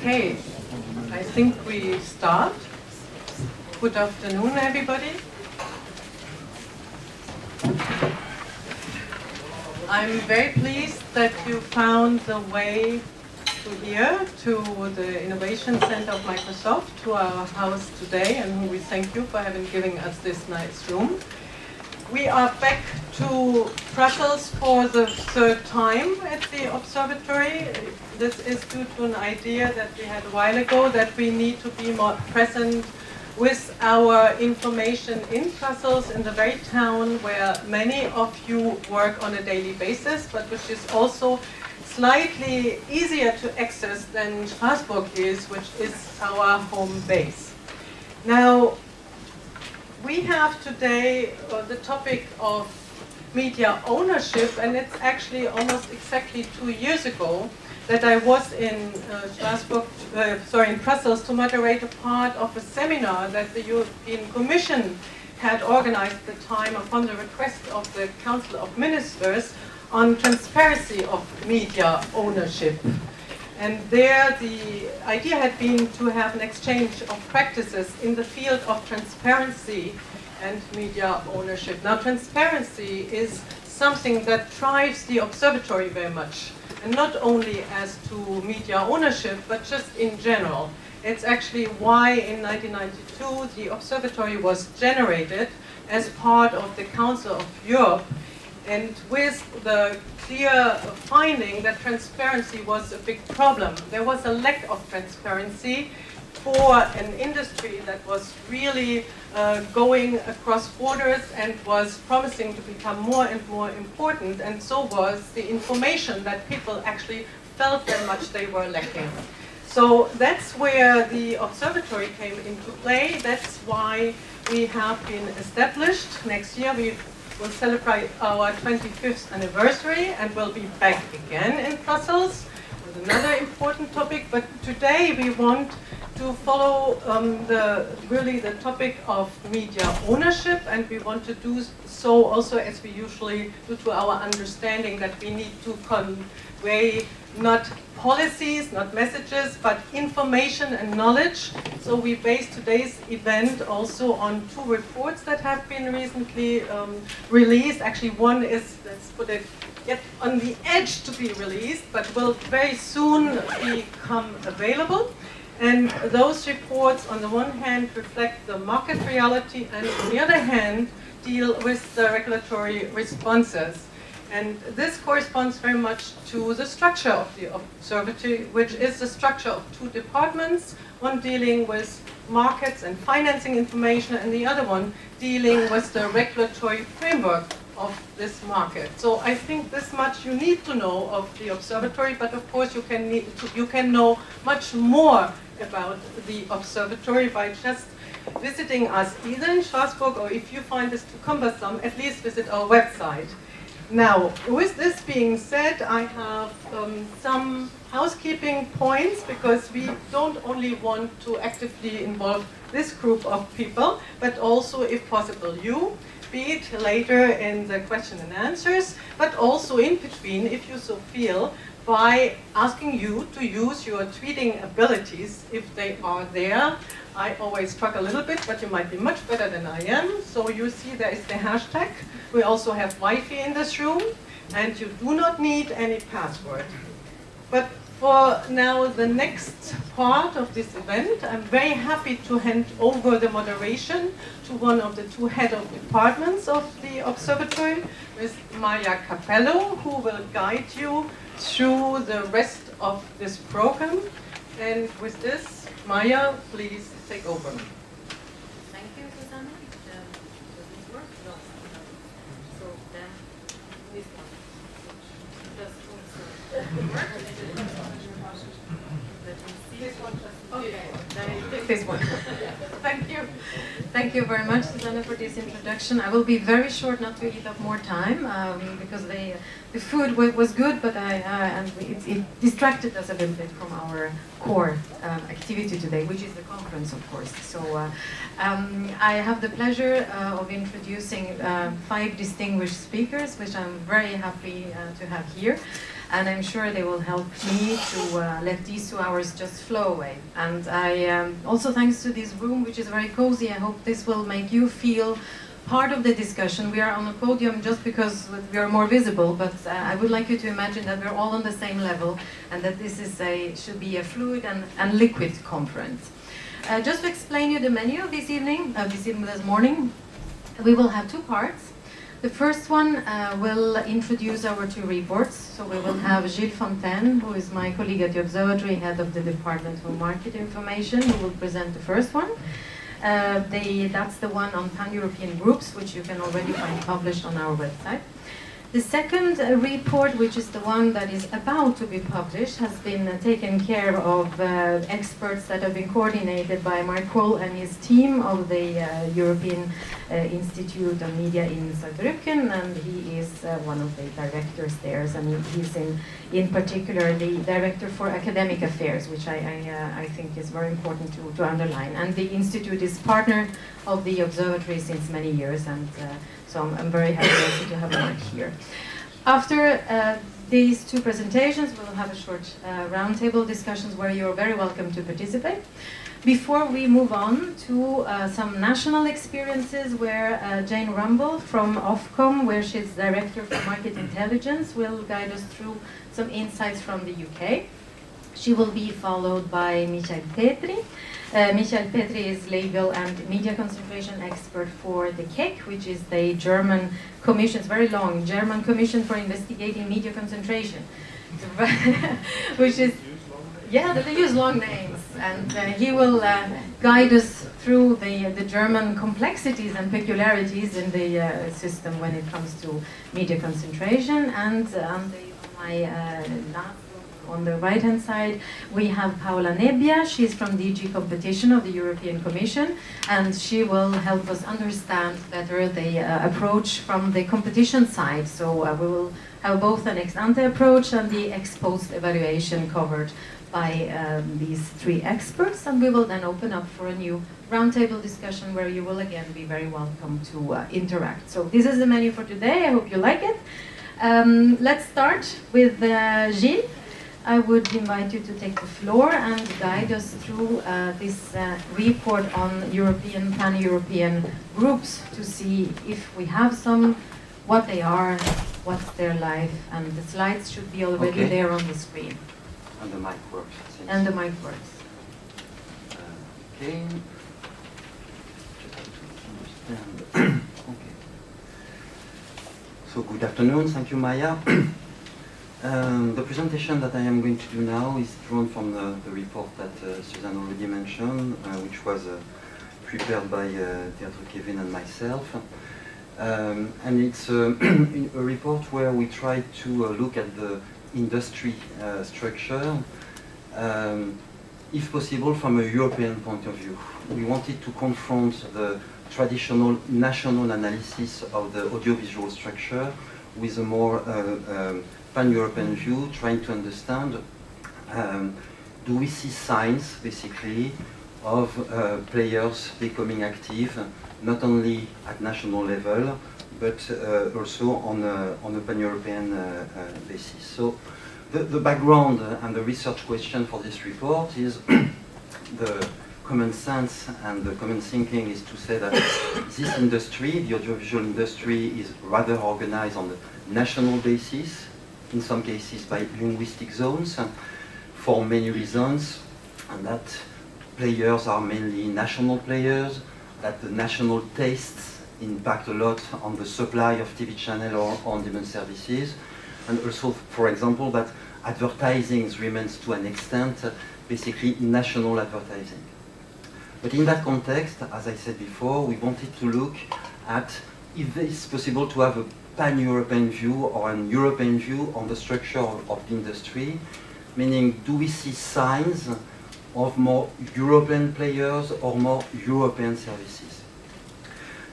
Okay, I think we start. Good afternoon, everybody. I'm very pleased that you found the way to here, to the Innovation Center of Microsoft, to our house today, and we thank you for giving us this nice room. We are back to Brussels for the third time at the observatory. This is due to an idea that we had a while ago that we need to be more present with our information in Brussels, in the very town where many of you work on a daily basis, but which is also slightly easier to access than Strasbourg is, which is our home base. Now, we have today the topic of media ownership, and it's actually almost exactly 2 years ago that I was in in Brussels to moderate a part of a seminar that the European Commission had organized at the time upon the request of the Council of Ministers on transparency of media ownership. And there the idea had been to have an exchange of practices in the field of transparency and media ownership. Now, transparency is something that drives the observatory very much, and not only as to media ownership, but just in general. It's actually why in 1992 the observatory was generated as part of the Council of Europe, and with the clear finding that transparency was a big problem. There was a lack of transparency for an industry that was really going across borders and was promising to become more and more important, and so was the information that people actually felt very much they were lacking. So that's where the observatory came into play. That's why we have been established. Next year we will celebrate our 25th anniversary and we'll be back again in Brussels with another important topic. But today we want to follow the topic of media ownership, and we want to do so also as we usually do, to our understanding that we need to convey not policies, not messages, but information and knowledge. So we base today's event also on 2 reports that have been recently released. Actually, one is, let's put it, yet on the edge to be released, but will very soon become available. And those reports, on the one hand, reflect the market reality, and on the other hand, deal with the regulatory responses. And this corresponds very much to the structure of the observatory, which is the structure of 2 departments, one dealing with markets and financing information, and the other one dealing with the regulatory framework of this market. So I think this much you need to know of the observatory, but of course you can know much more about the observatory by just visiting us either in Strasbourg, or if you find this too cumbersome, at least visit our website. Now, with this being said, I have some housekeeping points, because we don't only want to actively involve this group of people, but also, if possible, you, be it later in the question and answers, but also in between, if you so feel, by asking you to use your tweeting abilities if they are there. I always struggle a little bit, but you might be much better than I am. So you see there is the hashtag. We also have Wi-Fi in this room, and you do not need any password. But for now, the next part of this event, I'm very happy to hand over the moderation to one of the 2 head of departments of the observatory, Ms. Maja Capello, who will guide you through the rest of this program. And with this, Maja, please take over. Thank you, Susanne. Does this work? No. So then, this one. Does also work? This one just, Okay, this one. Thank you. Thank you very much, Susanne, for this introduction. I will be very short, not to eat up more time, because the food was good, but it distracted us a little bit from our core activity today, which is the conference, of course. So I have the pleasure of introducing 5 distinguished speakers, which I'm very happy to have here. and I'm sure they will help me to let these 2 hours just flow away. And I also, thanks to this room, which is very cozy, I hope this will make you feel part of the discussion. We are on a podium just because we are more visible, but I would like you to imagine that we're all on the same level and that this is should be a fluid and liquid conference. Just to explain you the menu of this morning, we will have 2 parts. The first one will introduce our 2 reports. So we will have Gilles Fontaine, who is my colleague at the Observatory, head of the Department for Market Information, who will present the first one. That's the one on pan-European groups, which you can already find published on our website. The second report, which is the one that is about to be published, has been taken care of experts that have been coordinated by Mark Kroll and his team of the European Institute of Media in Saarbrücken, and he is one of the directors there, and he's in particular the director for academic affairs, which I think is very important to underline. And the Institute is partner of the Observatory since many years, and so I'm very happy also to have Mark here. After these 2 presentations, we'll have a short roundtable discussions where you're very welcome to participate. Before we move on to some national experiences, where Jane Rumble from Ofcom, where she's Director for Market Intelligence, will guide us through some insights from the UK. She will be followed by Michael Petri. Michael Petri is legal and media concentration expert for the KEK, which is the German commission, it's very long, German Commission for Investigating Media Concentration, which is, yeah, they use long names, and he will guide us through the German complexities and peculiarities in the system when it comes to media concentration. And on the right-hand side, we have Paola Nebbia. She's from DG Competition of the European Commission, and she will help us understand better the approach from the competition side. So we will have both an ex-ante approach and the ex-post evaluation covered by these 3 experts, and we will then open up for a new roundtable discussion where you will again be very welcome to interact. So this is the menu for today. I hope you like it. Let's start with Gilles. I would invite you to take the floor and guide us through this report on pan-European groups to see if we have some, what they are, what's their life, and the slides should be already there on the screen. And the mic works. And the mic works. Okay. Just have to understand. Okay. So good afternoon. Thank you, Maya. The presentation that I am going to do now is drawn from the report that Suzanne already mentioned, which was prepared by Teatro Kevin and myself. And it's a report where we try to look at the industry structure, if possible from a European point of view. We wanted to confront the traditional national analysis of the audiovisual structure with a more pan-European view, trying to understand, do we see signs, basically, of players becoming active, not only at national level, but also on a pan-European basis. So the background and the research question for this report is the common sense and the common thinking is to say that this industry, the audiovisual industry, is rather organized on a national basis, in some cases by linguistic zones, for many reasons, and that players are mainly national players, that the national tastes impact a lot on the supply of TV channel or on-demand services, and also, for example, that advertising remains to an extent basically national advertising. But in that context, as I said before, we wanted to look at if it's possible to have a pan-European view or an European view on the structure of the industry, meaning do we see signs of more European players or more European services?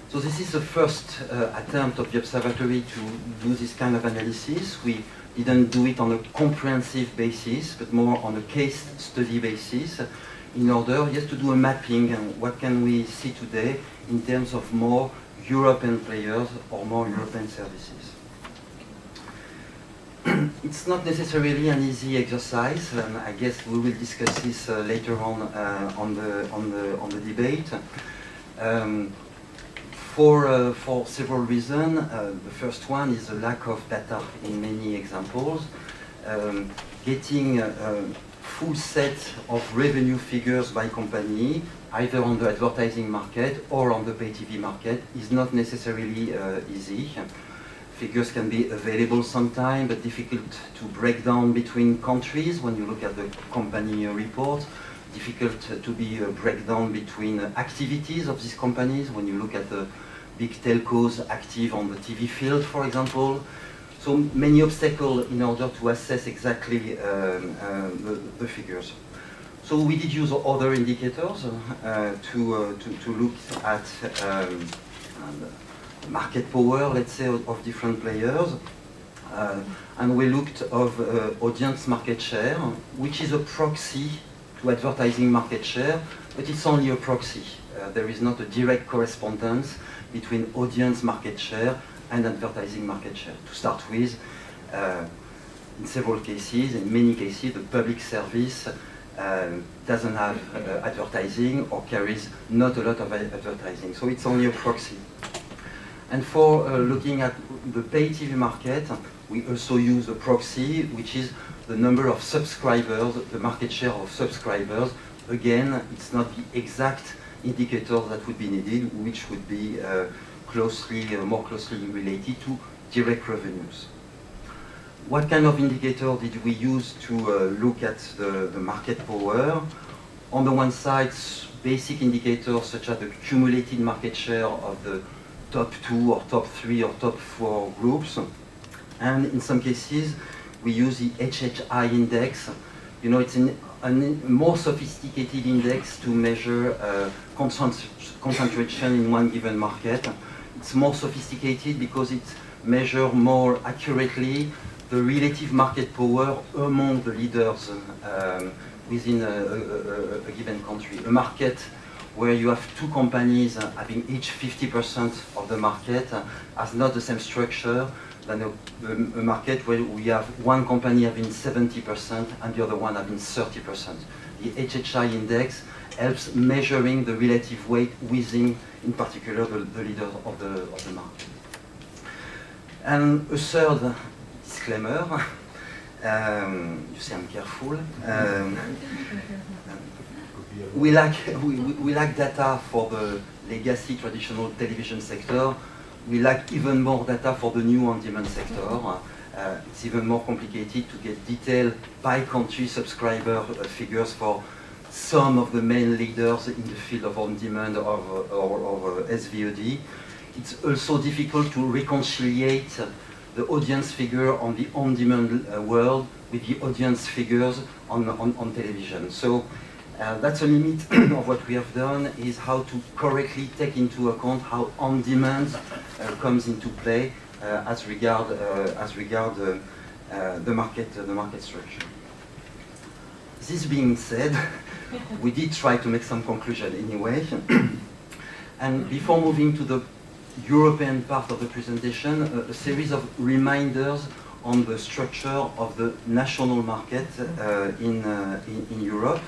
So this is the first attempt of the observatory to do this kind of analysis. We didn't do it on a comprehensive basis, but more on a case study basis, in order just to do a mapping and what can we see today in terms of more European players or more European services. It's not necessarily an easy exercise, and I guess we will discuss this later on the debate. For several reasons. The first one is the lack of data in many examples. Getting a full set of revenue figures by company, either on the advertising market or on the pay TV market, is not necessarily easy. Figures can be available sometimes, but difficult to break down between countries when you look at the company report. Difficult to be breakdown between activities of these companies when you look at the big telcos active on the TV field, for example. So many obstacles in order to assess exactly the figures. So we did use other indicators to look at market power, let's say, of different players. And we looked of audience market share, which is a proxy to advertising market share, but it's only a proxy. There is not a direct correspondence between audience market share and advertising market share. To start with, in several cases, in many cases, the public service doesn't have advertising or carries not a lot of advertising. So it's only a proxy. And for looking at the pay TV market, we also use a proxy, which is the number of subscribers, the market share of subscribers. Again, it's not the exact indicator that would be needed, which would be more closely related to direct revenues. What kind of indicator did we use to look at the market power? On the one side, basic indicators such as the cumulative market share of the top 2 or top 3 or top 4 groups. And in some cases, we use the HHI index. You know, it's a more sophisticated index to measure concentration in one given market. It's more sophisticated because it measures more accurately the relative market power among the leaders within a given country. A market where you have two companies having each 50% of the market has not the same structure than a market where we have one company having 70% and the other one having 30%. The HHI index helps measuring the relative weight within, in particular, the leaders of the market. And a third disclaimer, you see I'm careful, we lack data for the legacy traditional television sector. We lack even more data for the new on-demand sector. It's even more complicated to get detailed by country subscriber figures for some of the main leaders in the field of on-demand or SVOD. It's also difficult to reconciliate the audience figure on the on-demand world with the audience figures on television. So that's a limit of what we have done, is how to correctly take into account how on-demand comes into play as regard the market structure. This being said, we did try to make some conclusion anyway. And before moving to the European part of the presentation, a series of reminders on the structure of the national market in Europe.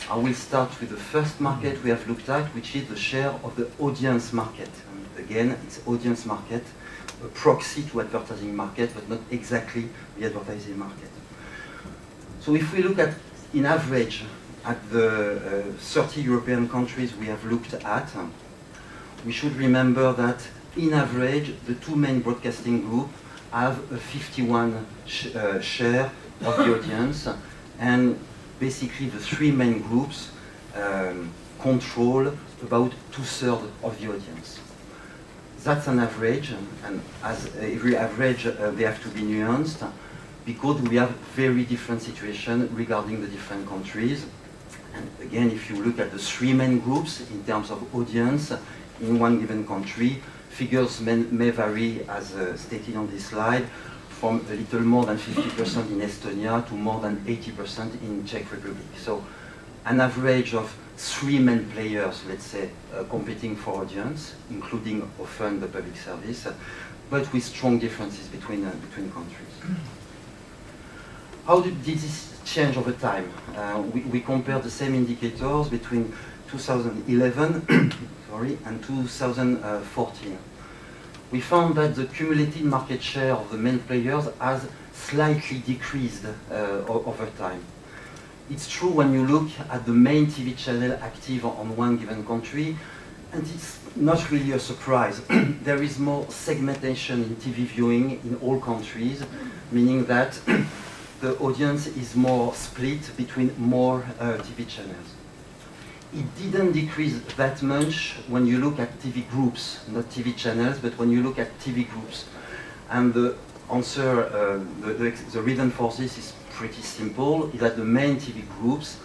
I will start with the first market we have looked at, which is the share of the audience market. And again, it's audience market, a proxy to advertising market, but not exactly the advertising market. So if we look at, in average, at the 30 European countries we have looked at, we should remember that, in average, the two main broadcasting groups have a 51 share of the audience, and basically the three main groups control about 2/3 of the audience. That's an average, and as every average, they have to be nuanced, because we have very different situations regarding the different countries. And again, if you look at the three main groups in terms of audience in one given country, figures may vary, as stated on this slide, from a little more than 50% in Estonia to more than 80% in Czech Republic. So an average of three main players, let's say, competing for audience, including often the public service, but with strong differences between countries. How did this change over time? We compared the same indicators between 2011 sorry, and 2014. We found that the cumulative market share of the main players has slightly decreased over time. It's true when you look at the main TV channel active on one given country, and it's not really a surprise. There is more segmentation in TV viewing in all countries, meaning that the audience is more split between more TV channels. It didn't decrease that much when you look at TV groups, not TV channels, but when you look at TV groups. And the answer, the reason for this is pretty simple, is that the main TV groups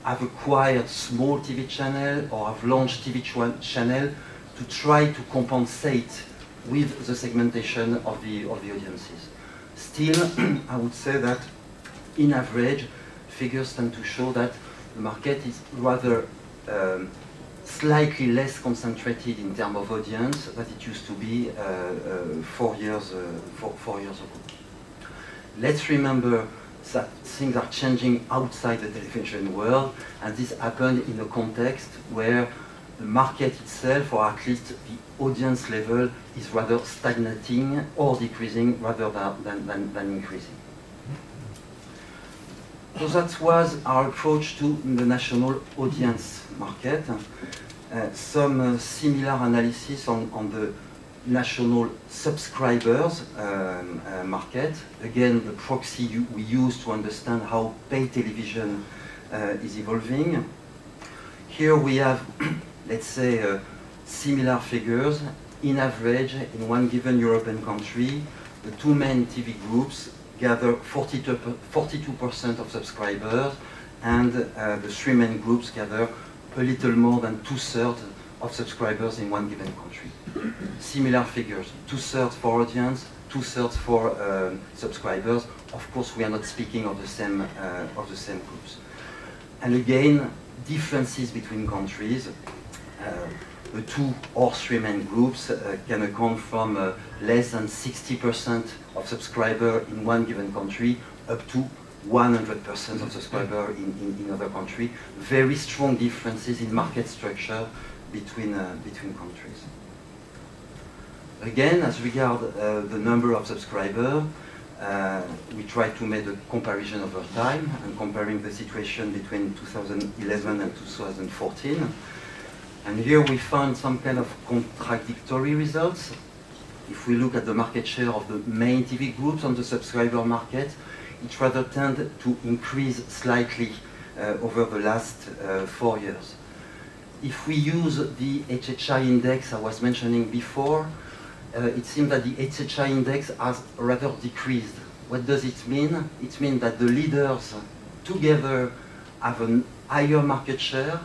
have acquired small TV channel or have launched TV channel to try to compensate with the segmentation of the audiences. Still, I would say that in average, figures tend to show that the market is rather slightly less concentrated in terms of audience than it used to be 4 years ago. Let's remember that things are changing outside the television world, and this happened in a context where the market itself, or at least the audience level, is rather stagnating or decreasing rather than increasing. So that was our approach to the national audience market. Some similar analysis on the national subscribers market. Again, the proxy we use to understand how pay television is evolving. Here we have, let's say, similar figures. In average, in one given European country, the two main TV groups gather 42% of subscribers, and the three main groups gather a little more than 2/3 of subscribers in one given country. Similar figures, 2/3 for audience, 2/3 for subscribers. Of course, we are not speaking of the same groups. And again, differences between countries. The two or three main groups can account from less than 60% of subscribers in one given country up to 100% of subscribers in other countries. Very strong differences in market structure between countries. Again, as regards the number of subscribers, we try to make a comparison over time and comparing the situation between 2011 and 2014. And here we found some kind of contradictory results. If we look at the market share of the main TV groups on the subscriber market, it rather tended to increase slightly over the last 4 years. If we use the HHI index I was mentioning before, it seems that the HHI index has rather decreased. What does it mean? It means that the leaders together have a higher market share,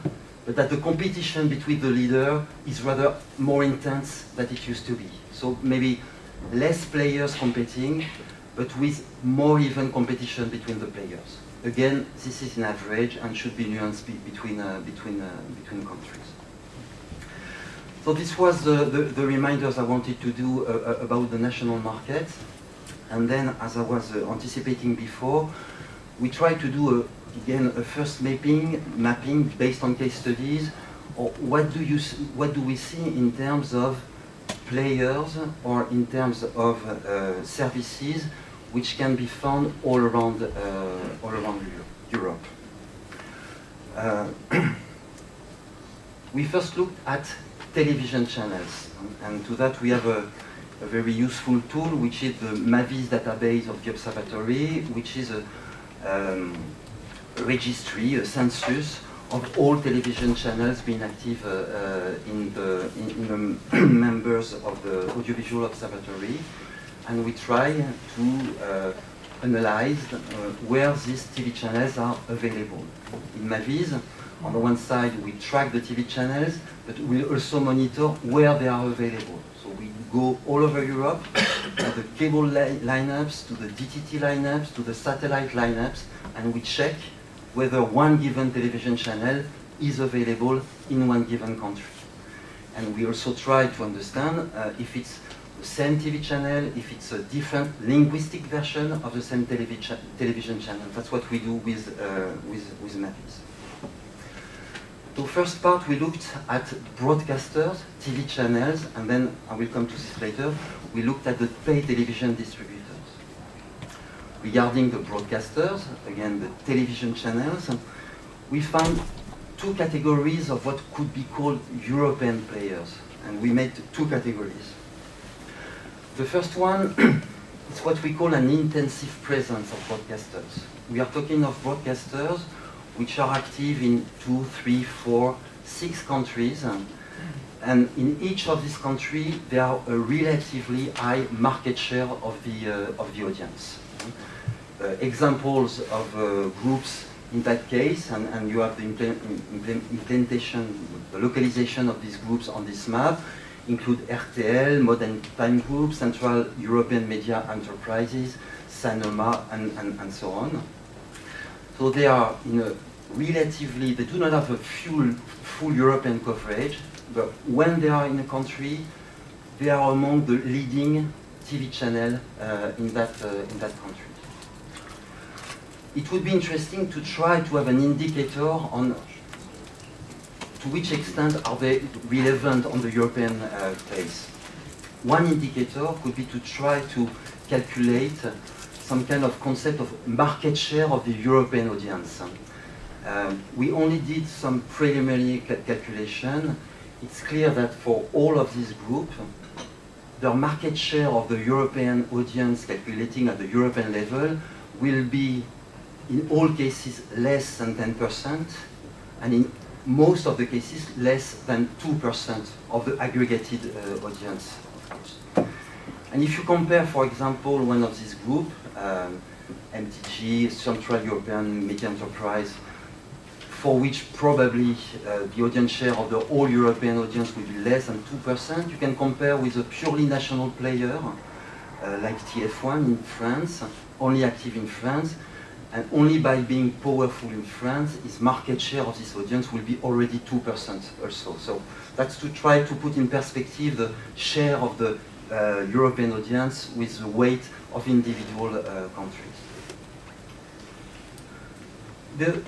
but that the competition between the leaders is rather more intense than it used to be. So maybe less players competing, but with more even competition between the players. Again, this is an average and should be nuanced between countries. So this was the reminders I wanted to do about the national market. And then, as I was anticipating before, we tried to do again a first mapping based on case studies. Or what do we see in terms of players or in terms of services which can be found all around Europe. We first looked at television channels, and to that we have a very useful tool, which is the MAVIS database of the observatory, which is a registry, a census of all television channels being active in the members of the Audiovisual Observatory. And we try to analyze where these TV channels are available. In MAVIS, on the one side, we track the TV channels, but we also monitor where they are available. So we go all over Europe, to the cable lineups, to the DTT lineups, to the satellite lineups, and we check whether one given television channel is available in one given country. And we also try to understand if it's the same TV channel, if it's a different linguistic version of the same television channel. That's what we do with MAPIs. So first part, we looked at broadcasters, TV channels, and then I will come to this later. We looked at the pay television distributors. Regarding the broadcasters, again the television channels, we found two categories of what could be called European players, and we made two categories. The first one is what we call an intensive presence of broadcasters. We are talking of broadcasters which are active in 2, 3, 4, 6 countries, and in each of these countries there are a relatively high market share of the audience. Examples of groups in that case, and you have the implementation, the localization of these groups on this map, include RTL, Modern Time Group, Central European Media Enterprises, Sanoma, and so on. So they are in a relatively, they do not have a full European coverage, but when they are in a country, they are among the leading TV channel in that country. It would be interesting to try to have an indicator on to which extent are they relevant on the European place. One indicator could be to try to calculate some kind of concept of market share of the European audience. We only did some preliminary calculation. It's clear that for all of these groups, the market share of the European audience calculating at the European level will be in all cases less than 10%, and in most of the cases less than 2% of the aggregated audience, of course. And if you compare, for example, one of these groups, MTG, Central European Media Enterprise, for which probably the audience share of the whole European audience will be less than 2%, you can compare with a purely national player like TF1 in France, only active in France, and only by being powerful in France, its market share of this audience will be already 2% also. So that's to try to put in perspective the share of the European audience with the weight of individual countries. The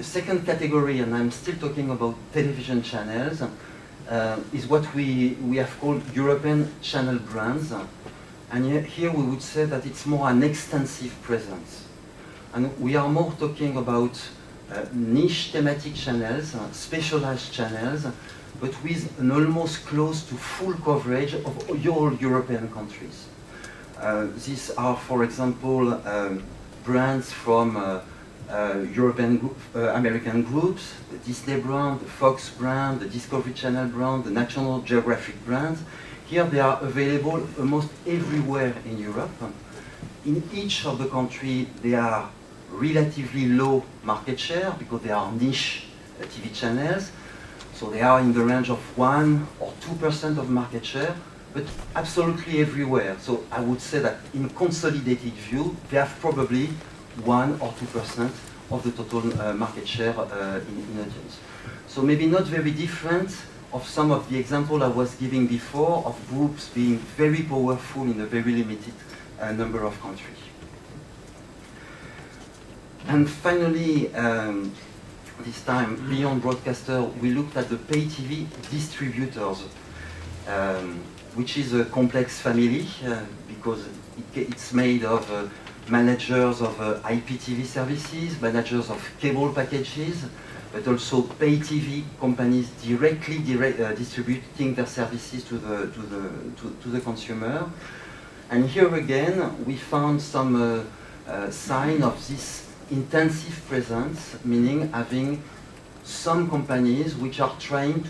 second category, and I'm still talking about television channels, is what we have called European channel brands. And here we would say that it's more an extensive presence. And we are more talking about niche thematic channels, specialized channels, but with an almost close to full coverage of all European countries. These are, for example, brands from American groups, the Disney brand, the Fox brand, the Discovery Channel brand, the National Geographic brand. Here they are available almost everywhere in Europe. In each of the countries they are relatively low market share because they are niche TV channels. So they are in the range of 1 or 2% of market share, but absolutely everywhere. So I would say that in consolidated view, they have probably 1 or 2% of the total market share in audience. So maybe not very different of some of the examples I was giving before of groups being very powerful in a very limited number of countries. And finally, this time, beyond broadcaster, we looked at the pay TV distributors, which is a complex family because it's made of managers of IPTV services, managers of cable packages, but also pay TV companies directly distributing their services to the consumer. And here again, we found some sign of this intensive presence, meaning having some companies which are starting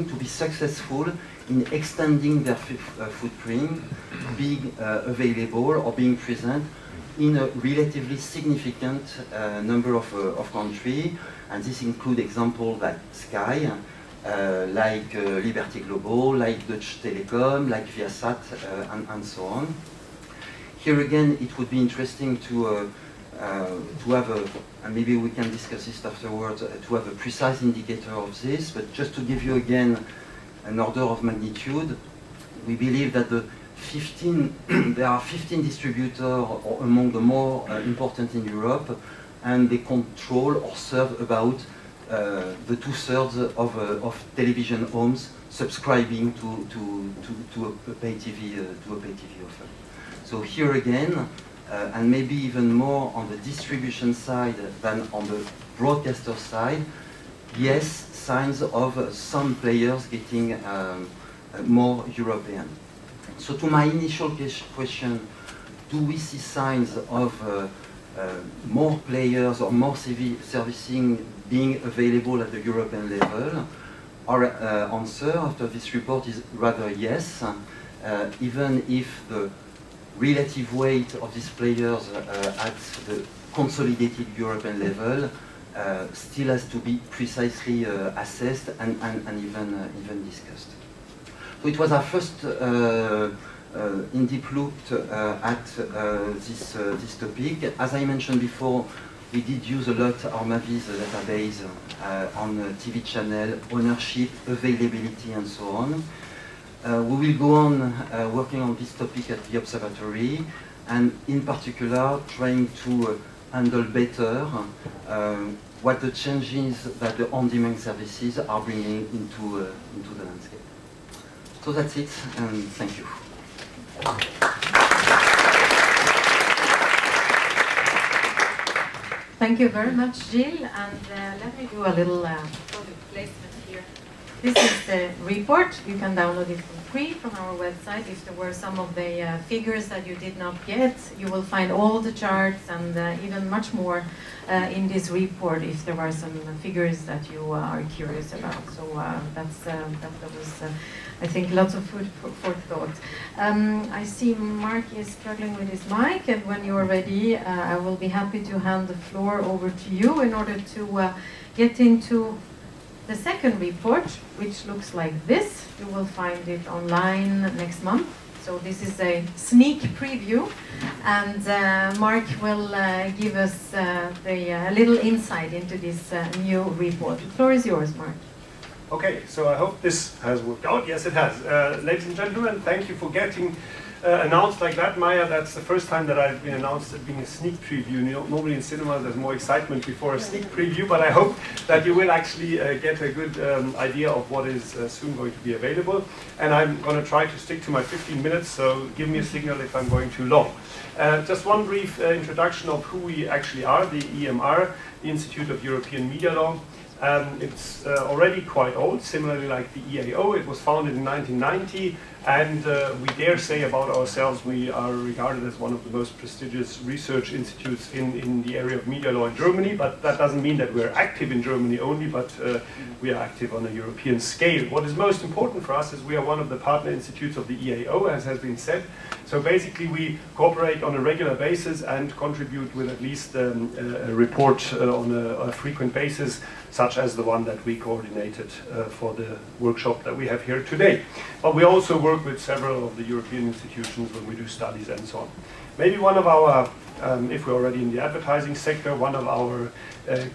to be successful in extending their footprint, being available or being present in a relatively significant number of countries, and this includes examples like Sky, like Liberty Global, like Deutsche Telekom, like Viasat, and so on. Here again, it would be interesting to have a, and maybe we can discuss this afterwards, to have a precise indicator of this, but just to give you again an order of magnitude, we believe that there are 15 distributors among the more important in Europe, and they control or serve about the 2/3 of television homes subscribing to a pay TV offer. So here again, and maybe even more on the distribution side than on the broadcaster side, yes, signs of some players getting more European. So to my initial question, do we see signs of more players or more servicing being available at the European level? Our answer after this report is rather yes, even if the relative weight of these players at the consolidated European level still has to be precisely assessed and even discussed. So it was our first in-depth look at this topic. As I mentioned before, we did use a lot our Mavis database on TV channel, ownership, availability, and so on. We will go on working on this topic at the observatory, and in particular trying to handle better what the changes that the on-demand services are bringing into the landscape. So that's it, and thank you. Thank you very much, Gilles, and let me do a little product placement here. This is the report. You can download it for free from our website. If there were some of the figures that you did not get, you will find all the charts and even much more in this report if there are some figures that you are curious about. So that was, I think, lots of food for thought. I see Mark is struggling with his mic, and when you're ready, I will be happy to hand the floor over to you in order to get into the second report, which looks like this. You will find it online next month. So this is a sneak preview, and Mark will give us a little insight into this new report. The floor is yours, Mark. Okay, so I hope this has worked out. Yes, it has. Ladies and gentlemen, thank you for getting announced like that, Maya. That's the first time that I've been announced as being a sneak preview. Normally in cinemas there's more excitement before a sneak preview, but I hope that you will actually get a good idea of what is soon going to be available. And I'm going to try to stick to my 15 minutes, so give me a signal if I'm going too long. Just one brief introduction of who we actually are, the EMR, the Institute of European Media Law. It's already quite old, similarly like the EAO. It was founded in 1990, and we dare say about ourselves we are regarded as one of the most prestigious research institutes in the area of media law in Germany, but that doesn't mean that we're active in Germany only, but we are active on a European scale. What is most important for us is we are one of the partner institutes of the EAO, as has been said. So basically we cooperate on a regular basis and contribute with at least a report on a frequent basis, such as the one that we coordinated for the workshop that we have here today. But we also work with several of the European institutions when we do studies and so on. Maybe one of our, if we're already in the advertising sector, one of our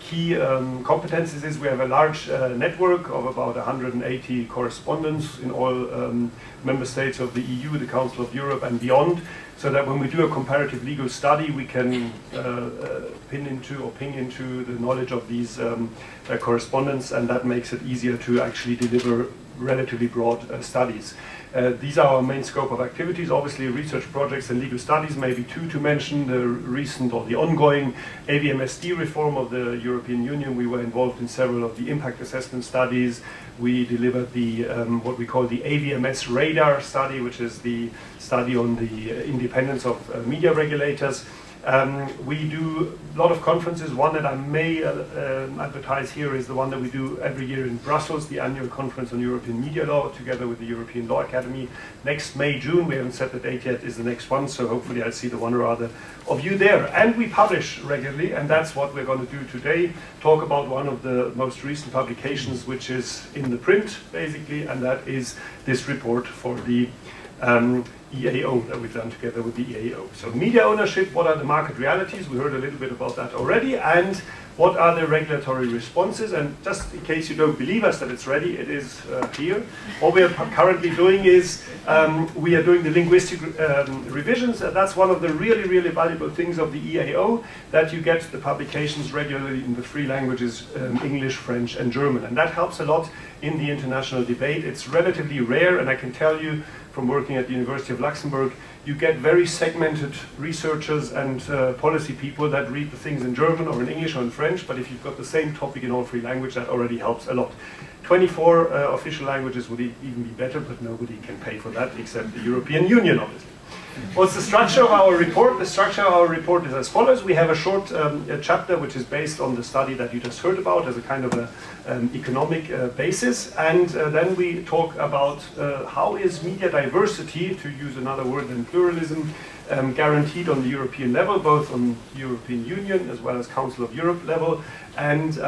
key competencies is we have a large network of about 180 correspondents in all member states of the EU, the Council of Europe and beyond, so that when we do a comparative legal study we can ping into the knowledge of these correspondents, and that makes it easier to actually deliver relatively broad studies. These are our main scope of activities. Obviously research projects and legal studies, maybe two to mention: the recent or the ongoing AVMSD reform of the European Union. We were involved in several of the impact assessment studies. We delivered the what we call the AVMS radar study, which is the study on the independence of media regulators. We do a lot of conferences. One that I may advertise here is the one that we do every year in Brussels, the annual conference on European media law, together with the European Law Academy. Next May, June, we haven't set the date yet, is the next one, so hopefully I'll see the one or other of you there. And we publish regularly, and that's what we're going to do today, talk about one of the most recent publications, which is in the print, basically, and that is this report for the EAO that we've done together with the EAO. So media ownership, what are the market realities? We heard a little bit about that already. And what are the regulatory responses? And just in case you don't believe us that it's ready, it is here. What we are currently doing is we are doing the linguistic revisions. That's one of the really, really valuable things of the EAO, that you get the publications regularly in the three languages, English, French, and German. And that helps a lot in the international debate. It's relatively rare, and I can tell you from working at the University of Luxembourg, you get very segmented researchers and policy people that read the things in German or in English or in French, but if you've got the same topic in all three languages, that already helps a lot. 24 official languages would even be better, but nobody can pay for that except the European Union, obviously. What's the structure of our report? The structure of our report is as follows. We have a short chapter which is based on the study that you just heard about as a kind of an economic basis, and then we talk about how is media diversity, to use another word than pluralism, guaranteed on the European level, both on European Union as well as Council of Europe level, and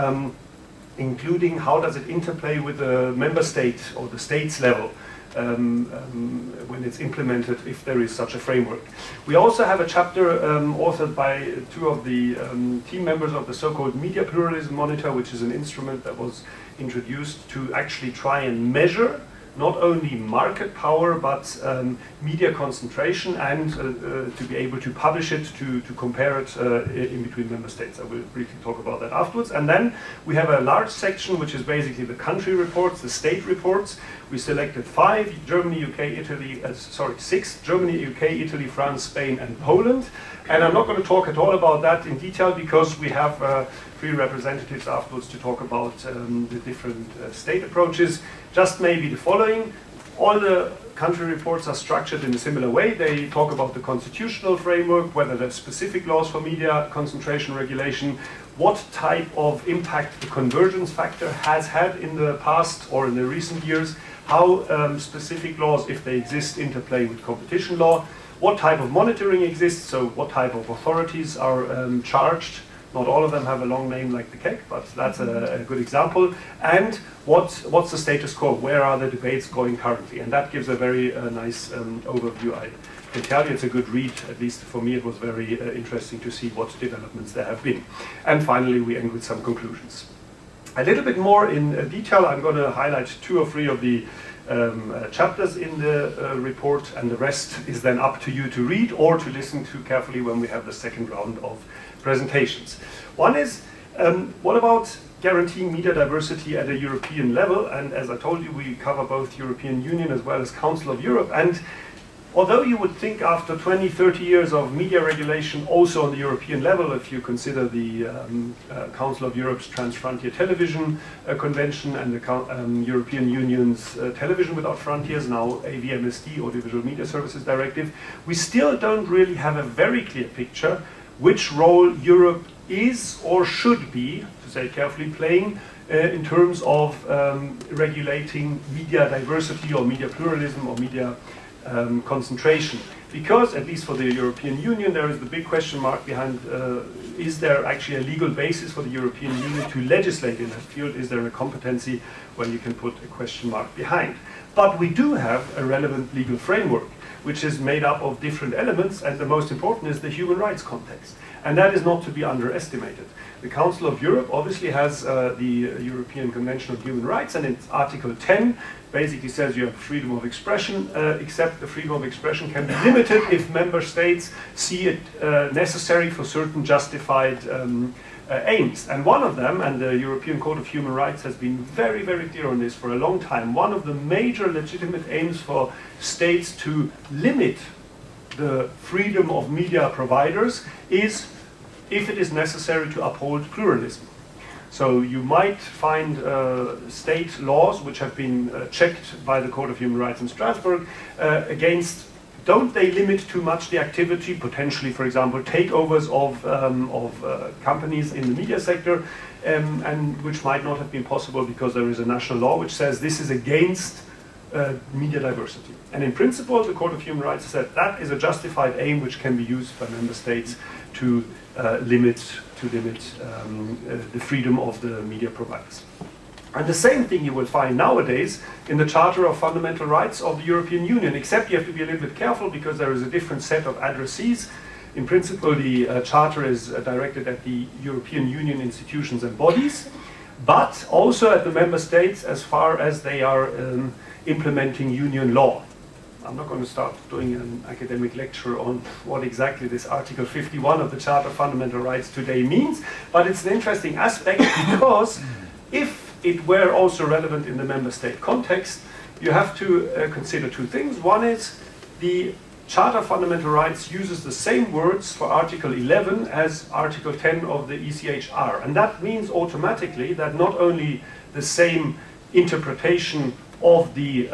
including how does it interplay with the member state or the states level. When it's implemented, if there is such a framework. We also have a chapter authored by two of the team members of the so-called Media Pluralism Monitor, which is an instrument that was introduced to actually try and measure not only market power, but media concentration, and to be able to publish it, to compare it in between member states. I will briefly talk about that afterwards. And then we have a large section which is basically the country reports, the state reports. We selected 5, Germany, UK, Italy, six, Germany, UK, Italy, France, Spain, and Poland. And I'm not going to talk at all about that in detail because we have 3 representatives afterwards to talk about the different state approaches. Just maybe the following. All the country reports are structured in a similar way. They talk about the constitutional framework, whether there's specific laws for media concentration regulation, what type of impact the convergence factor has had in the past or in the recent years, how specific laws, if they exist, interplay with competition law, what type of monitoring exists, so what type of authorities are charged. Not all of them have a long name like the cake, but that's a good example. And what's the status quo? Where are the debates going currently? And that gives a very nice overview. I can tell you it's a good read. At least for me, it was very interesting to see what developments there have been. And finally, we end with some conclusions. A little bit more in detail, I'm going to highlight 2 or 3 of the chapters in the report, and the rest is then up to you to read or to listen to carefully when we have the second round of presentations. One is, what about guaranteeing media diversity at a European level? And as I told you, we cover both European Union as well as Council of Europe. And although you would think after 20, 30 years of media regulation also on the European level, if you consider the Council of Europe's Transfrontier Television Convention and the European Union's Television Without Frontiers, now AVMSD, Audiovisual Media Services Directive, we still don't really have a very clear picture which role Europe is or should be, to say carefully, playing in terms of regulating media diversity or media pluralism or media concentration. Because, at least for the European Union, there is the big question mark behind, is there actually a legal basis for the European Union to legislate in that field? Is there a competency where you can put a question mark behind? But we do have a relevant legal framework, which is made up of different elements, and the most important is the human rights context. And that is not to be underestimated. The Council of Europe obviously has the European Convention on Human Rights, and its Article 10 basically says you have freedom of expression, except the freedom of expression can be limited if member states see it necessary for certain justified aims. And one of them, and the European Court of Human Rights has been very, very clear on this for a long time, one of the major legitimate aims for states to limit the freedom of media providers is if it is necessary to uphold pluralism. So you might find state laws which have been checked by the Court of Human Rights in Strasbourg against, don't they limit too much the activity, potentially, for example, takeovers of companies in the media sector, and which might not have been possible because there is a national law which says this is against media diversity. And in principle, the Court of Human Rights said that is a justified aim which can be used by member states to limit the freedom of the media providers. And the same thing you will find nowadays in the Charter of Fundamental Rights of the European Union, except you have to be a little bit careful because there is a different set of addressees. In principle, the Charter is directed at the European Union institutions and bodies, but also at the member states as far as they are implementing union law. I'm not going to start doing an academic lecture on what exactly this Article 51 of the Charter of Fundamental Rights today means, but it's an interesting aspect because if it were also relevant in the member state context, you have to consider two things. One is the Charter of Fundamental Rights uses the same words for Article 11 as Article 10 of the ECHR, and that means automatically that not only the same interpretation of the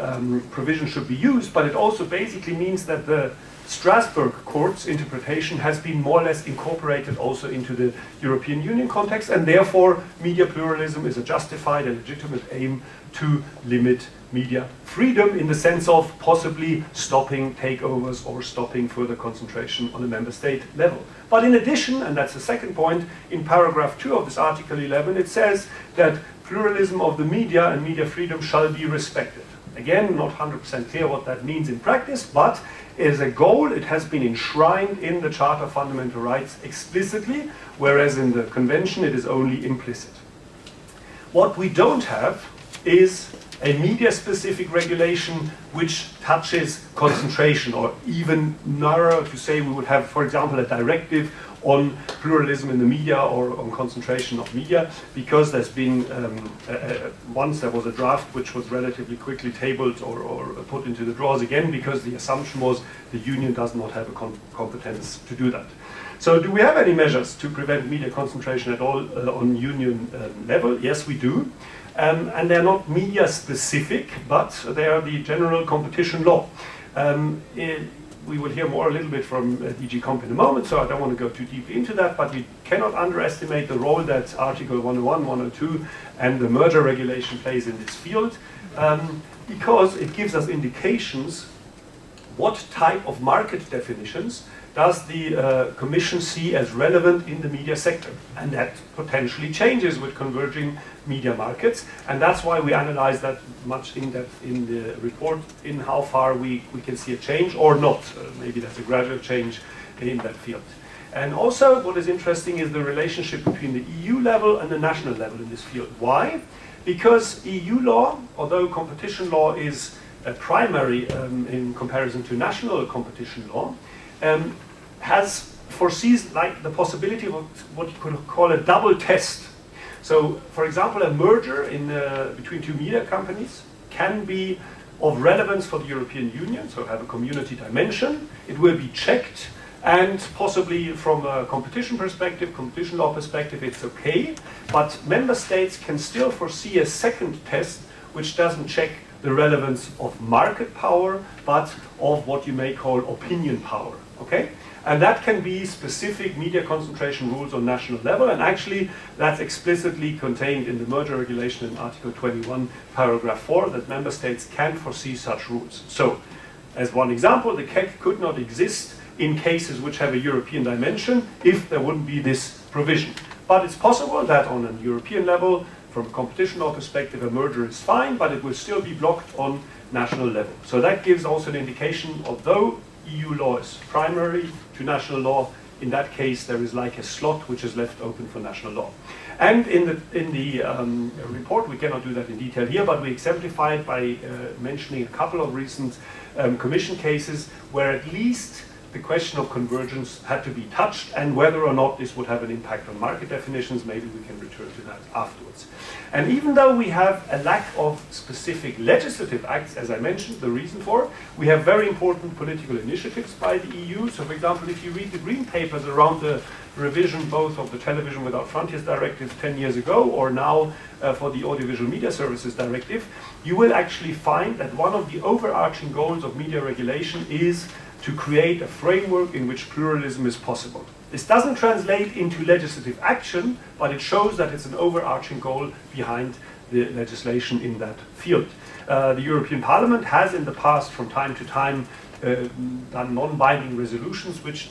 provision should be used, but it also basically means that the Strasbourg Court's interpretation has been more or less incorporated also into the European Union context, and therefore media pluralism is a justified and legitimate aim to limit media freedom in the sense of possibly stopping takeovers or stopping further concentration on a member state level. But in addition, and that's the second point, in paragraph 2 of this Article 11, it says that pluralism of the media and media freedom shall be respected. Again, not 100% clear what that means in practice, but as a goal, it has been enshrined in the Charter of Fundamental Rights explicitly, whereas in the Convention it is only implicit. What we don't have is a media-specific regulation which touches concentration, or even narrower to say we would have, for example, a directive on pluralism in the media or on concentration of media, because there's been, once there was a draft which was relatively quickly tabled or put into the drawers again, because the assumption was the union does not have a competence to do that. So do we have any measures to prevent media concentration at all on union level? Yes, we do. And they're not media specific, but they are the general competition law. We will hear more a little bit from DG Comp in a moment, so I don't want to go too deeply into that, but we cannot underestimate the role that Article 101, 102 and the merger regulation plays in this field, because it gives us indications what type of market definitions does the Commission see as relevant in the media sector. And that potentially changes with converging media markets. And that's why we analyze that much in depth in the report, in how far we can see a change or not. Maybe that's a gradual change in that field. And also what is interesting is the relationship between the EU level and the national level in this field. Why? Because EU law, although competition law is primary in comparison to national competition law, foresees like the possibility of what you could call a double test. So, for example, a merger between two media companies can be of relevance for the European Union, so have a community dimension. It will be checked, and possibly from a competition perspective, competition law perspective, it's okay. But member states can still foresee a second test which doesn't check the relevance of market power, but of what you may call opinion power. Okay? And that can be specific media concentration rules on national level, and actually that's explicitly contained in the merger regulation in Article 21, paragraph 4, that member states can foresee such rules. So, as one example, the KEC could not exist in cases which have a European dimension if there wouldn't be this provision. But it's possible that on a European level, from a competition law perspective, a merger is fine, but it will still be blocked on national level. So that gives also an indication, although EU law is primary to national law, in that case there is like a slot which is left open for national law. And in the report, we cannot do that in detail here, but we exemplify it by mentioning a couple of recent Commission cases where at least the question of convergence had to be touched, and whether or not this would have an impact on market definitions, maybe we can return to that afterwards. And even though we have a lack of specific legislative acts, as I mentioned, the reason for it, we have very important political initiatives by the EU. So, for example, if you read the green papers around the revision both of the Television Without Frontiers Directive 10 years ago, or now for the Audiovisual Media Services Directive, you will actually find that one of the overarching goals of media regulation is to create a framework in which pluralism is possible. This doesn't translate into legislative action, but it shows that it's an overarching goal behind the legislation in that field. The European Parliament has in the past, from time to time, done non-binding resolutions which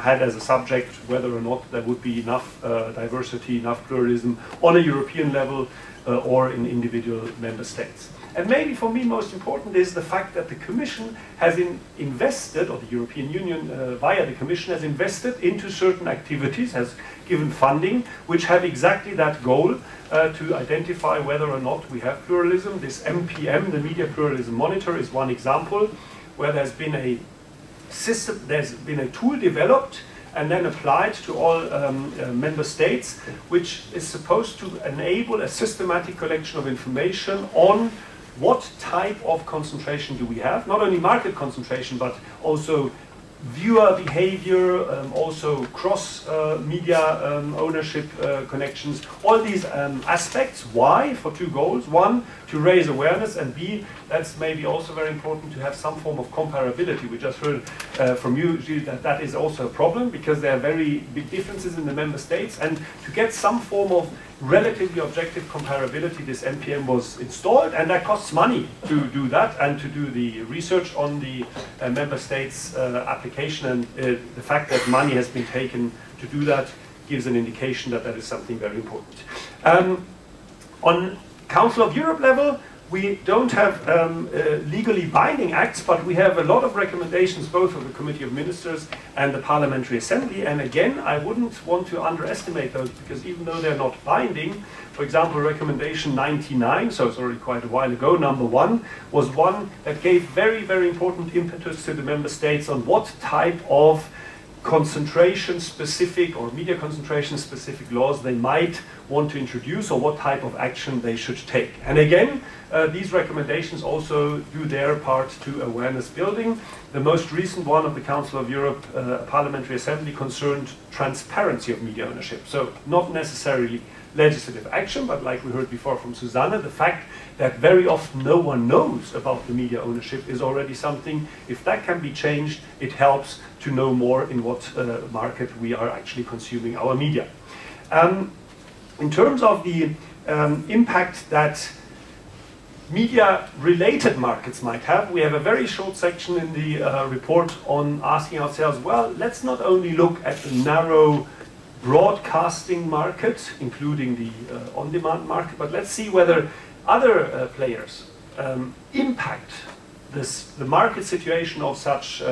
had as a subject whether or not there would be enough diversity, enough pluralism on a European level or in individual member states. And maybe for me most important is the fact that the Commission has invested, or the European Union via the Commission has invested into certain activities, has given funding, which have exactly that goal to identify whether or not we have pluralism. This MPM, the Media Pluralism Monitor, is one example where there's been a system, there's been a tool developed and then applied to all member states, which is supposed to enable a systematic collection of information on what type of concentration do we have, not only market concentration, but also viewer behavior, also cross-media ownership connections, all these aspects. Why? For two goals. One, to raise awareness, and B, that's maybe also very important to have some form of comparability. We just heard from you, Gilles, that that is also a problem because there are very big differences in the member states, and to get some form of relatively objective comparability, this MPM was installed, and that costs money to do that and to do the research on the member states' application, and the fact that money has been taken to do that gives an indication that that is something very important. On Council of Europe level, we don't have legally binding acts, but we have a lot of recommendations both of the Committee of Ministers and the Parliamentary Assembly. And again, I wouldn't want to underestimate those, because even though they're not binding, for example, recommendation 99, so it's already quite a while ago, number 1, was one that gave very, very important impetus to the member states on what type of concentration specific or media concentration specific laws they might want to introduce, or what type of action they should take. And again, these recommendations also do their part to awareness building. The most recent one of the Council of Europe Parliamentary Assembly concerned transparency of media ownership. So not necessarily legislative action, but like we heard before from Susanne, the fact that very often no one knows about the media ownership is already something. If that can be changed, it helps to know more in what market we are actually consuming our media. In terms of the impact that media-related markets might have, we have a very short section in the report on asking ourselves, well, let's not only look at the narrow broadcasting market, including the on-demand market, but let's see whether other players impact the market situation of such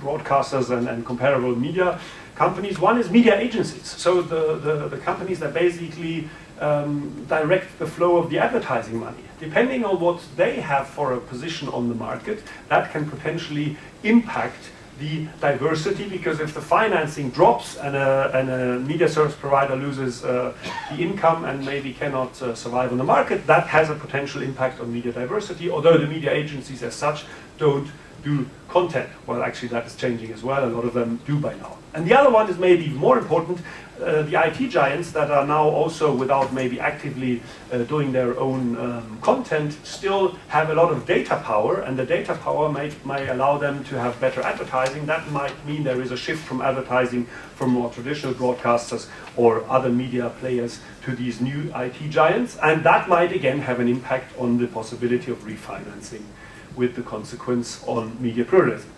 broadcasters and comparable media companies. One is media agencies, so the companies that basically direct the flow of the advertising money. Depending on what they have for a position on the market, that can potentially impact the diversity, because if the financing drops and a media service provider loses the income and maybe cannot survive on the market, that has a potential impact on media diversity, although the media agencies as such don't do content. Well, actually that is changing as well. A lot of them do by now. And the other one is maybe even more important, the IT giants that are now also, without maybe actively doing their own content, still have a lot of data power, and the data power might allow them to have better advertising. That might mean there is a shift from advertising from more traditional broadcasters or other media players to these new IT giants, and that might again have an impact on the possibility of refinancing, with the consequence on media pluralism.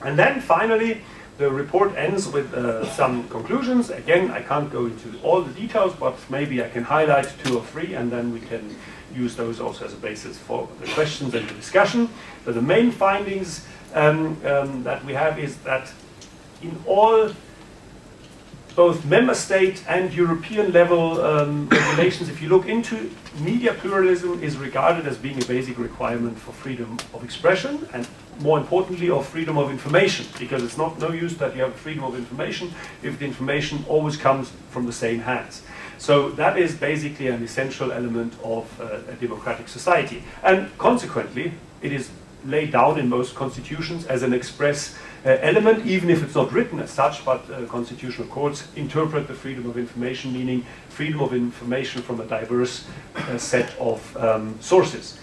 And then finally, the report ends with some conclusions. Again, I can't go into all the details, but maybe I can highlight 2 or 3, and then we can use those also as a basis for the questions and the discussion. So the main findings that we have is that in all, both member state and European level regulations, if you look into, media pluralism is regarded as being a basic requirement for freedom of expression, and more importantly of freedom of information, because it's no use that you have freedom of information if the information always comes from the same hands. So that is basically an essential element of a democratic society, and consequently it is laid down in most constitutions as an express element, even if it's not written as such, but constitutional courts interpret the freedom of information, meaning freedom of information from a diverse set of sources.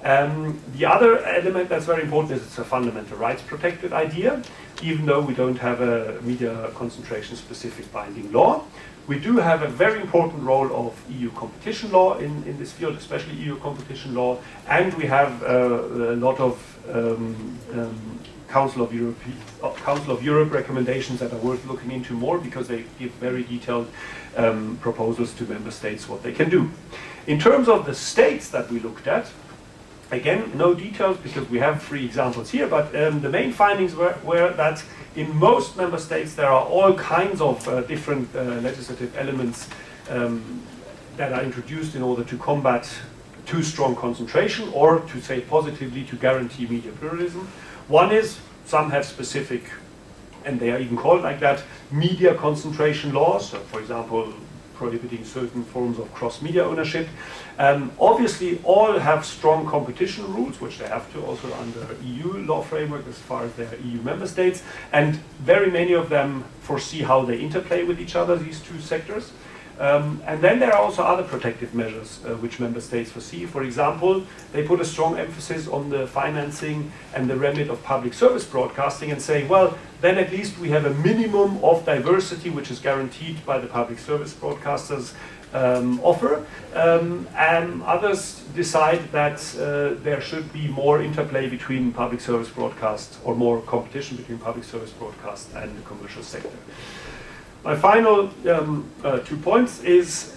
The other element that's very important is it's a fundamental rights protected idea, even though we don't have a media concentration specific binding law. We do have a very important role of EU competition law in this field, especially EU competition law, and we have a lot of Council of Europe recommendations that are worth looking into more because they give very detailed proposals to member states what they can do. In terms of the states that we looked at, again, no details because we have 3 examples here, but the main findings were that in most member states there are all kinds of different legislative elements that are introduced in order to combat too strong concentration or, to say positively, to guarantee media pluralism. One is, some have specific, and they are even called like that, media concentration laws, so for example, prohibiting certain forms of cross-media ownership. Obviously, all have strong competition rules, which they have to also under EU law framework as far as they are EU member states, and very many of them foresee how they interplay with each other, these 2 sectors. And then there are also other protective measures which member states foresee. For example, they put a strong emphasis on the financing and the remit of public service broadcasting and say, well, then at least we have a minimum of diversity which is guaranteed by the public service broadcasters offer. And others decide that there should be more interplay between public service broadcast or more competition between public service broadcast and the commercial sector. My final 2 points is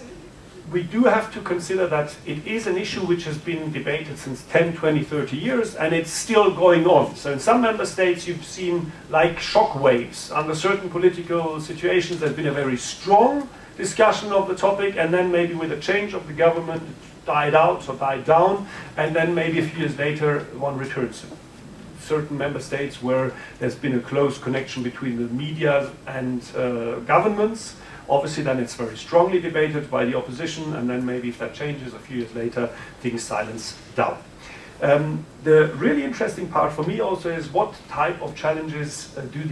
we do have to consider that it is an issue which has been debated since 10, 20, 30 years and it's still going on. So in some member states you've seen like shock waves. Under certain political situations there's been a very strong discussion of the topic and then maybe with a change of the government it died out or died down and then maybe a few years later one returns. Certain member states where there's been a close connection between the media and governments. Obviously then it's very strongly debated by the opposition and then maybe if that changes a few years later, things silence down. The really interesting part for me also is what type of challenges do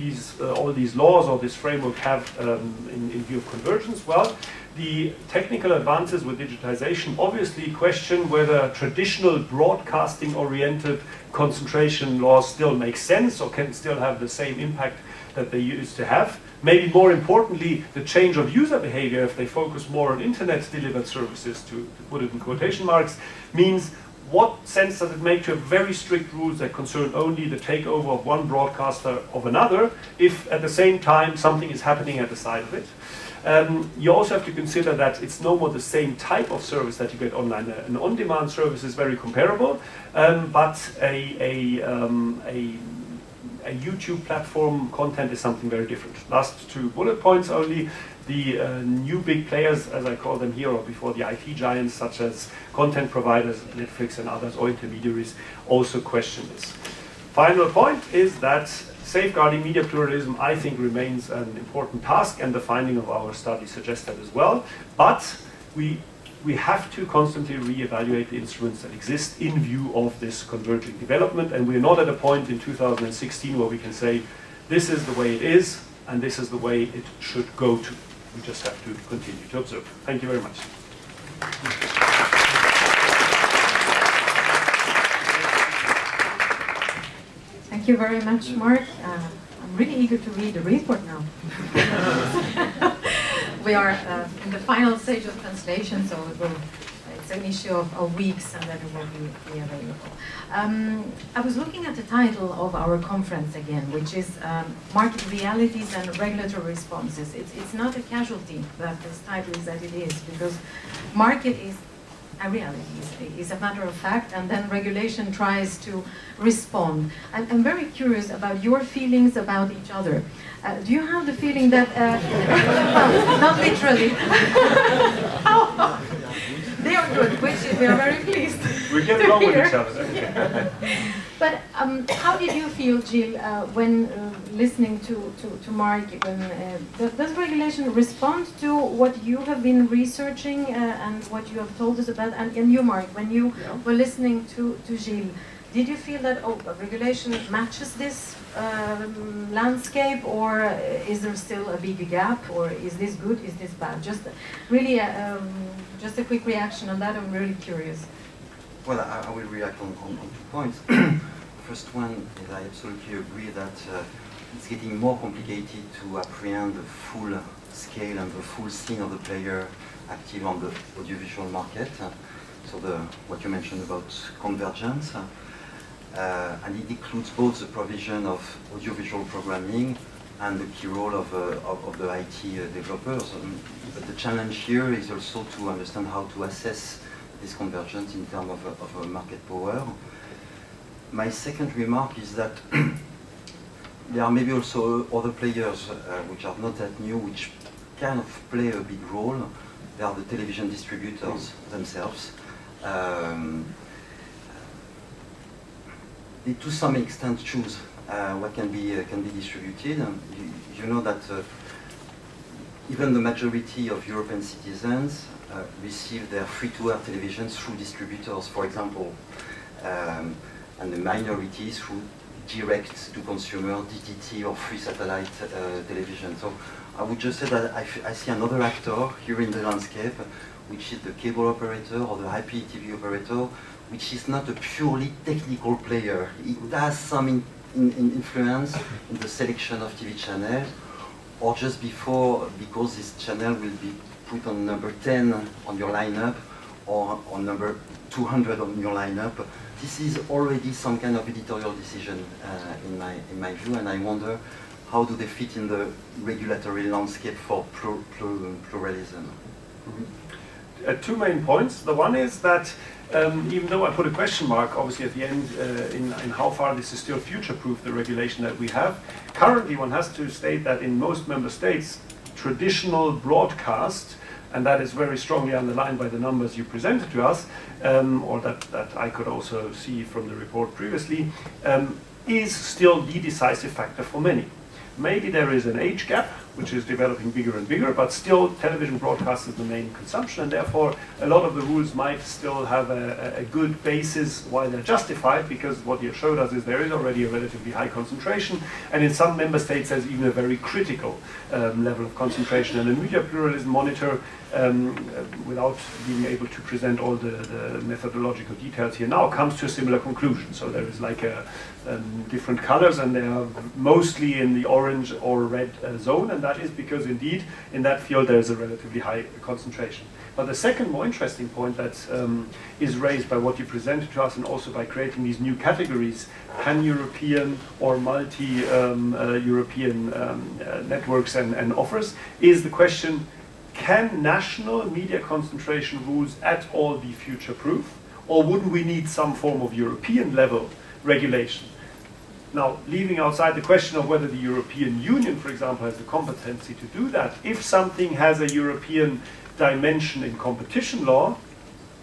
all these laws or this framework have in view of convergence? Well, the technical advances with digitization obviously question whether traditional broadcasting-oriented concentration laws still make sense or can still have the same impact that they used to have. Maybe more importantly, the change of user behavior, if they focus more on internet-delivered services, to put it in quotation marks, means what sense does it make to have very strict rules that concern only the takeover of one broadcaster of another, if at the same time something is happening at the side of it? You also have to consider that it's no more the same type of service that you get online. An on-demand service is very comparable, but a YouTube platform content is something very different. Last 2 bullet points only. The new big players, as I call them here, or before the IT giants, such as content providers, Netflix and others, or intermediaries, also question this. Final point is that safeguarding media pluralism, I think, remains an important task, and the finding of our study suggests that as well. But we have to constantly reevaluate the instruments that exist in view of this converging development, and we're not at a point in 2016 where we can say, this is the way it is, and this is the way it should go to. We just have to continue to observe. Thank you very much. Thank you very much, Mark. I'm really eager to read the report now. We are in the final stage of translation, so it's an issue of weeks and then it will be available. I was looking at the title of our conference again, which is Market Realities and Regulatory Responses. It's not a casualty that this title is that it is, because market is a reality, is a matter of fact, and then regulation tries to respond. I'm very curious about your feelings about each other. Do you have the feeling that, well, not literally, they are good, which we are very pleased. We get along with each other. But how did you feel, Gilles, when listening to Mark? Does regulation respond to what you have been researching and what you have told us about? And you, Mark, when you were listening to Gilles, did you feel that regulation matches this landscape, or is there still a big gap, or is this good, is this bad? Just really, just a quick reaction on that. I'm really curious. Well, I will react on 2 points. First one is I absolutely agree that it's getting more complicated to apprehend the full scale and the full scene of the player active on the audiovisual market. So what you mentioned about convergence. And it includes both the provision of audiovisual programming and the key role of the IT developers. But the challenge here is also to understand how to assess this convergence in terms of market power. My second remark is that there are maybe also other players which are not that new, which kind of play a big role. They are the television distributors themselves. They to some extent choose what can be distributed. You know that even the majority of European citizens receive their free-to-air television through distributors, for example, and the minority through direct-to-consumer DTT or free satellite television. So I would just say that I see another actor here in the landscape, which is the cable operator or the IPTV operator, which is not a purely technical player. It has some influence in the selection of TV channels, or just because this channel will be put on number 10 on your lineup, or on number 200 on your lineup. This is already some kind of editorial decision in my view, and I wonder how do they fit in the regulatory landscape for pluralism. Mm-hmm. 2 main points. The one is that even though I put a question mark, obviously, at the end in how far this is still future-proof, the regulation that we have, currently one has to state that in most member states, traditional broadcast, and that is very strongly underlined by the numbers you presented to us, or that I could also see from the report previously, is still the decisive factor for many. Maybe there is an age gap, which is developing bigger and bigger, but still television broadcast is the main consumption, and therefore a lot of the rules might still have a good basis why they're justified, because what you showed us is there is already a relatively high concentration, and in some member states there's even a very critical level of concentration. And the Media Pluralism Monitor, without being able to present all the methodological details here now, comes to a similar conclusion. So there is like different colors, and they are mostly in the orange or red zone, and that is because indeed in that field there is a relatively high concentration. But the second more interesting point that is raised by what you presented to us, and also by creating these new categories, pan-European or multi-European networks and offers, is the question, can national media concentration rules at all be future-proof, or wouldn't we need some form of European level regulation? Now, leaving outside the question of whether the European Union, for example, has the competency to do that, if something has a European dimension in competition law,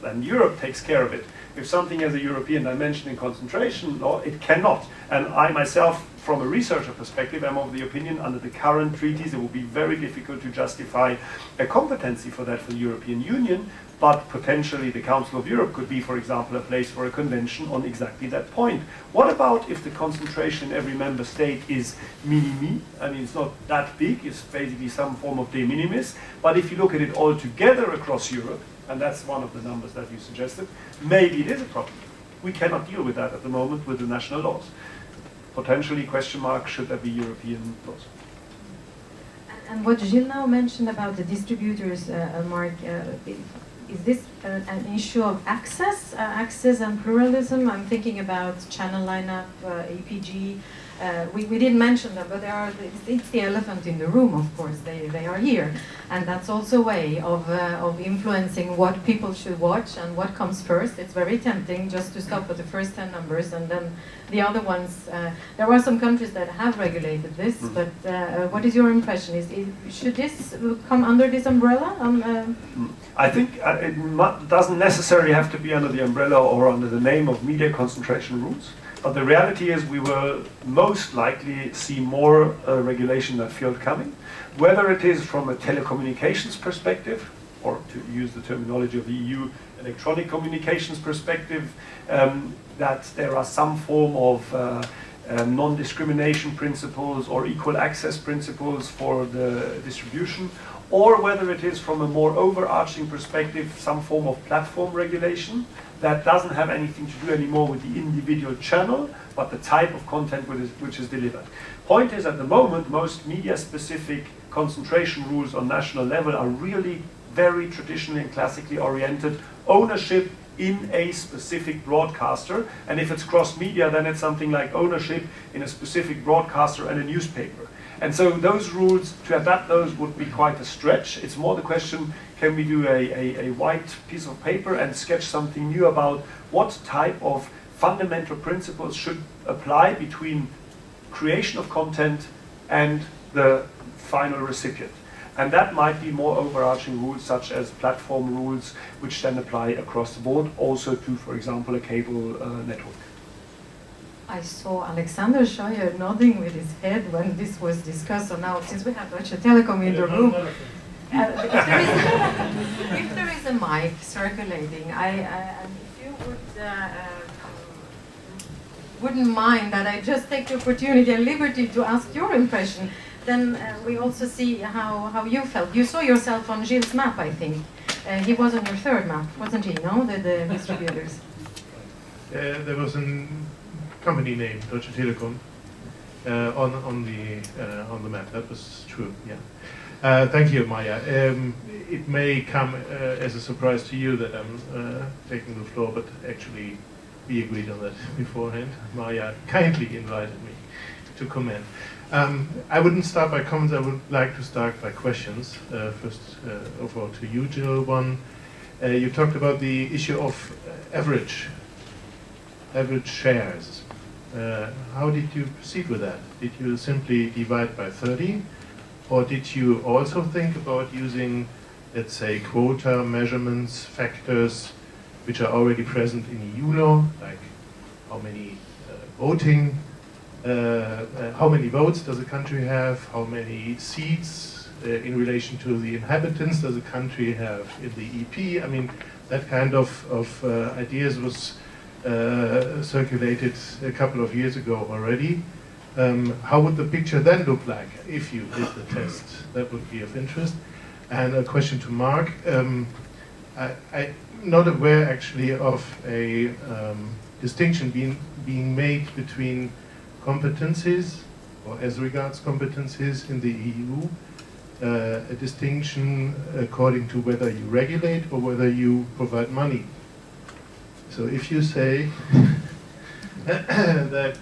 then Europe takes care of it. If something has a European dimension in concentration law, it cannot. And I myself, from a researcher perspective, am of the opinion under the current treaties it will be very difficult to justify a competency for that for the European Union, but potentially the Council of Europe could be, for example, a place for a convention on exactly that point. What about if the concentration in every member state is mini-me? I mean, it's not that big, it's basically some form of de minimis, but if you look at it all together across Europe, and that's one of the numbers that you suggested, maybe it is a problem. We cannot deal with that at the moment with the national laws. Potentially, question mark, should there be European laws? And what Gilles now mentioned about the distributors, Mark, is this an issue of access and pluralism? I'm thinking about channel lineup, APG. We didn't mention them, but it's the elephant in the room, of course. They are here. And that's also a way of influencing what people should watch and what comes first. It's very tempting just to stop at the first 10 numbers, and then the other ones. There are some countries that have regulated this, but what is your impression? Should this come under this umbrella? I think it doesn't necessarily have to be under the umbrella or under the name of media concentration rules. But the reality is we will most likely see more regulation in that field coming, whether it is from a telecommunications perspective, or to use the terminology of the EU, electronic communications perspective, that there are some form of non-discrimination principles or equal access principles for the distribution, or whether it is from a more overarching perspective, some form of platform regulation that doesn't have anything to do anymore with the individual channel, but the type of content which is delivered. Point is, at the moment, most media-specific concentration rules on national level are really very traditionally and classically oriented. Ownership in a specific broadcaster, and if it's cross-media, then it's something like ownership in a specific broadcaster and a newspaper. And so those rules, to adapt those would be quite a stretch. It's more the question, can we do a white piece of paper and sketch something new about what type of fundamental principles should apply between creation of content and the final recipient. And that might be more overarching rules, such as platform rules, which then apply across the board, also to, for example, a cable network. I saw Alexander Scheuer nodding with his head when this was discussed. So now, since we have Deutsche Telekom in the room, if there is a mic circulating, if you wouldn't mind that I just take the opportunity and liberty to ask your impression, then we also see how you felt. You saw yourself on Gilles' map, I think. He was on your third map, wasn't he? No, the distributors. There was a company name, Deutsche Telekom, on the map. That was true. Yeah. Thank you, Maya. It may come as a surprise to you that I'm taking the floor, but actually we agreed on that beforehand. Maya kindly invited me to comment. I wouldn't start by comments. I would like to start by questions. First of all, to you, Jill. One, you talked about the issue of average shares. How did you proceed with that? Did you simply divide by 30? Or did you also think about using, let's say, quota measurements, factors, which are already present in EU law, like how many how many votes does a country have, how many seats in relation to the inhabitants does a country have in the EP? I mean, that kind of ideas was circulated a couple of years ago already. How would the picture then look like if you did the test? That would be of interest. And a question to Mark. I'm not aware actually of a distinction being made between competencies, or as regards competencies in the EU, a distinction according to whether you regulate or whether you provide money. So if you say that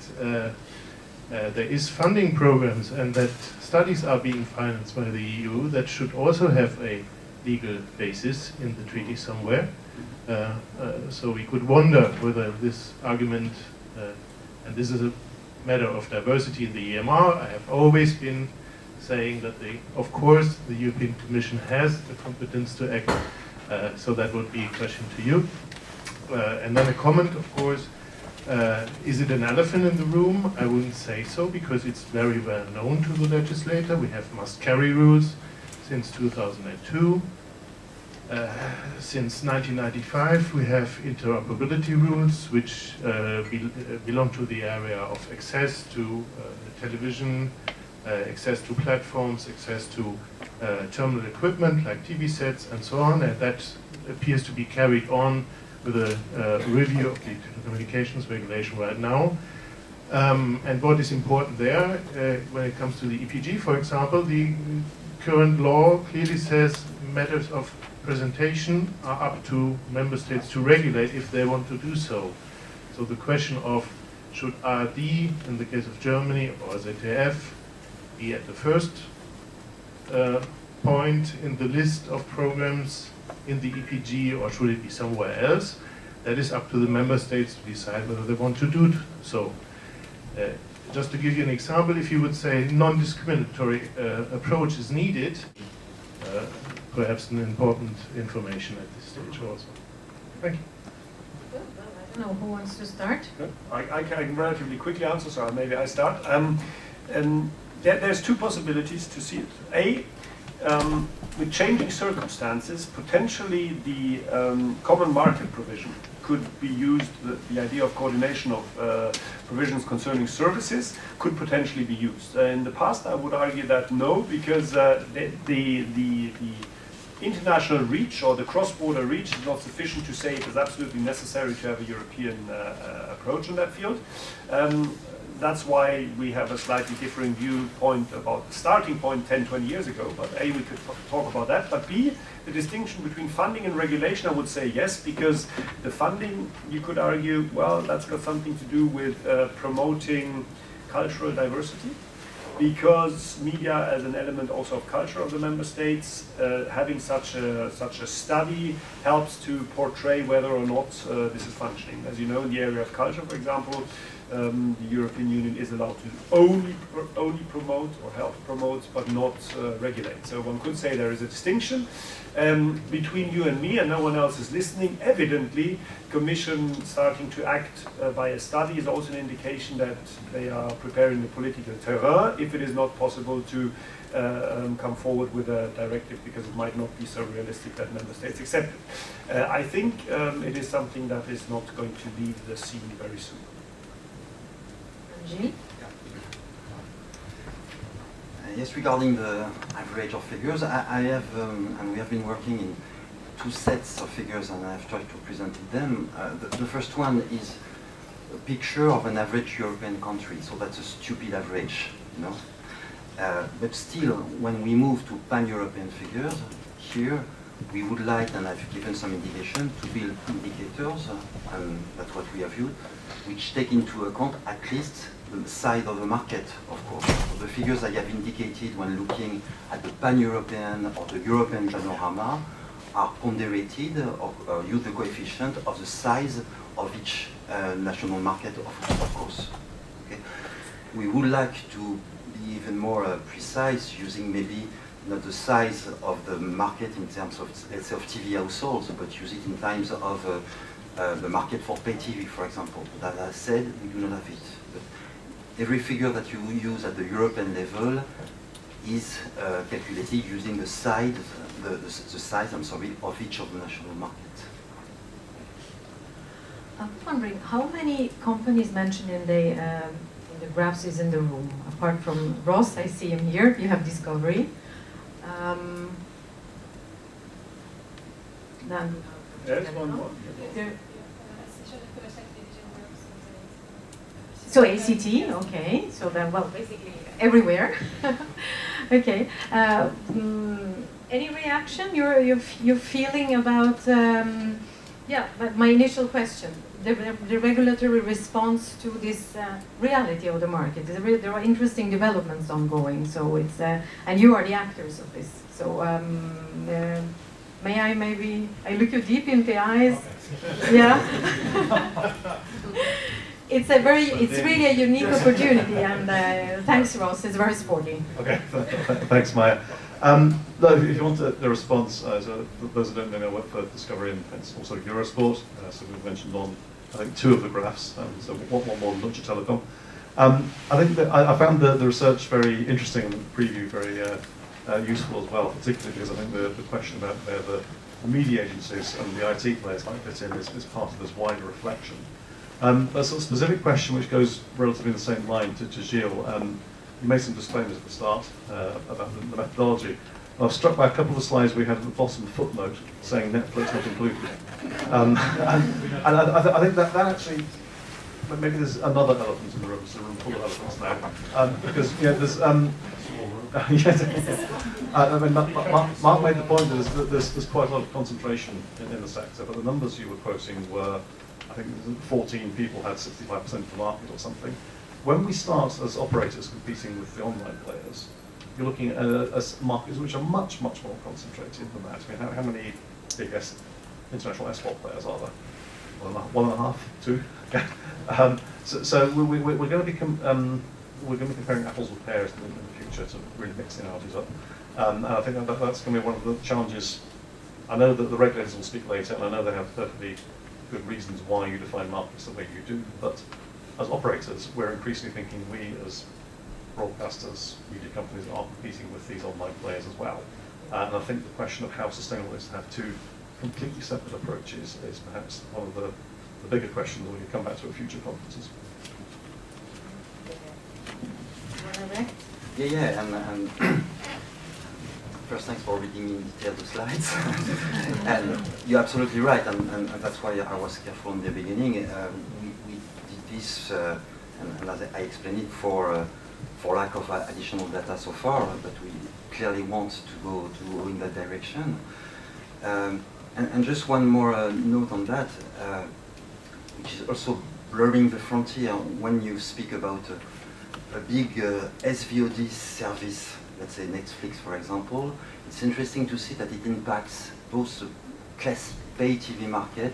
there is funding programs and that studies are being financed by the EU, that should also have a legal basis in the treaty somewhere. So we could wonder whether this argument, and this is a matter of diversity in the EMR, I have always been saying that of course the European Commission has the competence to act, so that would be a question to you. And then a comment, of course, is it an elephant in the room? I wouldn't say so, because it's very well known to the legislator. We have must-carry rules since 2002. Since 1995, we have interoperability rules, which belong to the area of access to television, access to platforms, access to terminal equipment like TV sets and so on, and that appears to be carried on with a review of the telecommunications regulation right now. And what is important there, when it comes to the EPG, for example, the current law clearly says matters of presentation are up to member states to regulate if they want to do so. So the question of should ARD, in the case of Germany, or ZDF, be at the first point in the list of programs in the EPG, or should it be somewhere else? That is up to the member states to decide whether they want to do so. Just to give you an example, if you would say non-discriminatory approach is needed, perhaps an important information at this stage also. Thank you. I don't know who wants to start. I can relatively quickly answer, so maybe I start. There's two possibilities to see it. with changing circumstances, potentially the common market provision could be used, the idea of coordination of provisions concerning services could potentially be used. In the past, I would argue that no, because the international reach or the cross-border reach is not sufficient to say it is absolutely necessary to have a European approach in that field. That's why we have a slightly differing viewpoint about the starting point 10, 20 years ago. But A, we could talk about that. But B, the distinction between funding and regulation, I would say yes, because the funding, you could argue, well, that's got something to do with promoting cultural diversity. Because media as an element also of culture of the member states, having such a study helps to portray whether or not this is functioning. As you know, in the area of culture, for example, the European Union is allowed to only promote or help promote, but not regulate. So one could say there is a distinction between you and me, and no one else is listening. Evidently, Commission starting to act by a study is also an indication that they are preparing the political terrain if it is not possible to come forward with a directive, because it might not be so realistic that member states accept it. I think it is something that is not going to leave the scene very soon. Gilles? Yes, regarding the average of figures, I have, and we have been working in two sets of figures, and I have tried to present them. The first one is a picture of an average European country, so that's a stupid average, you know. But still, when we move to pan-European figures, here we would like, and I've given some indication, to build indicators, and that's what we have used, which take into account at least the size of the market, of course. So the figures I have indicated when looking at the pan-European or the European panorama are ponderated or use the coefficient of the size of each national market, of course. Okay? We would like to be even more precise, using maybe not the size of the market in terms of, let's say, of TV households, but use it in terms of the market for pay TV, for example. But as I said, we do not have it. But every figure that you use at the European level is calculated using the size, the size, I'm sorry, of each of the national markets. I'm wondering, how many companies mentioned in the graphs is in the room? Apart from Ross, I see him here, you have Discovery. Then There's one more. So ACT, okay. So then, well, basically everywhere. Okay. Any reaction you're feeling about? Yeah, but my initial question: the regulatory response to this reality of the market. There are interesting developments ongoing. So it's and you are the actors of this. So may I maybe look you deep in the eyes? Yeah. It's really a unique opportunity, and thanks, Ross. It's very sporty. Okay, thanks, Maya. No, if you want the response, so those who don't know, I work for Discovery and also Eurosport. So we've mentioned on, I think, two of the graphs. So one more on Deutsche Telekom. I think that I found the research very interesting and the preview very useful as well, particularly because I think the question about where the media agencies and the IT players might fit in is part of this wider reflection. A sort of specific question which goes relatively in the same line to Gilles. You made some disclaimers at the start about the methodology. I was struck by a couple of slides we had at the bottom footnote saying Netflix not included. And I think that actually, maybe there's another elephant in the room, it's a room full of elephants now. Because there's, I mean, Mark made the point that there's quite a lot of concentration in the sector, but the numbers you were quoting were, I think 14 people had 65% of the market or something. When we start as operators competing with the online players, you're looking at markets which are much, much more concentrated than that. I mean, how many big international esport players are there? One and a half, two? So we're going to be comparing apples with pears in the future to really mix the analogies up. And I think that's going to be one of the challenges. I know that the regulators will speak later, and I know they have perfectly good reasons why you define markets the way you do, but as operators, we're increasingly thinking we as broadcasters, media companies are competing with these online players as well. And I think the question of how sustainable it is to have two completely separate approaches is perhaps one of the bigger questions we can come back to at future conferences. Yeah, and first, thanks for reading in detail the slides. And you're absolutely right, and that's why I was careful in the beginning. We did this, and as I explained it, for lack of additional data so far, but we clearly want to go in that direction. And just one more note on that, which is also blurring the frontier when you speak about a big SVOD service, let's say Netflix, for example. It's interesting to see that it impacts both the classic pay TV market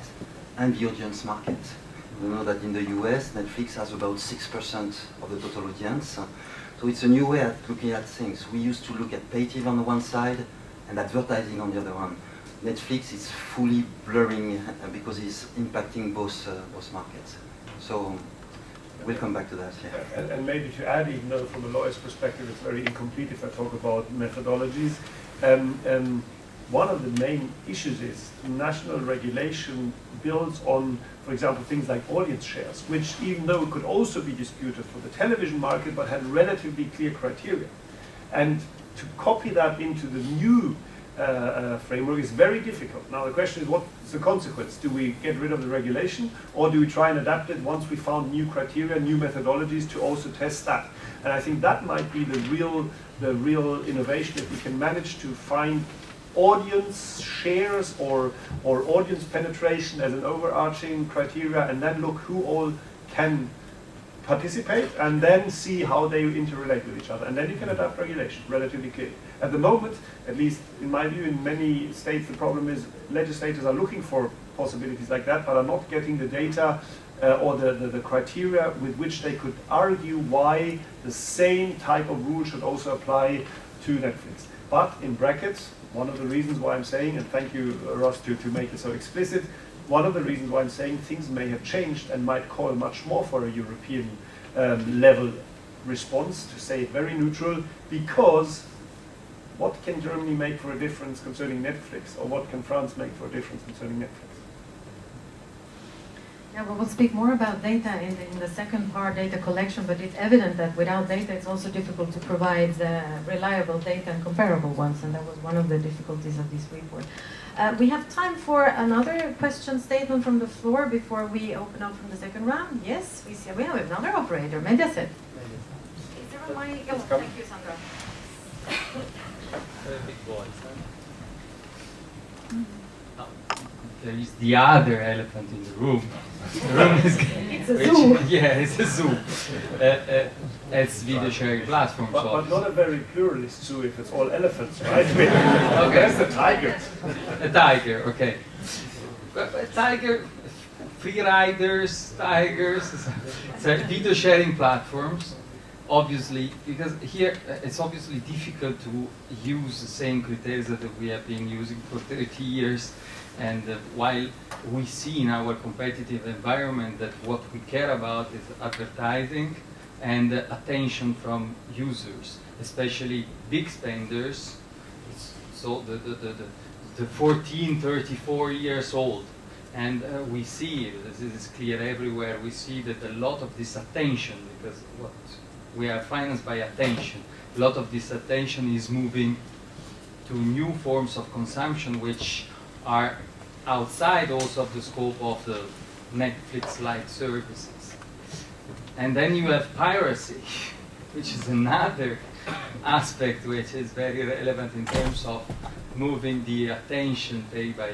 and the audience market. You know that in the US, Netflix has about 6% of the total audience. So it's a new way of looking at things. We used to look at pay TV on the one side and advertising on the other one. Netflix is fully blurring because it's impacting both markets. So we'll come back to that. Yeah. And maybe to add, even though from a lawyer's perspective it's very incomplete if I talk about methodologies, one of the main issues is national regulation builds on, for example, things like audience shares, which even though it could also be disputed for the television market, but had relatively clear criteria. And to copy that into the new framework is very difficult. Now the question is, what's the consequence? Do we get rid of the regulation, or do we try and adapt it once we found new criteria, new methodologies to also test that? And I think that might be the real innovation, if we can manage to find audience shares or audience penetration as an overarching criteria, and then look who all can participate, and then see how they interrelate with each other. And then you can adapt regulation relatively clearly. At the moment, at least in my view, in many states, the problem is legislators are looking for possibilities like that, but are not getting the data or the criteria with which they could argue why the same type of rule should also apply to Netflix. But in brackets, one of the reasons why I'm saying, and thank you, Ross, to make it so explicit, one of the reasons why I'm saying things may have changed and might call much more for a European level response, to say it very neutral, because what can Germany make for a difference concerning Netflix, or what can France make for a difference concerning Netflix? Yeah, well, we'll speak more about data in the second part, data collection, but it's evident that without data it's also difficult to provide reliable data and comparable ones, and that was one of the difficulties of this report. We have time for another question statement from the floor before we open up from the second round. Yes, we see we have another operator, Mediaset. Is there a mic? Oh, thank you, Sandra. Big voice, huh? There is the other elephant in the room. The room is it's a zoo. Yeah, it's a zoo. It's video sharing platforms. But not a very pluralist zoo if it's all elephants, right? Okay. There's the tiger. A tiger, okay. A tiger, free riders, tigers, so video sharing platforms. Obviously, because here it's obviously difficult to use the same criteria that we have been using for 30 years. And while we see in our competitive environment that what we care about is advertising and attention from users, especially big spenders, so the 14, 34 years old. And we see, this is clear everywhere, we see that a lot of this attention, because what we are financed by attention, a lot of this attention is moving to new forms of consumption which are outside also of the scope of the Netflix-like services. And then you have piracy, which is another aspect which is very relevant in terms of moving the attention paid by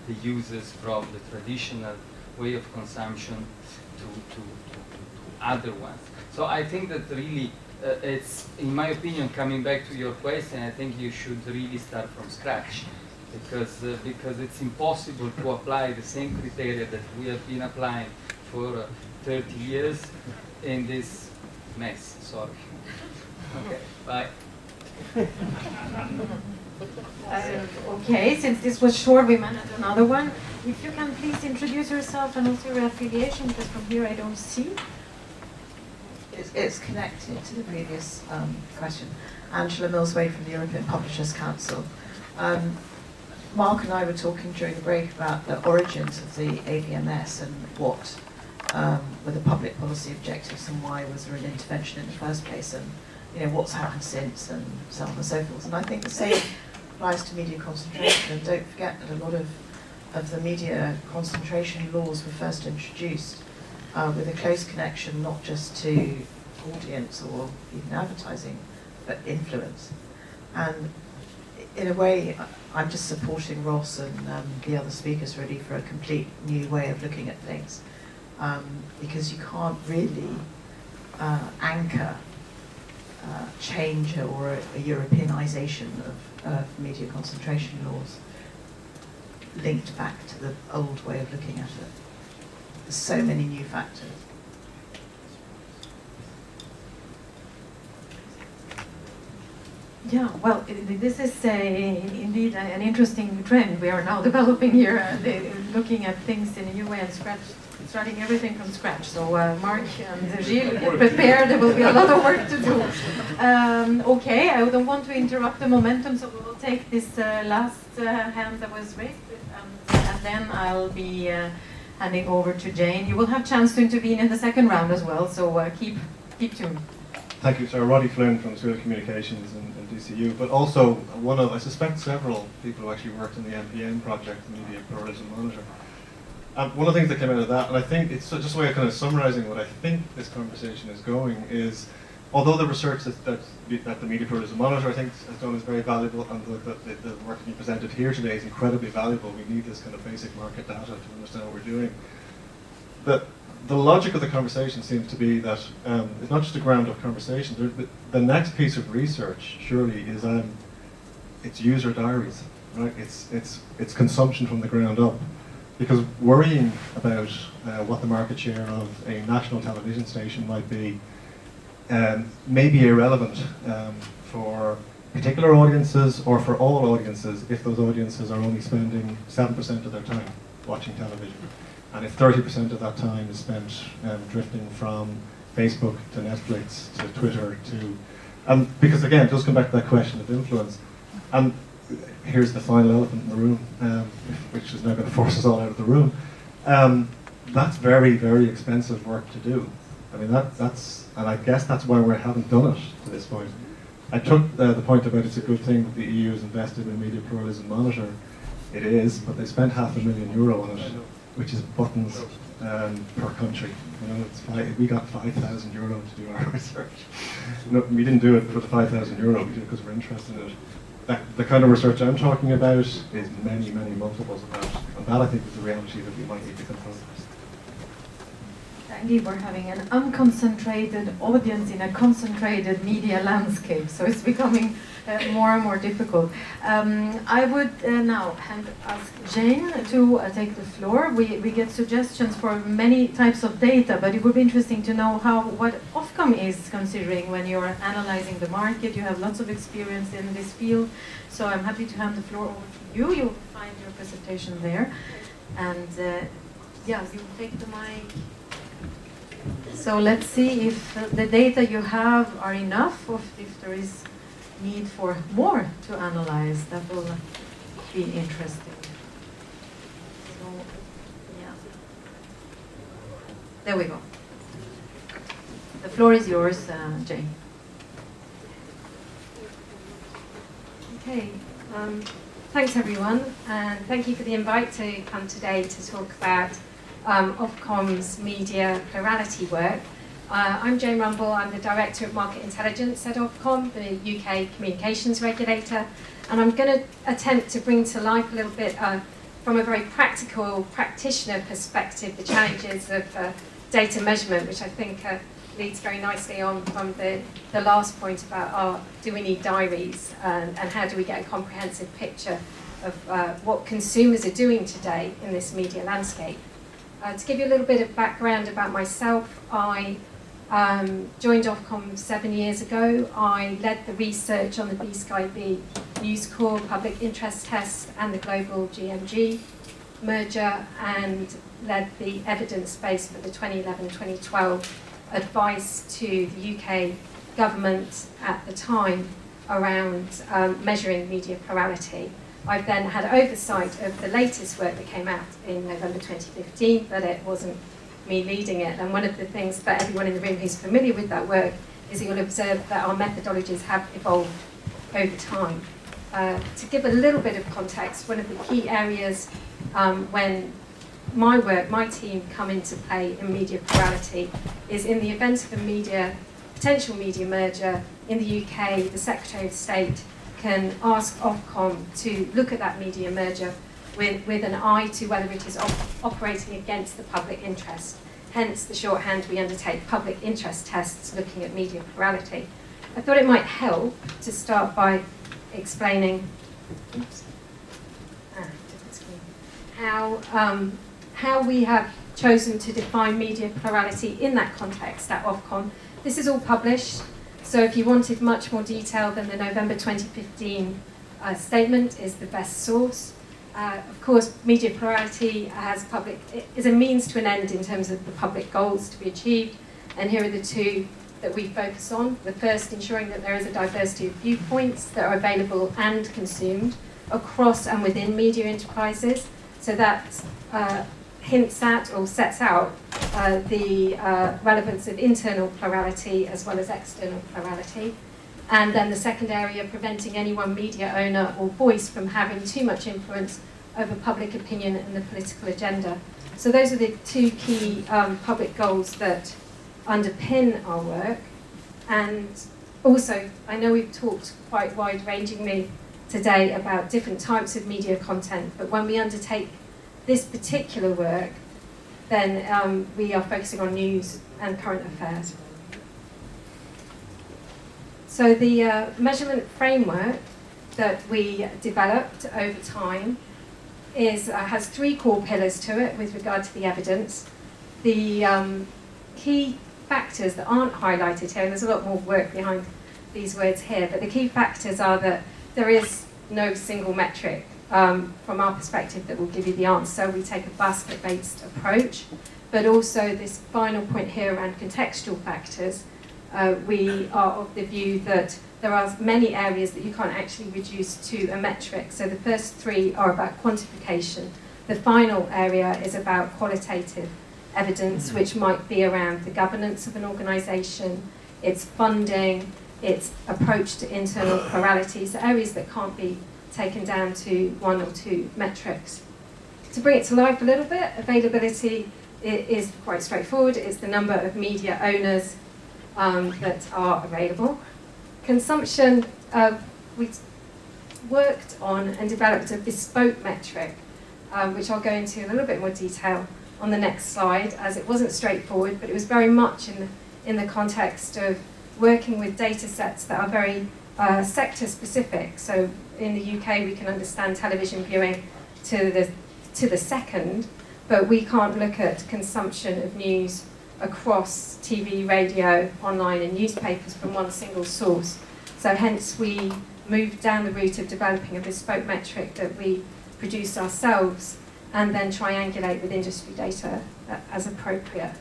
the users from the traditional way of consumption to other ones. So I think that really it's, in my opinion, coming back to your question, I think you should really start from scratch. Because it's impossible to apply the same criteria that we have been applying for 30 years in this mess. Sorry. Okay, bye. Okay, since this was short, we managed another one. If you can please introduce yourself and also your affiliation, because from here I don't see. It's connected to the previous question. Angela Millsway from the European Publishers Council. Mark and I were talking during the break about the origins of the AVMS and what were the public policy objectives and why was there an intervention in the first place, and what's happened since, and so on and so forth. And I think the same applies to media concentration. And don't forget that a lot of the media concentration laws were first introduced with a close connection not just to audience or even advertising, but influence. And in a way, I'm just supporting Ross and the other speakers really for a complete new way of looking at things, because you can't really anchor change or a Europeanization of media concentration laws linked back to the old way of looking at it. There's so many new factors. Yeah, well, this is indeed an interesting trend we are now developing here, looking at things in a new way and starting everything from scratch. So Mark and Gilles, get prepared, there will be a lot of work to do. Okay, I don't want to interrupt the momentum, so we will take this last hand that was raised, and then I'll be handing over to Jane. You will have a chance to intervene in the second round as well, so keep tuned. Thank you, sir. Roddy Flynn from the School of Communications in DCU, but also one of, I suspect, several people who actually worked in the MPN project, the Media Pluralism Monitor. One of the things that came out of that, and I think it's just a way of kind of summarising what I think this conversation is going, is although the research that the Media Pluralism Monitor, I think, has done is very valuable, and the work that you presented here today is incredibly valuable. We need this kind of basic market data to understand what we're doing. But the logic of the conversation seems to be that it's not just a ground-up conversation. The next piece of research, surely, is it's user diaries, right? It's consumption from the ground up, because worrying about what the market share of a national television station might be may be irrelevant for particular audiences or for all audiences if those audiences are only spending 7% of their time watching television. And if 30% of that time is spent drifting from Facebook to Netflix to Twitter to... because again, it does come back to that question of influence. And here's the final elephant in the room, which is now going to force us all out of the room. That's very, very expensive work to do. I mean, and I guess that's why we haven't done it to this point. I took the point about it's a good thing that the EU has invested in Media Pluralism Monitor. It is, but they spent €500,000 on it, which is buttons per country. We got €5,000 to do our research. No, we didn't do it for the €5,000. We did it because we're interested in it. The kind of research I'm talking about is many, many multiples of that. And that, I think, is the reality that we might need to confront. Indeed, we're having an unconcentrated audience in a concentrated media landscape, so it's becoming more and more difficult. I would now ask Jane to take the floor. We get suggestions for many types of data, but it would be interesting to know what Ofcom is considering when you're analyzing the market. You have lots of experience in this field, so I'm happy to hand the floor over to you. You'll find your presentation there. And yeah, you take the mic. So let's see if the data you have are enough, or if there is need for more to analyze. That will be interesting. So, yeah. There we go. The floor is yours, Jane. Okay. Thanks, everyone, and thank you for the invite to come today to talk about Ofcom's media plurality work. I'm Jane Rumble. I'm the Director of Market Intelligence at Ofcom, the UK communications regulator, and I'm going to attempt to bring to life a little bit from a very practical practitioner perspective the challenges of data measurement, which I think leads very nicely on from the last point about do we need diaries, and how do we get a comprehensive picture of what consumers are doing today in this media landscape. To give you a little bit of background about myself, I joined Ofcom 7 years ago. I led the research on the B-Sky-B News Corps public interest test and the global GMG merger, and led the evidence base for the 2011-2012 advice to the UK government at the time around measuring media plurality. I've then had oversight of the latest work that came out in November 2015, but it wasn't me leading it. And one of the things that everyone in the room who's familiar with that work is you'll observe that our methodologies have evolved over time. To give a little bit of context, one of the key areas when my team come into play in media plurality is in the event of a potential media merger in the UK, the Secretary of State can ask Ofcom to look at that media merger with an eye to whether it is operating against the public interest. Hence the shorthand we undertake public interest tests looking at media plurality. I thought it might help to start by explaining how we have chosen to define media plurality in that context at Ofcom. This is all published, so if you wanted much more detail than the November 2015 statement is the best source. Of course, media plurality is a means to an end in terms of the public goals to be achieved, and here are the two that we focus on. The first, ensuring that there is a diversity of viewpoints that are available and consumed across and within media enterprises. So that hints at or sets out the relevance of internal plurality as well as external plurality. And then the second area, preventing any one media owner or voice from having too much influence over public opinion and the political agenda. So those are the two key public goals that underpin our work. And also, I know we've talked quite wide-rangingly today about different types of media content, but when we undertake this particular work, then we are focusing on news and current affairs. So the measurement framework that we developed over time has three core pillars to it with regard to the evidence. The key factors that aren't highlighted here, and there's a lot more work behind these words here, but the key factors are that there is no single metric from our perspective that will give you the answer. We take a basket-based approach, but also this final point here around contextual factors. We are of the view that there are many areas that you can't actually reduce to a metric. So the first three are about quantification. The final area is about qualitative evidence, which might be around the governance of an organisation, its funding, its approach to internal plurality, so areas that can't be taken down to one or two metrics. To bring it to life a little bit, availability is quite straightforward. It's the number of media owners that are available. Consumption, we worked on and developed a bespoke metric, which I'll go into in a little bit more detail on the next slide, as it wasn't straightforward, but it was very much in the context of working with data sets that are very sector specific. So in the UK we can understand television viewing to the second, but we can't look at consumption of news across TV, radio, online and newspapers from one single source. So hence we moved down the route of developing a bespoke metric that we produce ourselves and then triangulate with industry data as appropriate.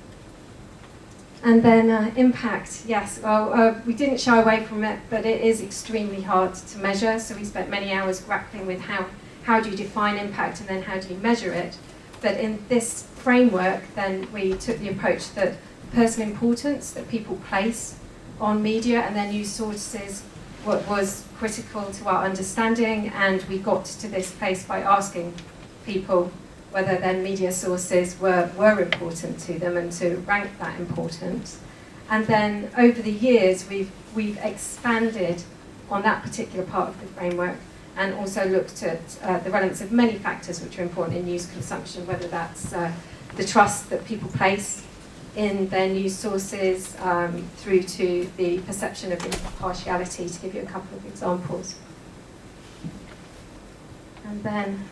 And then impact, yes, well, we didn't shy away from it, but it is extremely hard to measure, so we spent many hours grappling with how do you define impact and then how do you measure it. But in this framework, then we took the approach that the personal importance that people place on media and their news sources was critical to our understanding, and we got to this place by asking people whether their media sources were important to them and to rank that importance. And then over the years, we've expanded on that particular part of the framework and also looked at the relevance of many factors which are important in news consumption, whether that's the trust that people place in their news sources through to the perception of impartiality, to give you a couple of examples. And then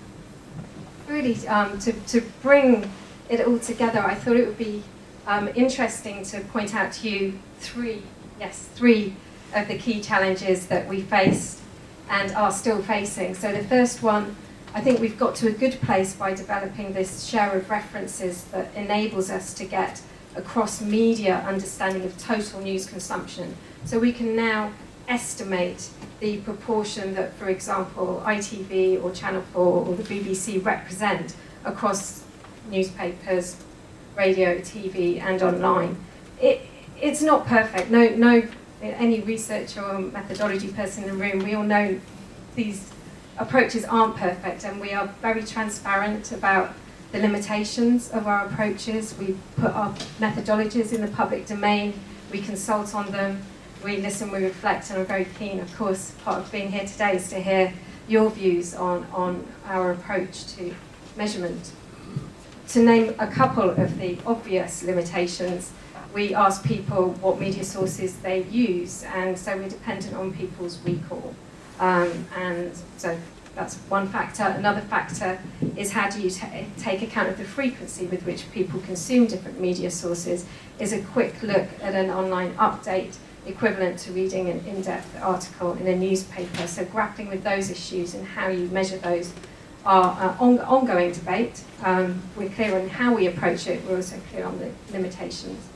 really to bring it all together, I thought it would be interesting to point out to you three of the key challenges that we faced and are still facing. So the first one, I think we've got to a good place by developing this share of references that enables us to get across media understanding of total news consumption. So we can now estimate the proportion that, for example, ITV or Channel 4 or the BBC represent across newspapers, radio, TV, and online. It's not perfect. No, any researcher or methodology person in the room, we all know these approaches aren't perfect, and we are very transparent about the limitations of our approaches. We put our methodologies in the public domain, we consult on them, we listen, we reflect, and we're very keen, of course, part of being here today is to hear your views on our approach to measurement. To name a couple of the obvious limitations, we ask people what media sources they use, and so we're dependent on people's recall. And so that's one factor. Another factor is how do you take account of the frequency with which people consume different media sources. Is a quick look at an online update equivalent to reading an in-depth article in a newspaper? So grappling with those issues and how you measure those are ongoing debate. We're clear on how we approach it, we're also clear on the limitations.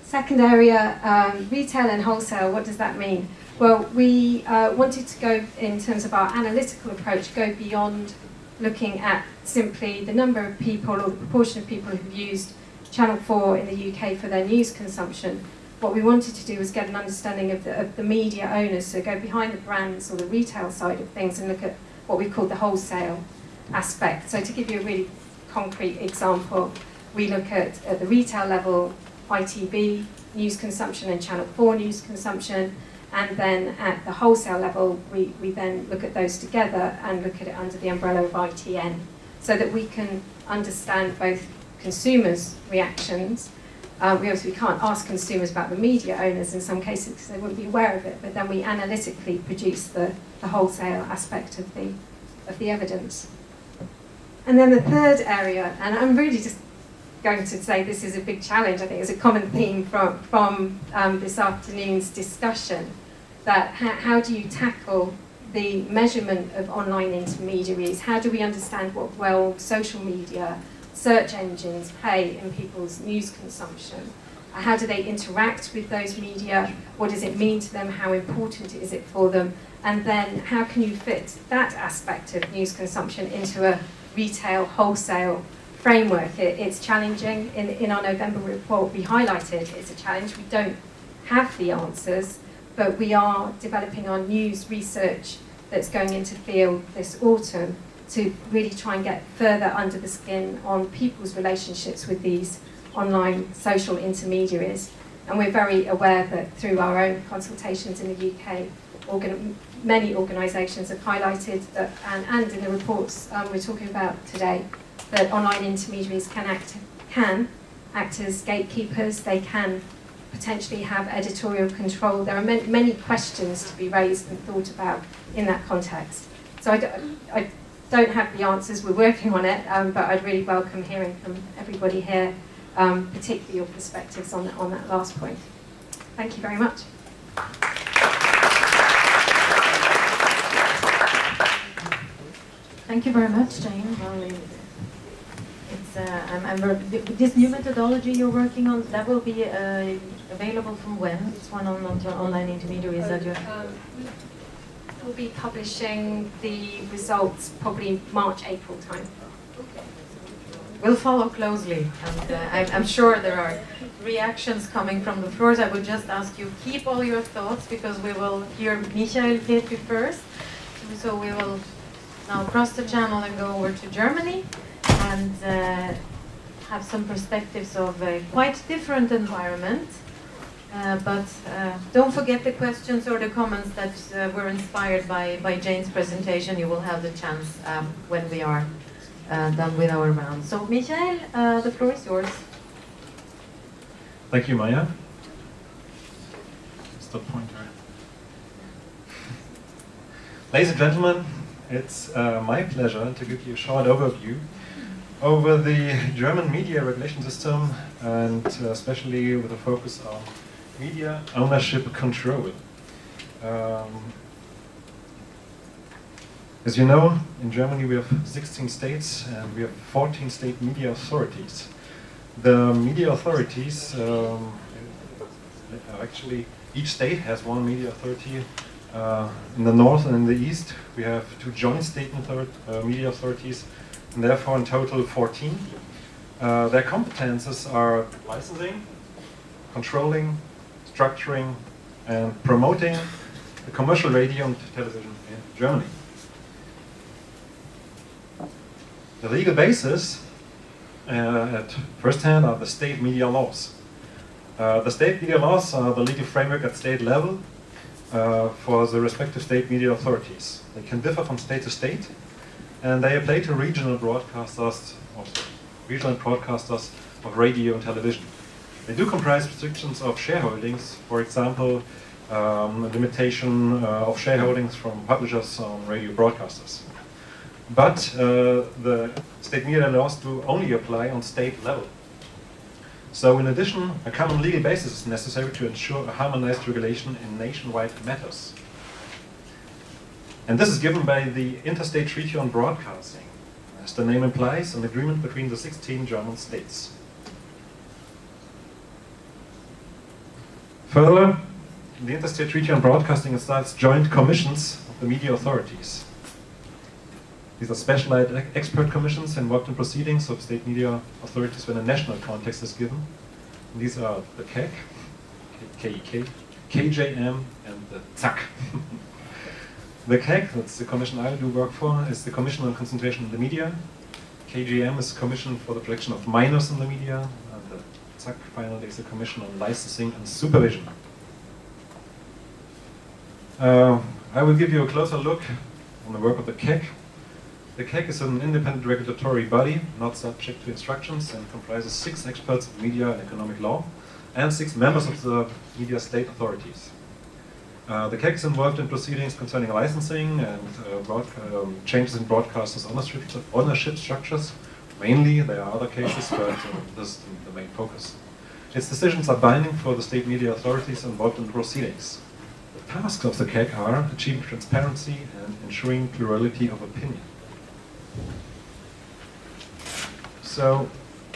Second area, retail and wholesale, what does that mean? Well, we wanted to go, in terms of our analytical approach, go beyond looking at simply the number of people or the proportion of people who've used Channel 4 in the UK for their news consumption. What we wanted to do was get an understanding of the media owners, so go behind the brands or the retail side of things and look at what we call the wholesale aspect. So to give you a really concrete example, we look at the retail level, ITV news consumption and Channel 4 news consumption, and then at the wholesale level, we then look at those together and look at it under the umbrella of ITN, so that we can understand both consumers' reactions. We obviously can't ask consumers about the media owners in some cases because they wouldn't be aware of it, but then we analytically produce the wholesale aspect of the evidence. And then the third area, and I'm really just going to say this is a big challenge, I think it's a common theme from this afternoon's discussion, that how do you tackle the measurement of online intermediaries? How do we understand what role social media, search engines play in people's news consumption? How do they interact with those media? What does it mean to them? How important is it for them? And then how can you fit that aspect of news consumption into a retail, wholesale framework? It's challenging. In our November report, we highlighted it's a challenge. We don't have the answers, but we are developing our news research that's going into field this autumn to really try and get further under the skin on people's relationships with these online social intermediaries. And we're very aware that through our own consultations in the UK, many organisations have highlighted that, and in the reports we're talking about today, that online intermediaries can act as gatekeepers. They can potentially have editorial control. There are many questions to be raised and thought about in that context. So I don't have the answers, we're working on it, but I'd really welcome hearing from everybody here, particularly your perspectives on that last point. Thank you very much. Thank you very much, Jane. Well, this new methodology you're working on, that will be available from when? It's one on online intermediaries that you We'll be publishing the results probably March, April time. We'll follow closely, and I'm sure there are reactions coming from the floors. I would just ask you, keep all your thoughts, because we will hear Michael Petri first. So we will now cross the channel and go over to Germany and have some perspectives of a quite different environment. But don't forget the questions or the comments that were inspired by Jane's presentation. You will have the chance when we are done with our round. So, Michael, the floor is yours. Thank you, Maya. It's the pointer. Ladies and gentlemen, it's my pleasure to give you a short overview over the German media regulation system, and especially with a focus on media ownership control. As you know, in Germany we have 16 states and we have 14 state media authorities. The media authorities are actually each state has one media authority. In the north and in the east, we have 2 joint state media authorities, and therefore in total 14. Their competences are licensing, controlling, structuring, and promoting the commercial radio and television in Germany. The legal basis at first hand are the state media laws. The state media laws are the legal framework at state level for the respective state media authorities. They can differ from state to state, and they apply to regional broadcasters of radio and television. They do comprise restrictions of shareholdings, for example, limitation of shareholdings from publishers on radio broadcasters. But the state media laws do only apply on state level. So in addition, a common legal basis is necessary to ensure a harmonized regulation in nationwide matters. And this is given by the Interstate Treaty on Broadcasting. As the name implies, an agreement between the 16 German states. Further, the Interstate Treaty on Broadcasting installs joint commissions of the media authorities. These are specialized expert commissions involved in proceedings of state media authorities when a national context is given. And these are the KEK, KEK, KJM, and the ZAK. The KEK, that's the commission I do work for, is the Commission on Concentration in the Media. KJM is the Commission for the Protection of Minors in the Media. And the ZAK, finally, is the Commission on Licensing and Supervision. I will give you a closer look on the work of the KEK. The KEK is an independent regulatory body, not subject to instructions, and comprises 6 experts in media and economic law, and 6 members of the media state authorities. The KEK is involved in proceedings concerning licensing and changes in broadcasters' ownership structures. Mainly, there are other cases, but this is the main focus. Its decisions are binding for the state media authorities involved in proceedings. The tasks of the KEK are achieving transparency and ensuring plurality of opinion. So,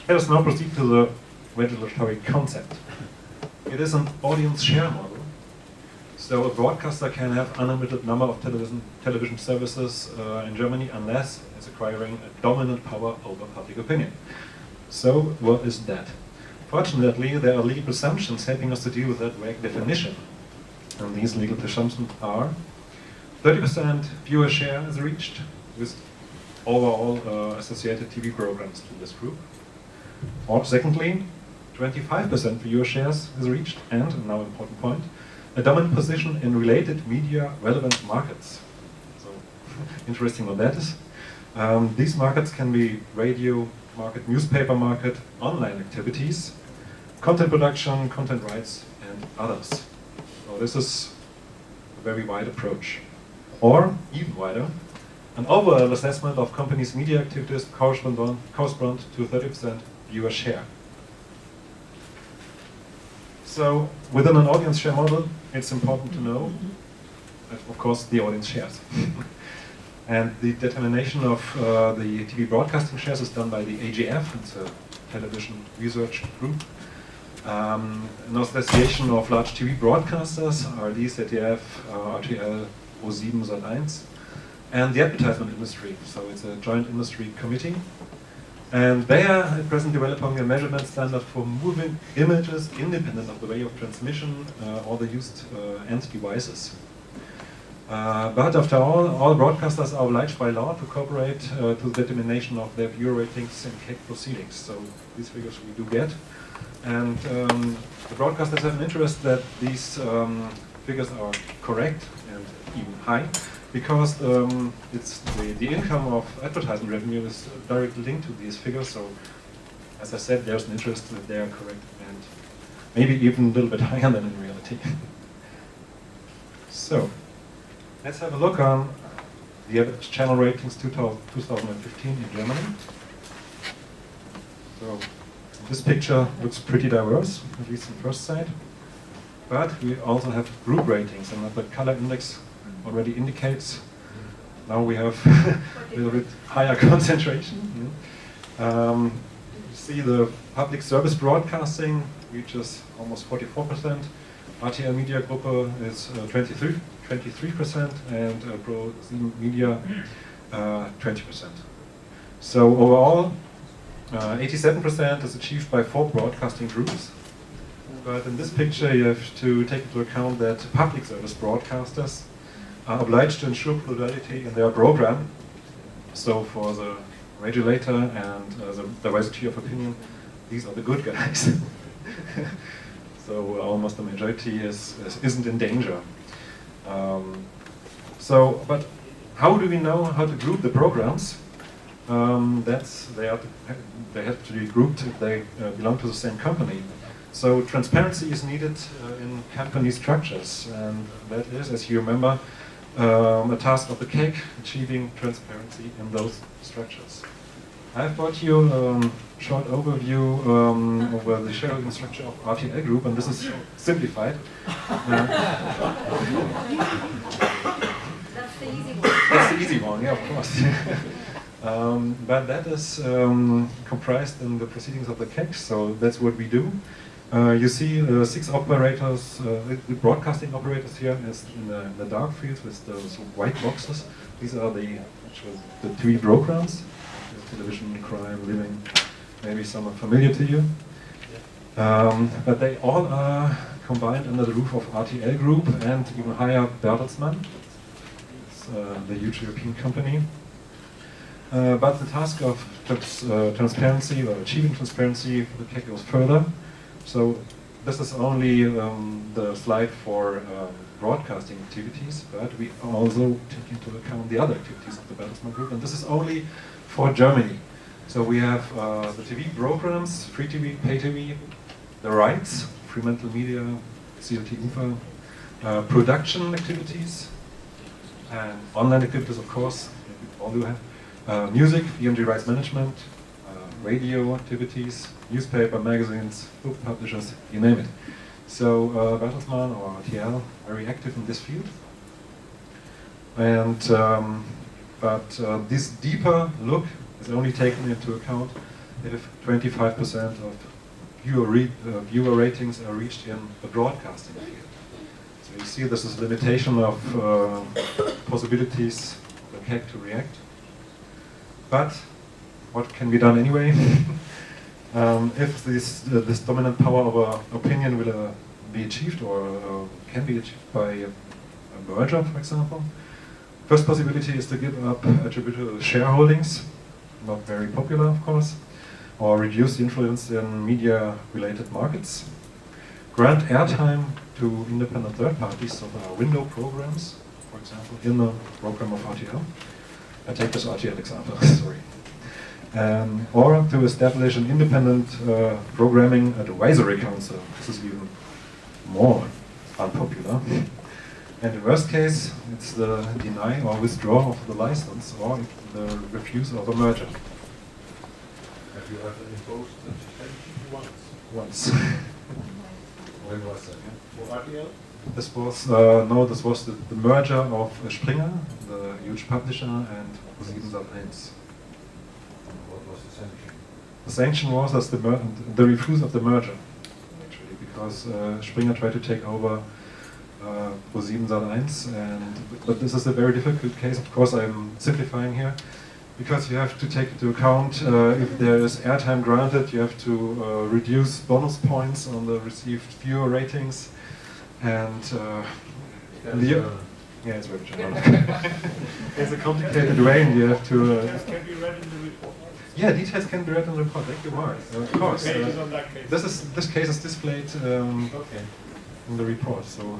let us now proceed to the regulatory concept. It is an audience share model. So a broadcaster can have unlimited number of television services in Germany unless it's acquiring a dominant power over public opinion. So what is that? Fortunately, there are legal presumptions helping us to deal with that vague definition. And these legal presumptions are 30% viewer share is reached with overall associated TV programs to this group. Or secondly, 25% viewer shares is reached, and now important point, a dominant position in related media relevant markets. So interesting what that is. These markets can be radio market, newspaper market, online activities, content production, content rights, and others. So this is a very wide approach. Or, even wider, an overall assessment of companies' media activities correspond to 30% viewer share. So, within an audience share model, it's important to know that, of course, the audience shares. And the determination of the TV broadcasting shares is done by the AGF, it's a television research group. An association of large TV broadcasters, ARD, ZDF, RTL, Pro7, Sat.1, and the advertisement industry. So it's a joint industry committee. And they are at present developing a measurement standard for moving images independent of the way of transmission or the used end devices. But after all broadcasters are obliged by law to cooperate to the determination of their viewer ratings in KEK proceedings. So these figures we do get. And the broadcasters have an interest that these figures are correct and even high, because it's the income of advertising revenue is directly linked to these figures. So, as I said, there's an interest that they are correct and maybe even a little bit higher than in reality. So, let's have a look on the average channel ratings 2015 in Germany. So, this picture looks pretty diverse, at least on the first side. But we also have group ratings, and the color index already indicates now we have a little bit higher concentration. You see the public service broadcasting reaches almost 44%, RTL Media Gruppe is 23%, and ProSiebenMedia 20%. So overall, 87% is achieved by 4 broadcasting groups. But in this picture, you have to take into account that public service broadcasters are obliged to ensure plurality in their program. So for the regulator and the diversity of opinion, these are the good guys. So almost the majority isn't in danger. But how do we know how to group the programs? They have to be grouped if they belong to the same company. So transparency is needed in company structures, and that is, as you remember, a task of the CAC, achieving transparency in those structures. I've brought you a short overview over the shareholding structure of RTL Group, and this is simplified. That's the easy one. That's the easy one, yeah, of course. But that is comprised in the proceedings of the CAC, so that's what we do. You see 6 operators, the broadcasting operators here is in the dark fields with those white boxes. These are the 3 programs: television, crime, living. Maybe some are familiar to you. But they all are combined under the roof of RTL Group and even higher Bertelsmann. It's the huge European company. But the task of transparency or achieving transparency for the CAC goes further. So this is only the slide for broadcasting activities, but we also take into account the other activities of the Bertelsmann Group, and this is only for Germany. So we have the TV programs, free TV, pay TV, the rights, Fremantle Media, CLT Ufa, production activities, and online activities, of course, all do have, music, EMG rights management, radio activities, newspaper, magazines, book publishers, you name it. So Bertelsmann or RTL, very active in this field. And this deeper look is only taken into account if 25% of viewer ratings are reached in the broadcasting field. So you see this is a limitation of possibilities for the CAC to react. But what can be done anyway? If this dominant power over opinion will be achieved or can be achieved by a merger, for example. First possibility is to give up attributable shareholdings, not very popular, of course, or reduce the influence in media-related markets. Grant airtime to independent third parties, so there are window programs, for example, in the program of RTL. I take this RTL example, sorry. Or to establish an independent programming advisory council. This is even more unpopular. And in worst case, it's the deny or withdraw of the license or the refuse of a merger. Have you ever imposed the suspension Once. When was that? For RTL? This was this was the merger of Springer, the huge publisher, and ProSiebenSat.1. What was the sanction? The sanction was the refuse of the merger, actually, because Springer tried to take over ProSiebenSat.1, but this is a very difficult case. Of course, I'm simplifying here, because you have to take into account if there is airtime granted, you have to reduce bonus points on the received viewer ratings, and yeah, it's very general. It's a complicated way, and you have to. Details can be read in the report. Yeah, details can be read in the report. Thank you, Mark. Of course. This case is displayed in the report, so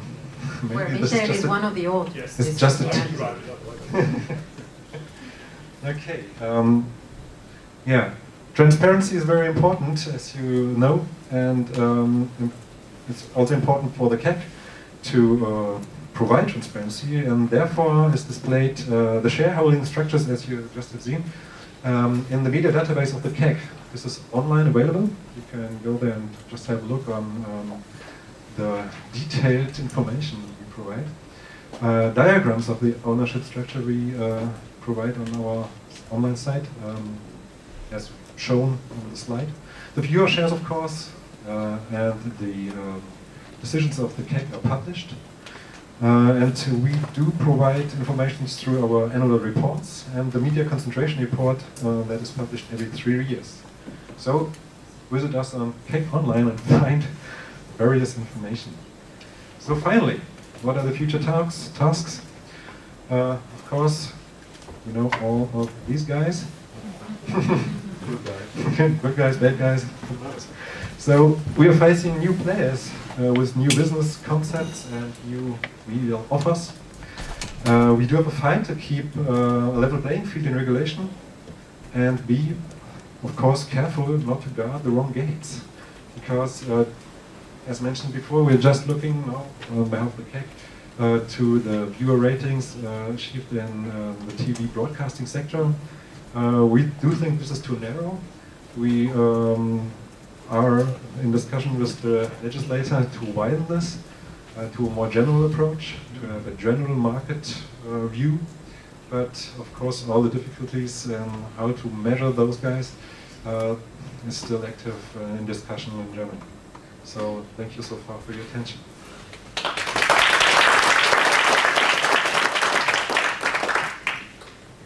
Where maybe this Michael is is one of the old. Yes. It's just a Yeah. Okay. Yeah, transparency is very important, as you know, and it's also important for the CAC to provide transparency, and therefore is displayed the shareholding structures, as you just have seen, in the media database of the CAC. This is online available. You can go there and just have a look on the detailed information we provide. Diagrams of the ownership structure we provide on our online site, as shown on the slide. The viewer shares, of course, and the decisions of the CAC are published. And we do provide information through our annual reports and the media concentration report that is published every 3 years. So visit us on CAC Online and find various information. So finally, what are the future tasks? Of course, you know all of these guys. Good guys, bad guys. So we are facing new players with new business concepts and new media offers. We do have a fight to keep a level playing field in regulation and be, of course, careful not to guard the wrong gates. Because, as mentioned before, we're just looking now on behalf of the CAC to the viewer ratings achieved in the TV broadcasting sector. We do think this is too narrow. We are in discussion with the legislator to widen this to a more general approach, to have a general market view. But of course, all the difficulties and how to measure those guys is still active in discussion in Germany. So thank you so far for your attention.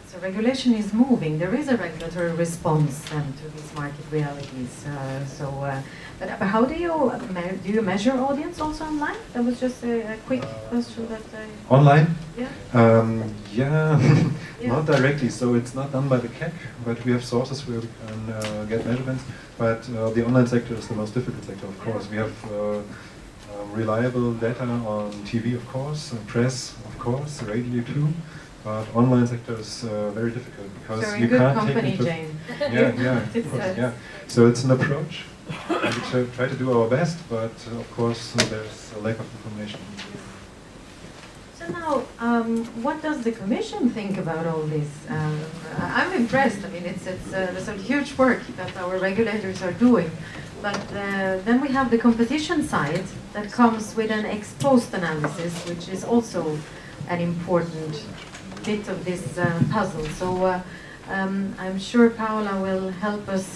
So regulation is moving. There is a regulatory response to these market realities. But how do you measure audience also online? That was just a quick question that I... Online? Yeah. Yeah, Yeah. not directly. So it's not done by the CAC, but we have sources where we can get measurements. But the online sector is the most difficult sector, of course. We have reliable data on TV, of course, press, of course, radio too. But online sector is very difficult because so you good can't company, take into... Jane. Yeah, of course, yeah. So it's an approach. We try to do our best, but of course there's a lack of information. So now, what does the Commission think about all this? I'm impressed. I mean, there's a huge work that our regulators are doing. But then we have the competition side that comes with an ex-post analysis, which is also an important bit of this puzzle. So I'm sure Paola will help us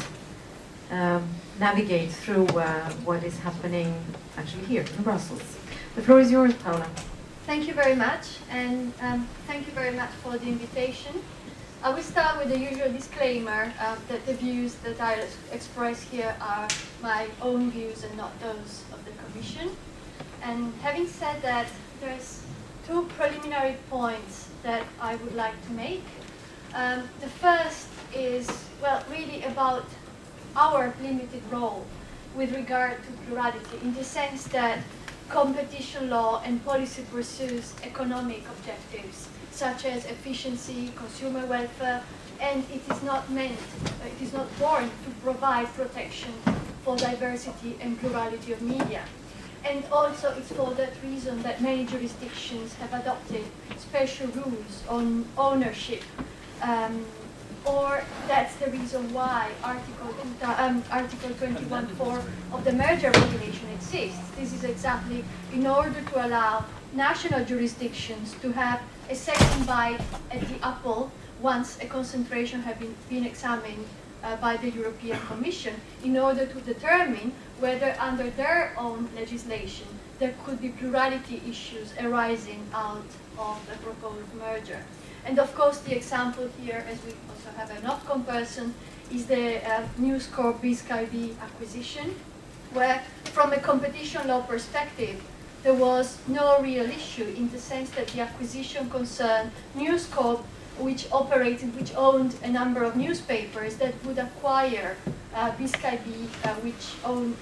navigate through what is happening actually here in Brussels. The floor is yours, Paola. Thank you very much, and thank you very much for the invitation. I will start with the usual disclaimer that the views that I express here are my own views and not those of the Commission. And having said that, there's two preliminary points that I would like to make. The first is, well, really about our limited role with regard to plurality, in the sense that competition law and policy pursues economic objectives, such as efficiency, consumer welfare, and it is not born to provide protection for diversity and plurality of media. And also it's for that reason that many jurisdictions have adopted special rules on ownership, or that's the reason why Article 21.4 of the merger regulation exists. This is exactly in order to allow national jurisdictions to have a second bite at the apple once a concentration has been examined by the European Commission, in order to determine whether under their own legislation there could be plurality issues arising out of a proposed merger. And of course the example here, as we also have an Ofcom person, is the News Corp BSkyB acquisition, where from a competition law perspective there was no real issue, in the sense that the acquisition concerned News Corp, which owned a number of newspapers that would acquire BSkyB, which owned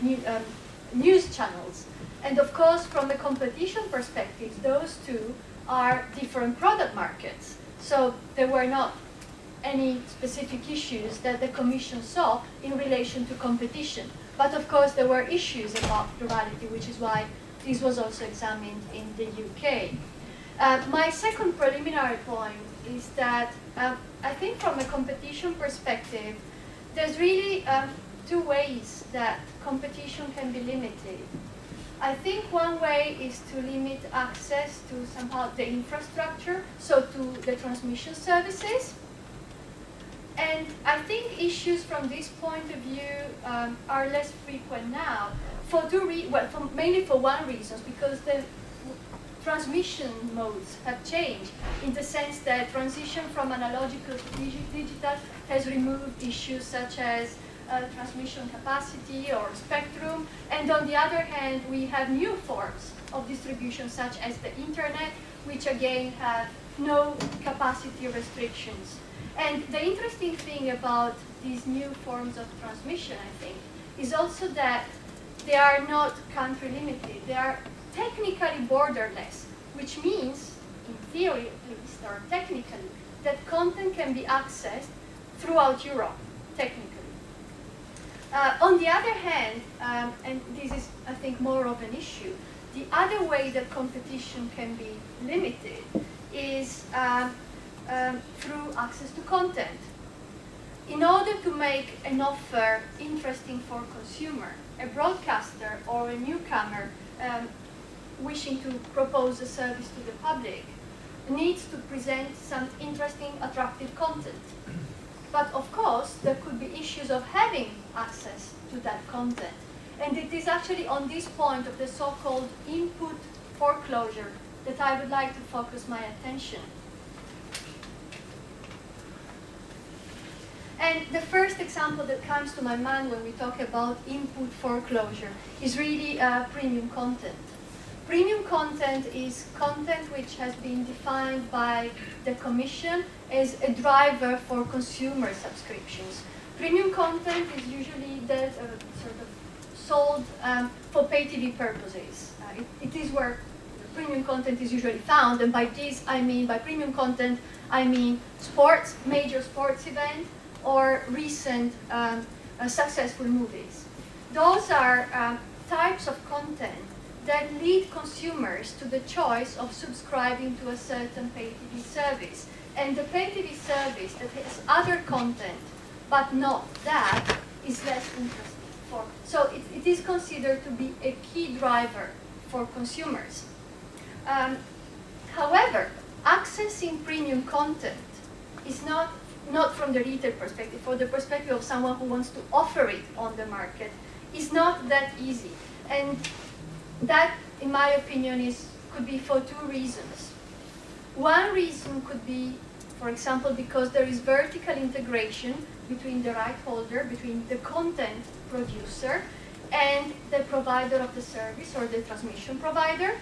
news channels. And of course, from a competition perspective, those two are different product markets. So there were not any specific issues that the Commission saw in relation to competition. But of course, there were issues about plurality, which is why this was also examined in the UK. My second preliminary point is that I think from a competition perspective, there's really two ways that competition can be limited. I think one way is to limit access to somehow the infrastructure, so to the transmission services. And I think issues from this point of view are less frequent now, mainly for one reason, because the transmission modes have changed in the sense that transition from analogical to digital has removed issues such as transmission capacity or spectrum, and on the other hand we have new forms of distribution such as the internet, which again have no capacity restrictions. And the interesting thing about these new forms of transmission, I think, is also that they are not country limited. They are technically borderless, which means, in theory at least, or technically, that content can be accessed throughout Europe, technically. On the other hand, and this is, I think, more of an issue, the other way that competition can be limited is through access to content. In order to make an offer interesting for consumer, a broadcaster or a newcomer wishing to propose a service to the public needs to present some interesting, attractive content. But of course, there could be issues of having access to that content. And it is actually on this point of the so-called input foreclosure that I would like to focus my attention. And the first example that comes to my mind when we talk about input foreclosure is really premium content. Premium content is content which has been defined by the Commission as a driver for consumer subscriptions. Premium content is usually sort of sold for pay TV purposes. It is where premium content is usually found, and by this I mean, by premium content, I mean sports, major sports events, or recent successful movies. Those are types of content that lead consumers to the choice of subscribing to a certain pay TV service. And the pay TV service that has other content, but not that, is less interesting for. So it is considered to be a key driver for consumers. However, accessing premium content is not from the retail perspective, for the perspective of someone who wants to offer it on the market, is not that easy. And that, in my opinion, could be for two reasons. One reason could be, for example, because there is vertical integration between the right holder, between the content producer and the provider of the service or the transmission provider,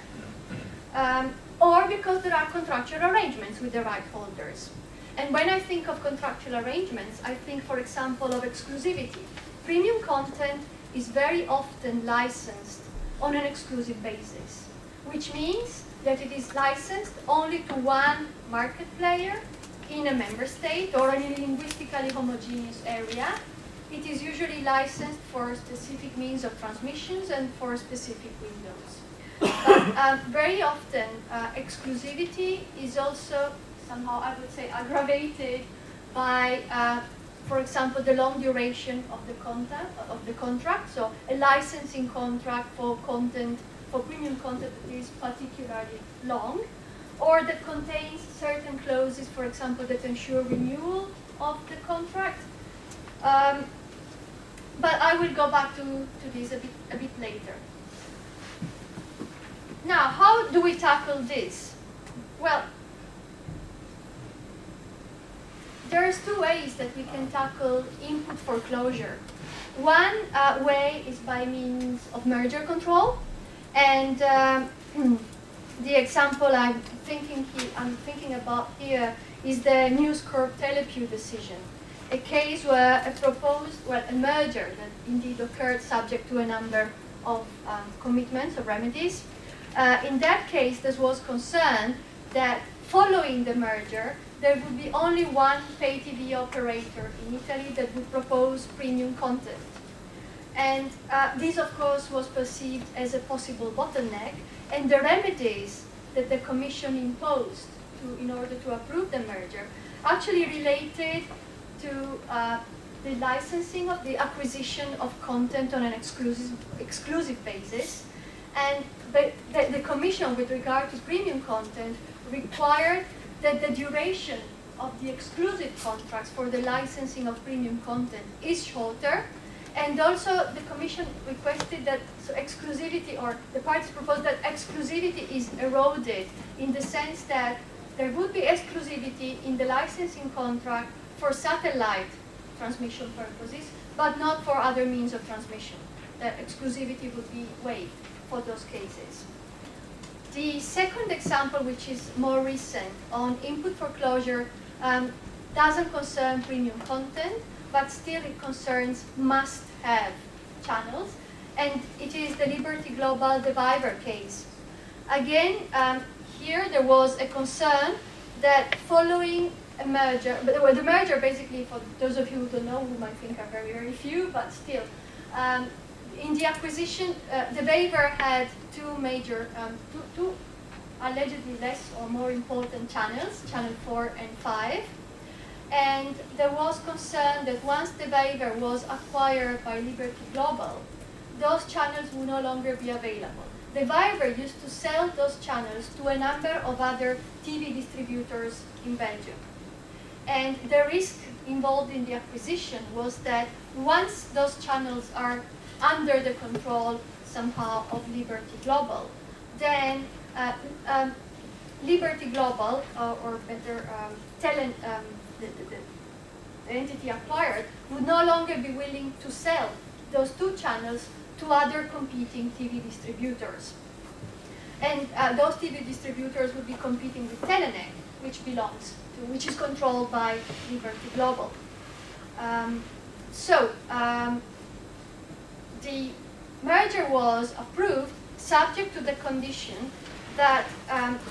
or because there are contractual arrangements with the right holders. And when I think of contractual arrangements, I think, for example, of exclusivity. Premium content is very often licensed on an exclusive basis, which means that it is licensed only to one market player in a member state or in a linguistically homogeneous area. It is usually licensed for specific means of transmissions and for specific windows. But very often, exclusivity is also somehow, I would say, aggravated by, for example, the long duration of the contract. So a licensing contract for content, for premium content that is particularly long, or that contains certain clauses, for example, that ensure renewal of the contract. But I will go back to this a bit later. Now, how do we tackle this? Well, there's two ways that we can tackle input foreclosure. One way is by means of merger control, and the example I'm thinking about here is the News Corp Telepew decision, a case where a merger that indeed occurred subject to a number of commitments or remedies. In that case, there was concern that following the merger, there would be only one pay TV operator in Italy that would propose premium content. And this, of course, was perceived as a possible bottleneck, and the remedies that the Commission imposed in order to approve the merger actually related to the licensing of the acquisition of content on an exclusive basis. And the Commission, with regard to premium content, required that the duration of the exclusive contracts for the licensing of premium content is shorter. And also the Commission requested that exclusivity, or the parties proposed that exclusivity is eroded in the sense that there would be exclusivity in the licensing contract for satellite transmission purposes, but not for other means of transmission. That exclusivity would be waived for those cases. The second example, which is more recent, on input foreclosure, doesn't concern premium content, but still it concerns must-have channels, and it is the Liberty Global Diviver case. Again, here there was a concern that following a merger, but the merger basically, for those of you who don't know, whom I think are very, very few, but still, in the acquisition, the waiver had two major, two allegedly less or more important channels, Channel 4 and 5. And there was concern that once the waiver was acquired by Liberty Global, those channels would no longer be available. The waiver used to sell those channels to a number of other TV distributors in Belgium. And the risk involved in the acquisition was that once those channels are under the control somehow of Liberty Global, then Liberty Global, or better, the entity acquired, would no longer be willing to sell those two channels to other competing TV distributors. And those TV distributors would be competing with Telenet, which is controlled by Liberty Global. The merger was approved subject to the condition that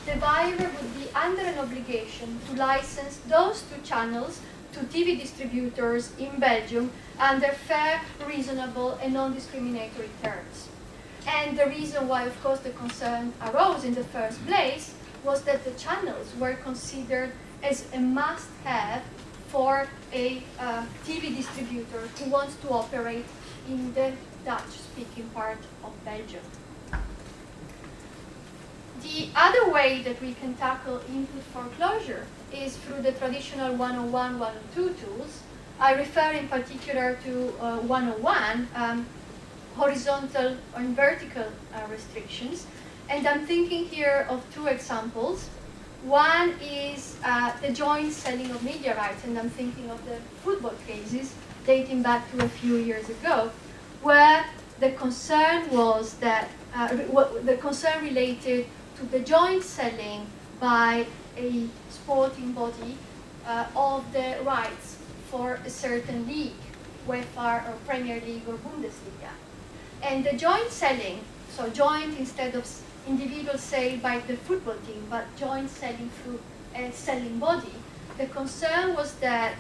the buyer would be under an obligation to license those two channels to TV distributors in Belgium under fair, reasonable, and non-discriminatory terms. And the reason why, of course, the concern arose in the first place was that the channels were considered as a must-have for a TV distributor who wants to operate in the Dutch-speaking part of Belgium. The other way that we can tackle input foreclosure is through the traditional 101, 102 tools. I refer in particular to 101, horizontal and vertical restrictions. And I'm thinking here of two examples. One is the joint selling of media rights, and I'm thinking of the football cases dating back to a few years ago, where the concern was that, the concern related to the joint selling by a sporting body of the rights for a certain league, UEFA or Premier League or Bundesliga. And the joint selling, so joint instead of individual sale by the football team, but joint selling through a selling body, the concern was that,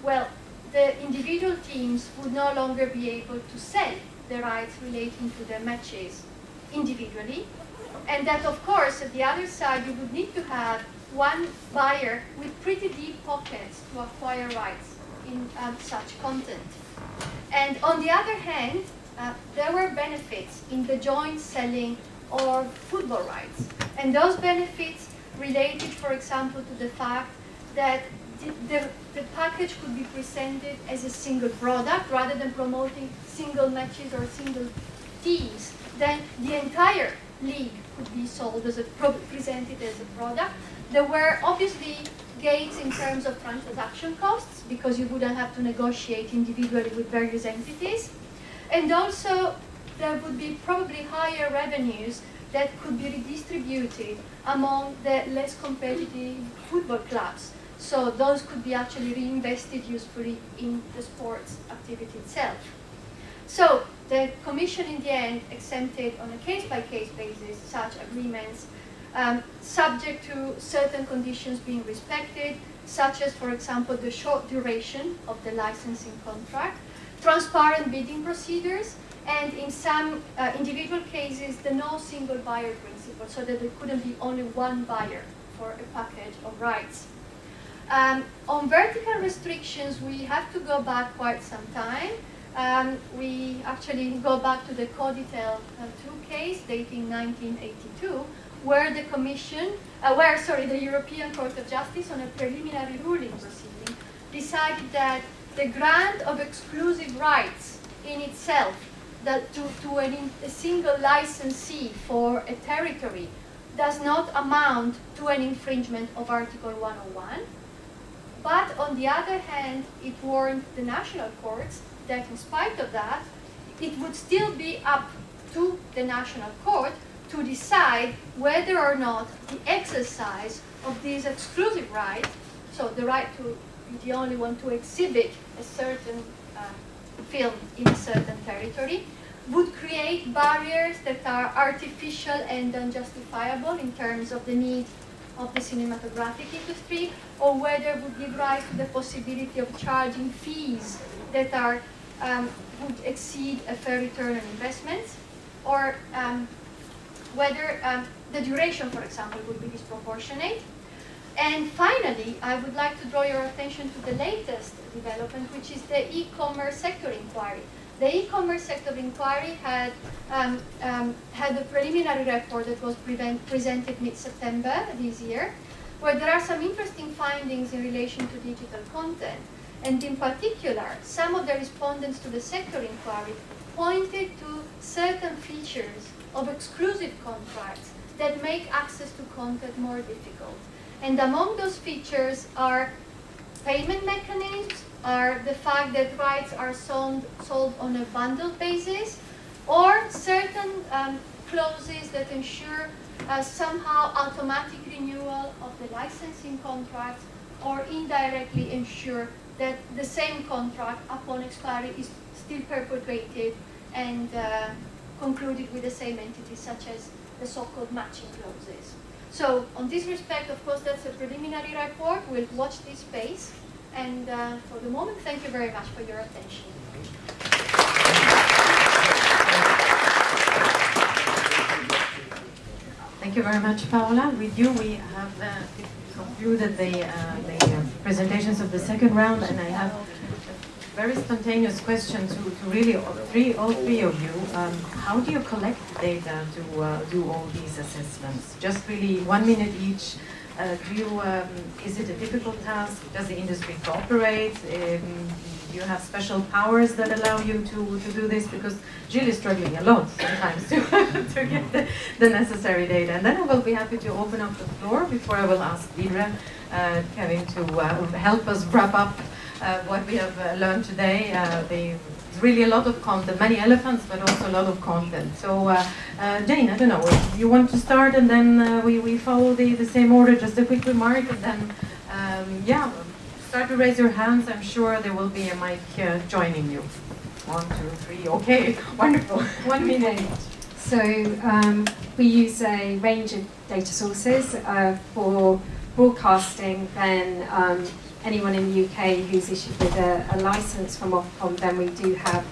well, the individual teams would no longer be able to sell the rights relating to their matches individually, and that, of course, at the other side, you would need to have one buyer with pretty deep pockets to acquire rights in such content. And on the other hand, there were benefits in the joint selling of football rights. And those benefits related, for example, to the fact that the package could be presented as a single product rather than promoting single matches or single teams. Then the entire league could be sold as presented as a product. There were obviously gains in terms of transaction costs because you wouldn't have to negotiate individually with various entities. And also there would be probably higher revenues that could be redistributed among the less competitive football clubs. So those could be actually reinvested usefully in the sports activity itself. So the Commission in the end exempted on a case-by-case basis such agreements subject to certain conditions being respected, such as, for example, the short duration of the licensing contract, transparent bidding procedures, and in some individual cases, the no single buyer principle, so that there couldn't be only one buyer for a package of rights. On vertical restrictions, we have to go back quite some time. We actually go back to the Coditel 2 case dating 1982, where the Commission, the European Court of Justice on a preliminary ruling proceeding decided that the grant of exclusive rights in itself to a single licensee for a territory does not amount to an infringement of Article 101. But on the other hand, it warned the national courts that in spite of that, it would still be up to the national court to decide whether or not the exercise of these exclusive rights, so the right to be the only one to exhibit a certain film in a certain territory, would create barriers that are artificial and unjustifiable in terms of the need of the cinematographic industry, or whether it would give rise to the possibility of charging fees that are would exceed a fair return on investment, or whether the duration, for example, would be disproportionate. And finally, I would like to draw your attention to the latest development, which is the e-commerce sector inquiry. The e-commerce sector inquiry had a preliminary report that was presented mid-September this year, where there are some interesting findings in relation to digital content. And in particular, some of the respondents to the sector inquiry pointed to certain features of exclusive contracts that make access to content more difficult. And among those features are payment mechanisms, are the fact that rights are sold on a bundled basis, or certain clauses that ensure somehow automatic renewal of the licensing contracts, or indirectly ensure that the same contract upon expiry is still perpetuated and concluded with the same entity, such as the so-called matching clauses. So on this respect, of course, that's a preliminary report. We'll watch this space. And for the moment, thank you very much for your attention. Thank you very much, Paola. With you, we have concluded the presentations of the second round, and I have a very spontaneous question to really all three of you. How do you collect the data to do all these assessments? Just really 1 minute each. Is it a difficult task? Does the industry cooperate? Do you have special powers that allow you to do this? Because Jill is struggling a lot sometimes to get the necessary data. And then I will be happy to open up the floor before I will ask Deirdre, Kevin, to help us wrap up what we have learned today. There's really a lot of content, many elephants, but also a lot of content. So, Jane, I don't know, if you want to start, and then we follow the same order, just a quick remark, and then, start to raise your hands. I'm sure there will be a mic joining you. 1, 2, 3, okay, wonderful. 1 minute. So we use a range of data sources for broadcasting. Then anyone in the UK who's issued with a license from Ofcom, then we do have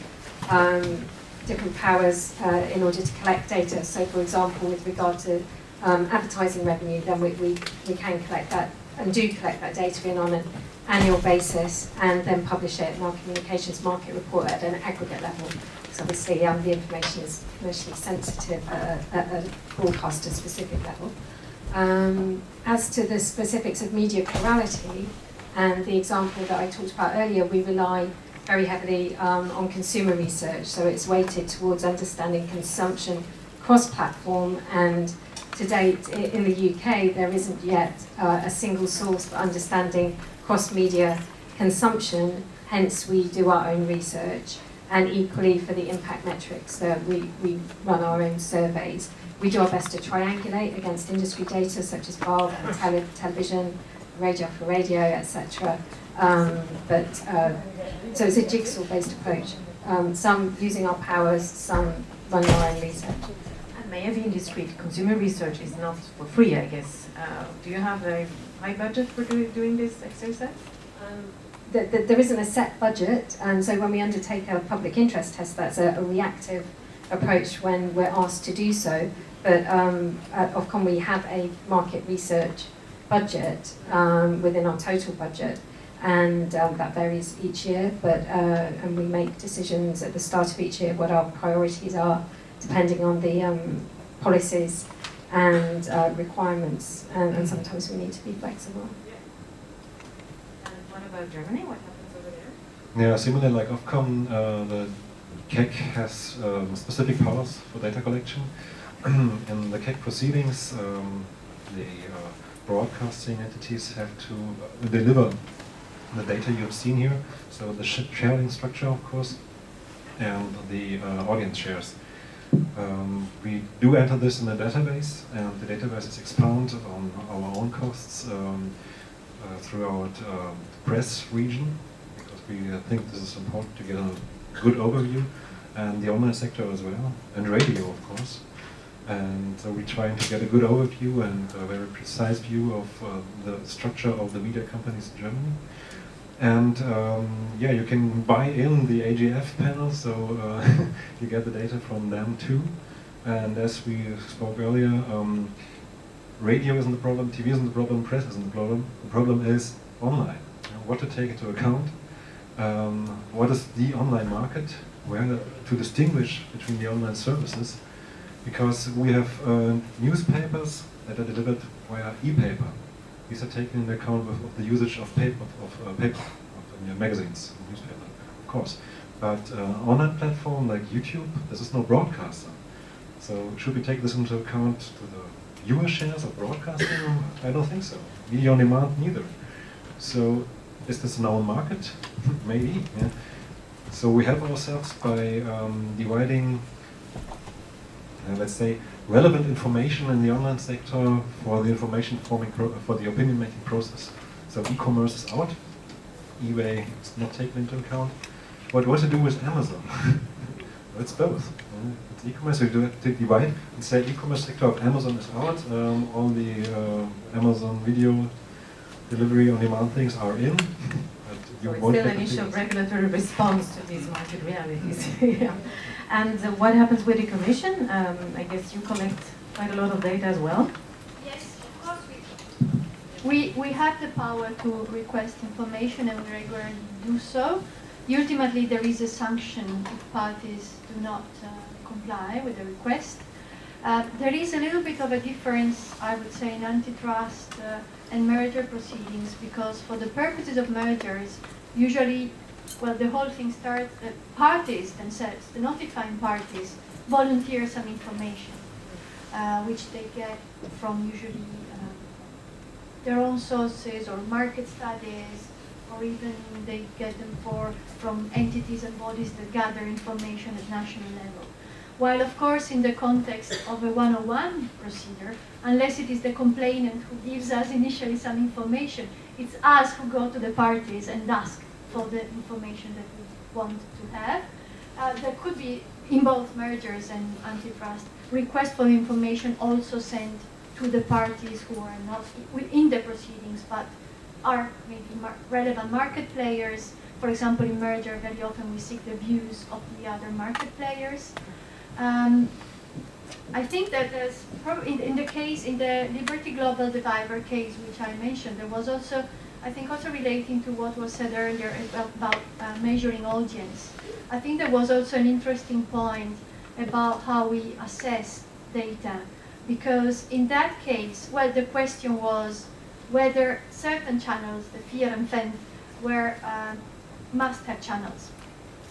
different powers in order to collect data. So for example, with regard to advertising revenue, then we can collect that and do collect that data in on an annual basis, and then publish it in our communications market report at an aggregate level. So obviously the information is commercially sensitive at a broadcaster specific level. As to the specifics of media plurality, and the example that I talked about earlier, we rely very heavily on consumer research, so it's weighted towards understanding consumption cross-platform, and to date in the UK there isn't yet a single source for understanding cross-media consumption, hence we do our own research, and equally for the impact metrics, we run our own surveys. We do our best to triangulate against industry data such as bulb and television, radio for radio, etc. So it's a jigsaw-based approach. Some using our powers, some running our own research. And may I be indiscreet, consumer research is not for free, I guess. Do you have a high budget for doing this exercise? There isn't a set budget, and so when we undertake a public interest test, that's a reactive approach when we're asked to do so. But at Ofcom we have a market research budget within our total budget, and that varies each year, but and we make decisions at the start of each year what our priorities are, depending on the policies and requirements, and sometimes we need to be flexible. And what about Germany? What happens over there? Yeah, similar like Ofcom, the CAC has specific powers for data collection. In the CAC proceedings, the broadcasting entities have to deliver the data you have seen here, so the sharing structure, of course, and the audience shares. We do enter this in a database, and the database is expounded on our own costs throughout the press region, because we think this is important to get a good overview, and the online sector as well, and radio, of course. And so we're trying to get a good overview and a very precise view of the structure of the media companies in Germany. And yeah, you can buy in the AGF panel, so you get the data from them too. And as we spoke earlier, radio isn't the problem, TV isn't the problem, press isn't the problem. The problem is online. You know, what to take into account, what is the online market, where to distinguish between the online services, because we have newspapers that are delivered via e-paper. These are taken into account of the usage of paper, of magazines, newspaper, of course. But online platform like YouTube, this is no broadcaster. So should we take this into account to the viewer shares of broadcasting? I don't think so. Video on demand, neither. So is this an own market? Maybe. Yeah. So we help ourselves by dividing, let's say, relevant information in the online sector for the information forming, for the opinion making process. So e-commerce is out, eBay is not taken into account. What to do with Amazon? It's both. It's e-commerce, we do have to divide and say e-commerce sector of Amazon is out, all the Amazon video delivery on demand things are in. So it's still an issue of regulatory response to these market realities. Yeah. And what happens with the Commission? I guess you collect quite a lot of data as well. Yes, of course we have the power to request information, and we regularly do so. Ultimately, there is a sanction if parties do not comply with the request. There is a little bit of a difference, I would say, in antitrust and merger proceedings, because for the purposes of mergers, usually, well, the whole thing starts, the parties themselves, the notifying parties, volunteer some information, which they get from usually their own sources or market studies, or even they get them from entities and bodies that gather information at national level. While, of course, in the context of a 101 procedure, unless it is the complainant who gives us initially some information, it's us who go to the parties and ask for the information that we want to have. There could be, in both mergers and antitrust, requests for information also sent to the parties who are not in the proceedings, but are maybe relevant market players. For example, in merger, very often we seek the views of the other market players. I think that there's probably in the Liberty Global, the Viber case, which I mentioned, there was also, I think, also relating to what was said earlier about measuring audience. I think there was also an interesting point about how we assess data, because in that case, well, the question was whether certain channels, the fear and fend, were must-have channels.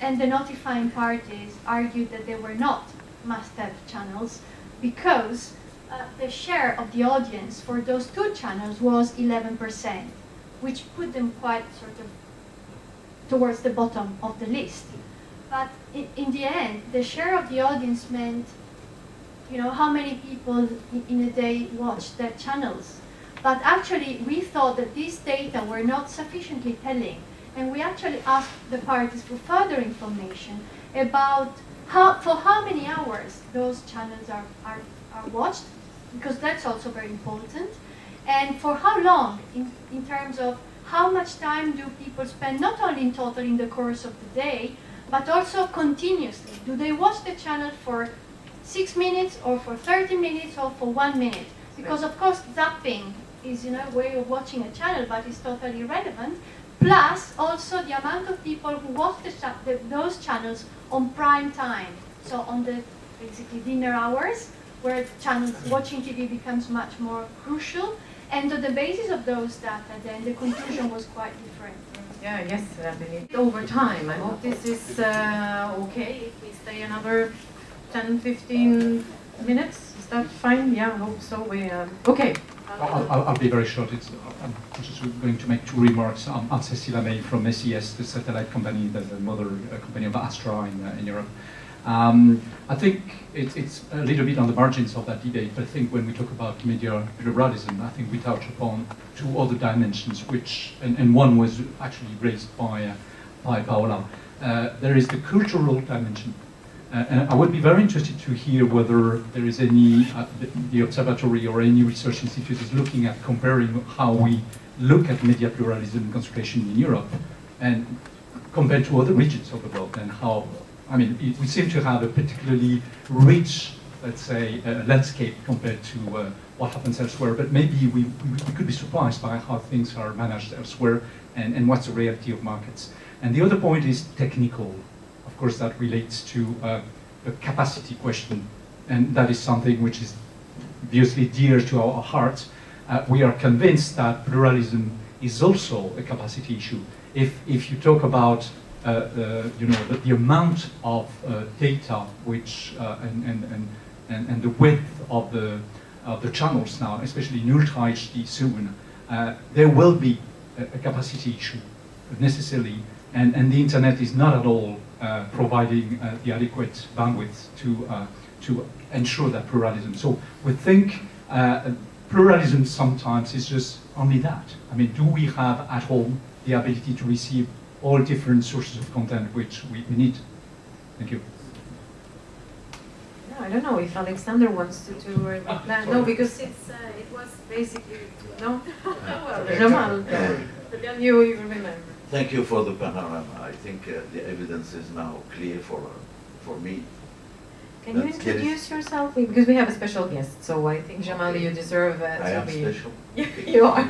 And the notifying parties argued that they were not must-have channels because the share of the audience for those two channels was 11%, which put them quite sort of towards the bottom of the list. But in the end, the share of the audience meant, you know, how many people in a day watched their channels. But actually, we thought that these data were not sufficiently telling, and we actually asked the parties for further information about for how many hours those channels are watched, because that's also very important, and for how long, in terms of how much time do people spend, not only in total in the course of the day, but also continuously. Do they watch the channel for 6 minutes, or for 30 minutes, or for 1 minute? Because of course zapping is, you know, a way of watching a channel, but it's totally irrelevant. Plus also the amount of people who watch those channels on prime time, so on the basically dinner hours, where channels watching TV becomes much more crucial. And on the basis of those data, then the conclusion was quite different. Yeah, yes, over time. I hope this is okay if we stay another 10, 15 minutes. Is that fine? Yeah, I hope so. Okay. I'll be very short. I'm just going to make two remarks. I'm Cecilia May from SES, the satellite company, the mother company of Astra in Europe. I think it's a little bit on the margins of that debate, but I think when we talk about media pluralism, I think we touch upon two other dimensions, which, and one was actually raised by Paola. There is the cultural dimension. And I would be very interested to hear whether there is any, the observatory or any research institute is looking at comparing how we look at media pluralism and concentration in Europe and compared to other regions of the world, and how, I mean, we seem to have a particularly rich, let's say, landscape compared to what happens elsewhere, but maybe we could be surprised by how things are managed elsewhere and what's the reality of markets. And the other point is technical. Of course, that relates to a capacity question, and that is something which is obviously dear to our hearts. We are convinced that pluralism is also a capacity issue. If you talk about you know, the amount of data which and the width of the channels now, especially in Ultra HD soon, there will be a capacity issue necessarily, and the internet is not at all providing the adequate bandwidth to ensure that pluralism. So we think pluralism sometimes is just only that. I mean, do we have at home the ability to receive all different sources of content which we need? Thank you. No, I don't know if Alexander wants to reply. No, because it was basically, no? Well, Jamal, but then you remember. Thank you for the panorama. I think the evidence is now clear for me. Can you introduce yourself? Because we have a special guest, so I think, Jamal, you deserve to be... I am special? You are.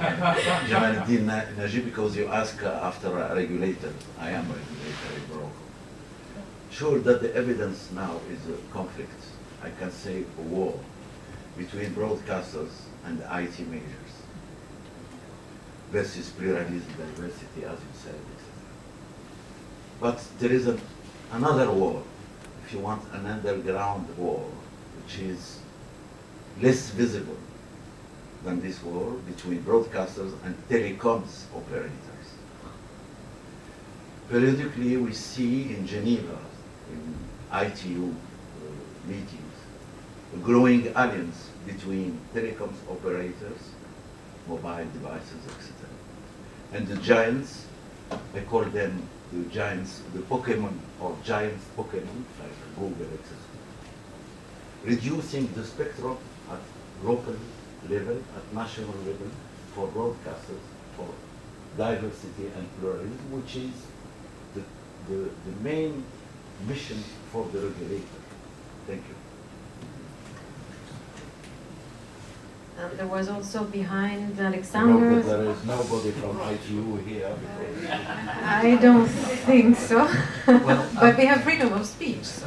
Jamaluddin Najib, because you ask after a regulator. I am a regulator in Morocco. Sure that the evidence now is a conflict. I can say a war between broadcasters and IT majors versus pluralism, diversity, as you said, etc. But there is another war, if you want, an underground war, which is less visible than this war between broadcasters and telecoms operators. Periodically, we see in Geneva, in ITU meetings, a growing alliance between telecoms operators, mobile devices, etc. And the giants, I call them the giants, the Pokemon or giant Pokemon, like Google, etc. Reducing the spectrum at local level, at national level, for broadcasters, for diversity and pluralism, which is the main mission for the regulator. Thank you. There was also behind Alexander. There is nobody from ITU here. I don't think so. Well, but we have freedom of speech. So.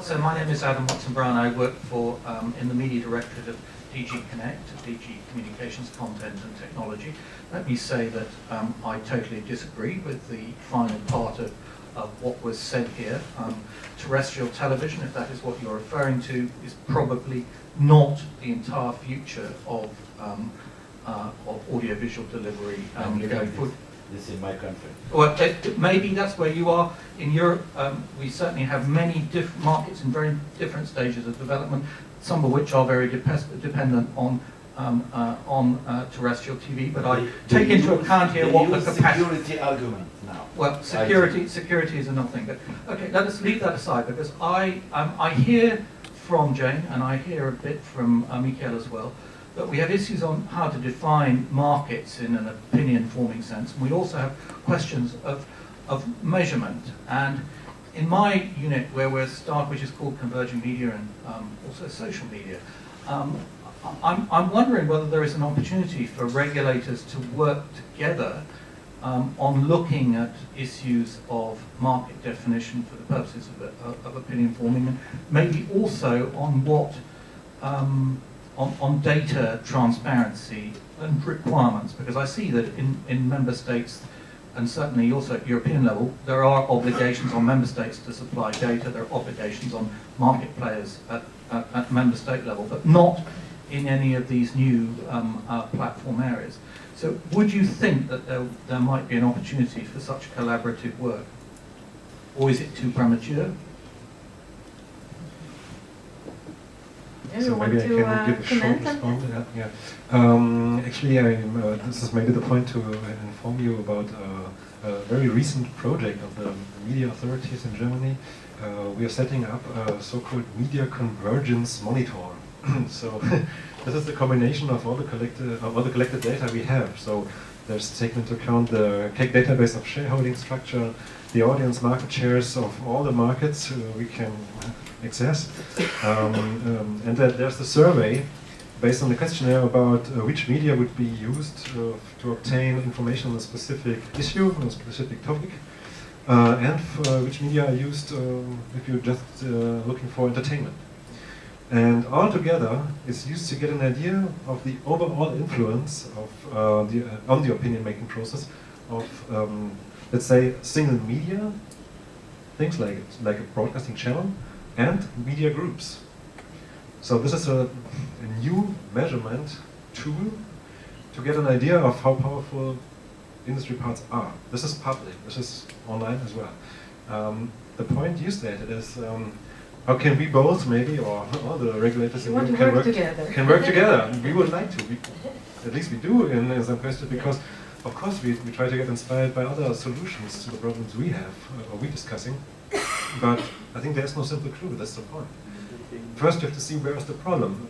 So my name is Adam Watson-Brown. I work for in the media directorate of DG Connect, DG Communications, Content and Technology. Let me say that I totally disagree with the final part of what was said here. Terrestrial television, if that is what you're referring to, is probably not the entire future of audiovisual delivery going forward. This is my country. Well, maybe that's where you are. In Europe, we certainly have many different markets in very different stages of development, some of which are very dependent on terrestrial TV. But I take into account here what the capacity. Security argument now. Well, security is another thing. But okay, let us leave that aside, because I hear from Jane, and I hear a bit from Michael as well, that we have issues on how to define markets in an opinion-forming sense. And we also have questions of measurement. And in my unit, where we're which is called Converging Media and also social media, I'm wondering whether there is an opportunity for regulators to work together on looking at issues of market definition for the purposes of opinion forming, and maybe also on what on data transparency and requirements, because I see that in member states, and certainly also at European level, there are obligations on member states to supply data, there are obligations on market players at member state level, but not in any of these new platform areas. So would you think that there might be an opportunity for such collaborative work? Or is it too premature? So maybe I can give a short response. Actually, this is maybe the point to inform you about a very recent project of the media authorities in Germany. We are setting up a so-called media convergence monitor. So this is the combination of all the collected data we have. So there's taken into account the database of shareholding structure, the audience market shares of all the markets we can access, and that there's the survey based on the questionnaire about which media would be used to obtain information on a specific issue, on a specific topic, and which media are used if you're just looking for entertainment. And all together is used to get an idea of the overall influence of on the opinion-making process of, let's say, single media, things like a broadcasting channel, and media groups. So this is a new measurement tool to get an idea of how powerful industry parts are. This is public, this is online as well. The point you stated is, how can we both maybe, or all the regulators can work together? We would like to, at least we do in some questions, because of course we try to get inspired by other solutions to the problems we have, or we're discussing. But I think there's no simple clue, that's the point. First you have to see where is the problem.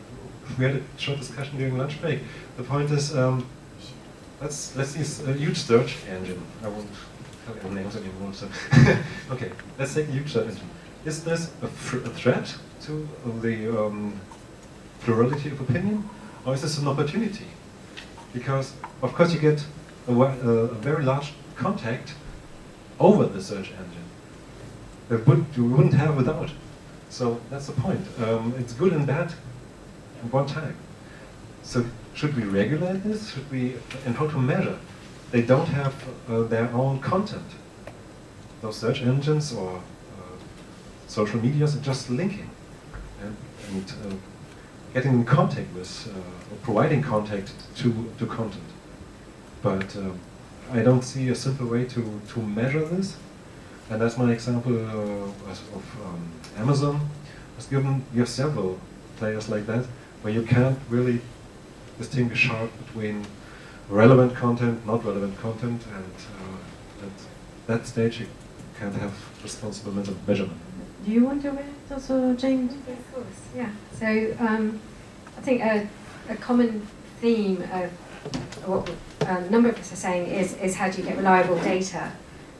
We had a short discussion during lunch break. The point is, let's use a huge search engine. I won't tell you the names anymore, so. Okay, let's take a huge search engine. Is this a threat to the plurality of opinion, or is this an opportunity? Because, of course, you get a very large contact over the search engine that you wouldn't have without. So that's the point. It's good and bad at one time. So should we regulate this? Should we, and how to measure? They don't have their own content. Those search engines or social medias are just linking and getting in contact with, or providing contact to content. But I don't see a simple way to measure this. And that's my example of Amazon. You have several players like that, where you can't really distinguish sharp between relevant content, not relevant content, and at that stage you can't have responsible measurement. Do you want to react also, James? Of course, yeah. So I think a common theme of what a number of us are saying is how do you get reliable data?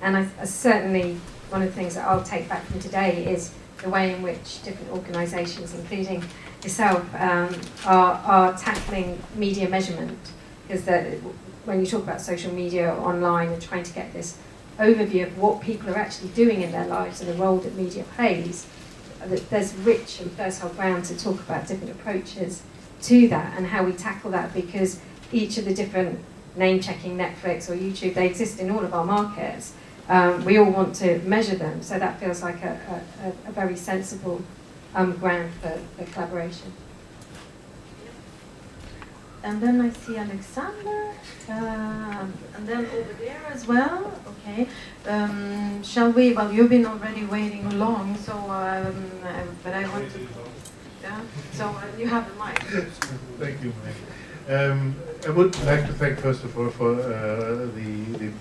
And I certainly, one of the things that I'll take back from today is the way in which different organisations, including yourself, are tackling media measurement. Because when you talk about social media or online and trying to get this overview of what people are actually doing in their lives and the role that media plays, there's rich and fertile ground to talk about different approaches to that and how we tackle that, because each of the different name-checking, Netflix or YouTube, they exist in all of our markets. We all want to measure them, so that feels like a very sensible ground for collaboration. And then I see Alexander, and then over there as well. Okay, shall we? Well, you've been already waiting long, so but I want to. Yeah. So you have the mic. Thank you, Mike. I would like to thank first of all for the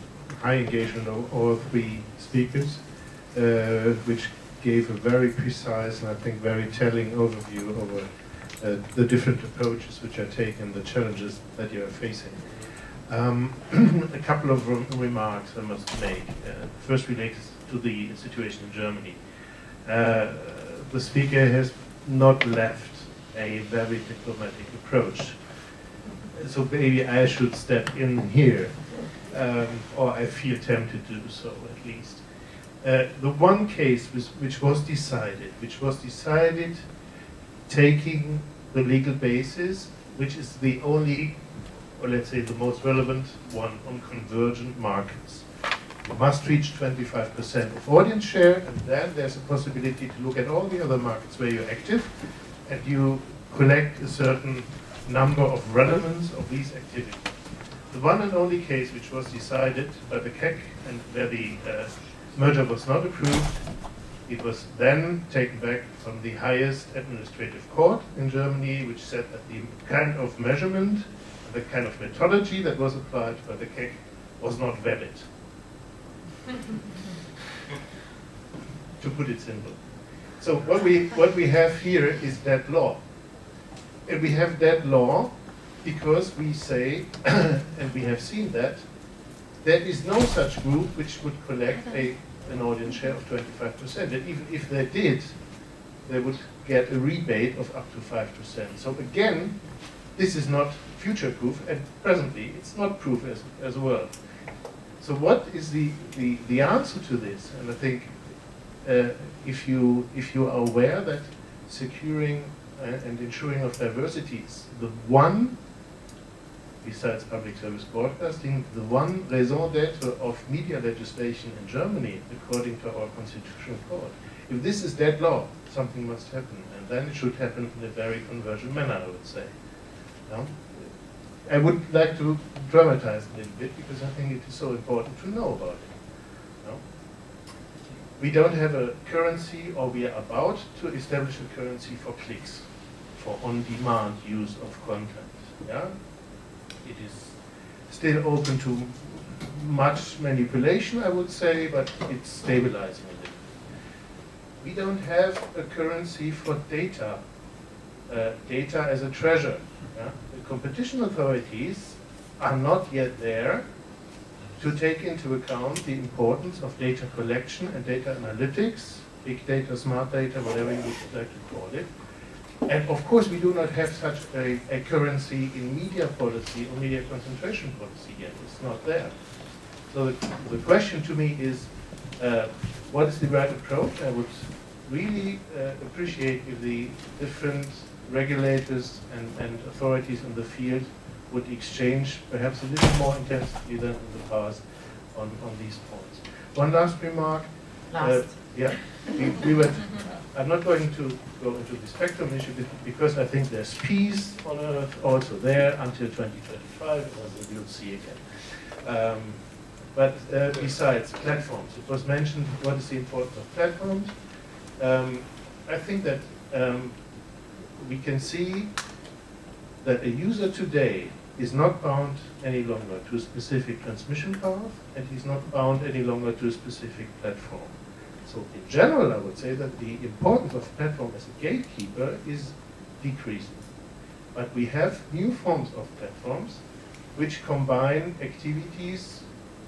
high engagement of all three speakers, which gave a very precise and I think very telling overview over the different approaches which are taken, the challenges that you are facing. A couple of remarks I must make. First related to the situation in Germany. The speaker has not left a very diplomatic approach. So maybe I should step in here or I feel tempted to do so at least. The one case which was decided taking the legal basis, which is the only, or let's say the most relevant one, on convergent markets. You must reach 25% of audience share, and then there's a possibility to look at all the other markets where you're active, and you collect a certain number of relevance of these activities. The one and only case which was decided by the CAC and where the merger was not approved, it was then taken back from the highest administrative court in Germany, which said that the kind of measurement, the kind of methodology that was applied by the CAC was not valid. To put it simple. So what we have here is that law. And we have that law because we say, and we have seen that, there is no such group which would collect an audience share of 25%. And even if they did, they would get a rebate of up to 5%. So again, this is not future-proof, and presently it's not proof as well. So what is the answer to this? And I think if you are aware that securing and ensuring of diversity is the one, besides public service broadcasting, the one raison d'etre of media legislation in Germany, according to our constitutional court. If this is that law, something must happen, and then it should happen in a very convergent manner, I would say. No? I would like to dramatize a little bit because I think it is so important to know about it. No? We don't have a currency, or we are about to establish a currency for clicks, for on-demand use of content. Yeah? It is still open to much manipulation, I would say, but it's stabilizing a little. We don't have a currency for data, data as a treasure. Yeah? The competition authorities are not yet there to take into account the importance of data collection and data analytics, big data, smart data, whatever you would like to call it. And of course, we do not have such a currency in media policy or media concentration policy yet. It's not there. So the question to me is, what is the right approach? I would really appreciate if the different regulators and authorities in the field would exchange perhaps a little more intensively than in the past on these points. One last remark. Yeah, we were. I'm not going to go into the spectrum issue because I think there's peace on Earth also there until 2025, and we'll see again. But besides platforms, it was mentioned what is the importance of platforms. I think that we can see that a user today is not bound any longer to a specific transmission path, and he's not bound any longer to a specific platform. So in general, I would say that the importance of platform as a gatekeeper is decreasing. But we have new forms of platforms which combine activities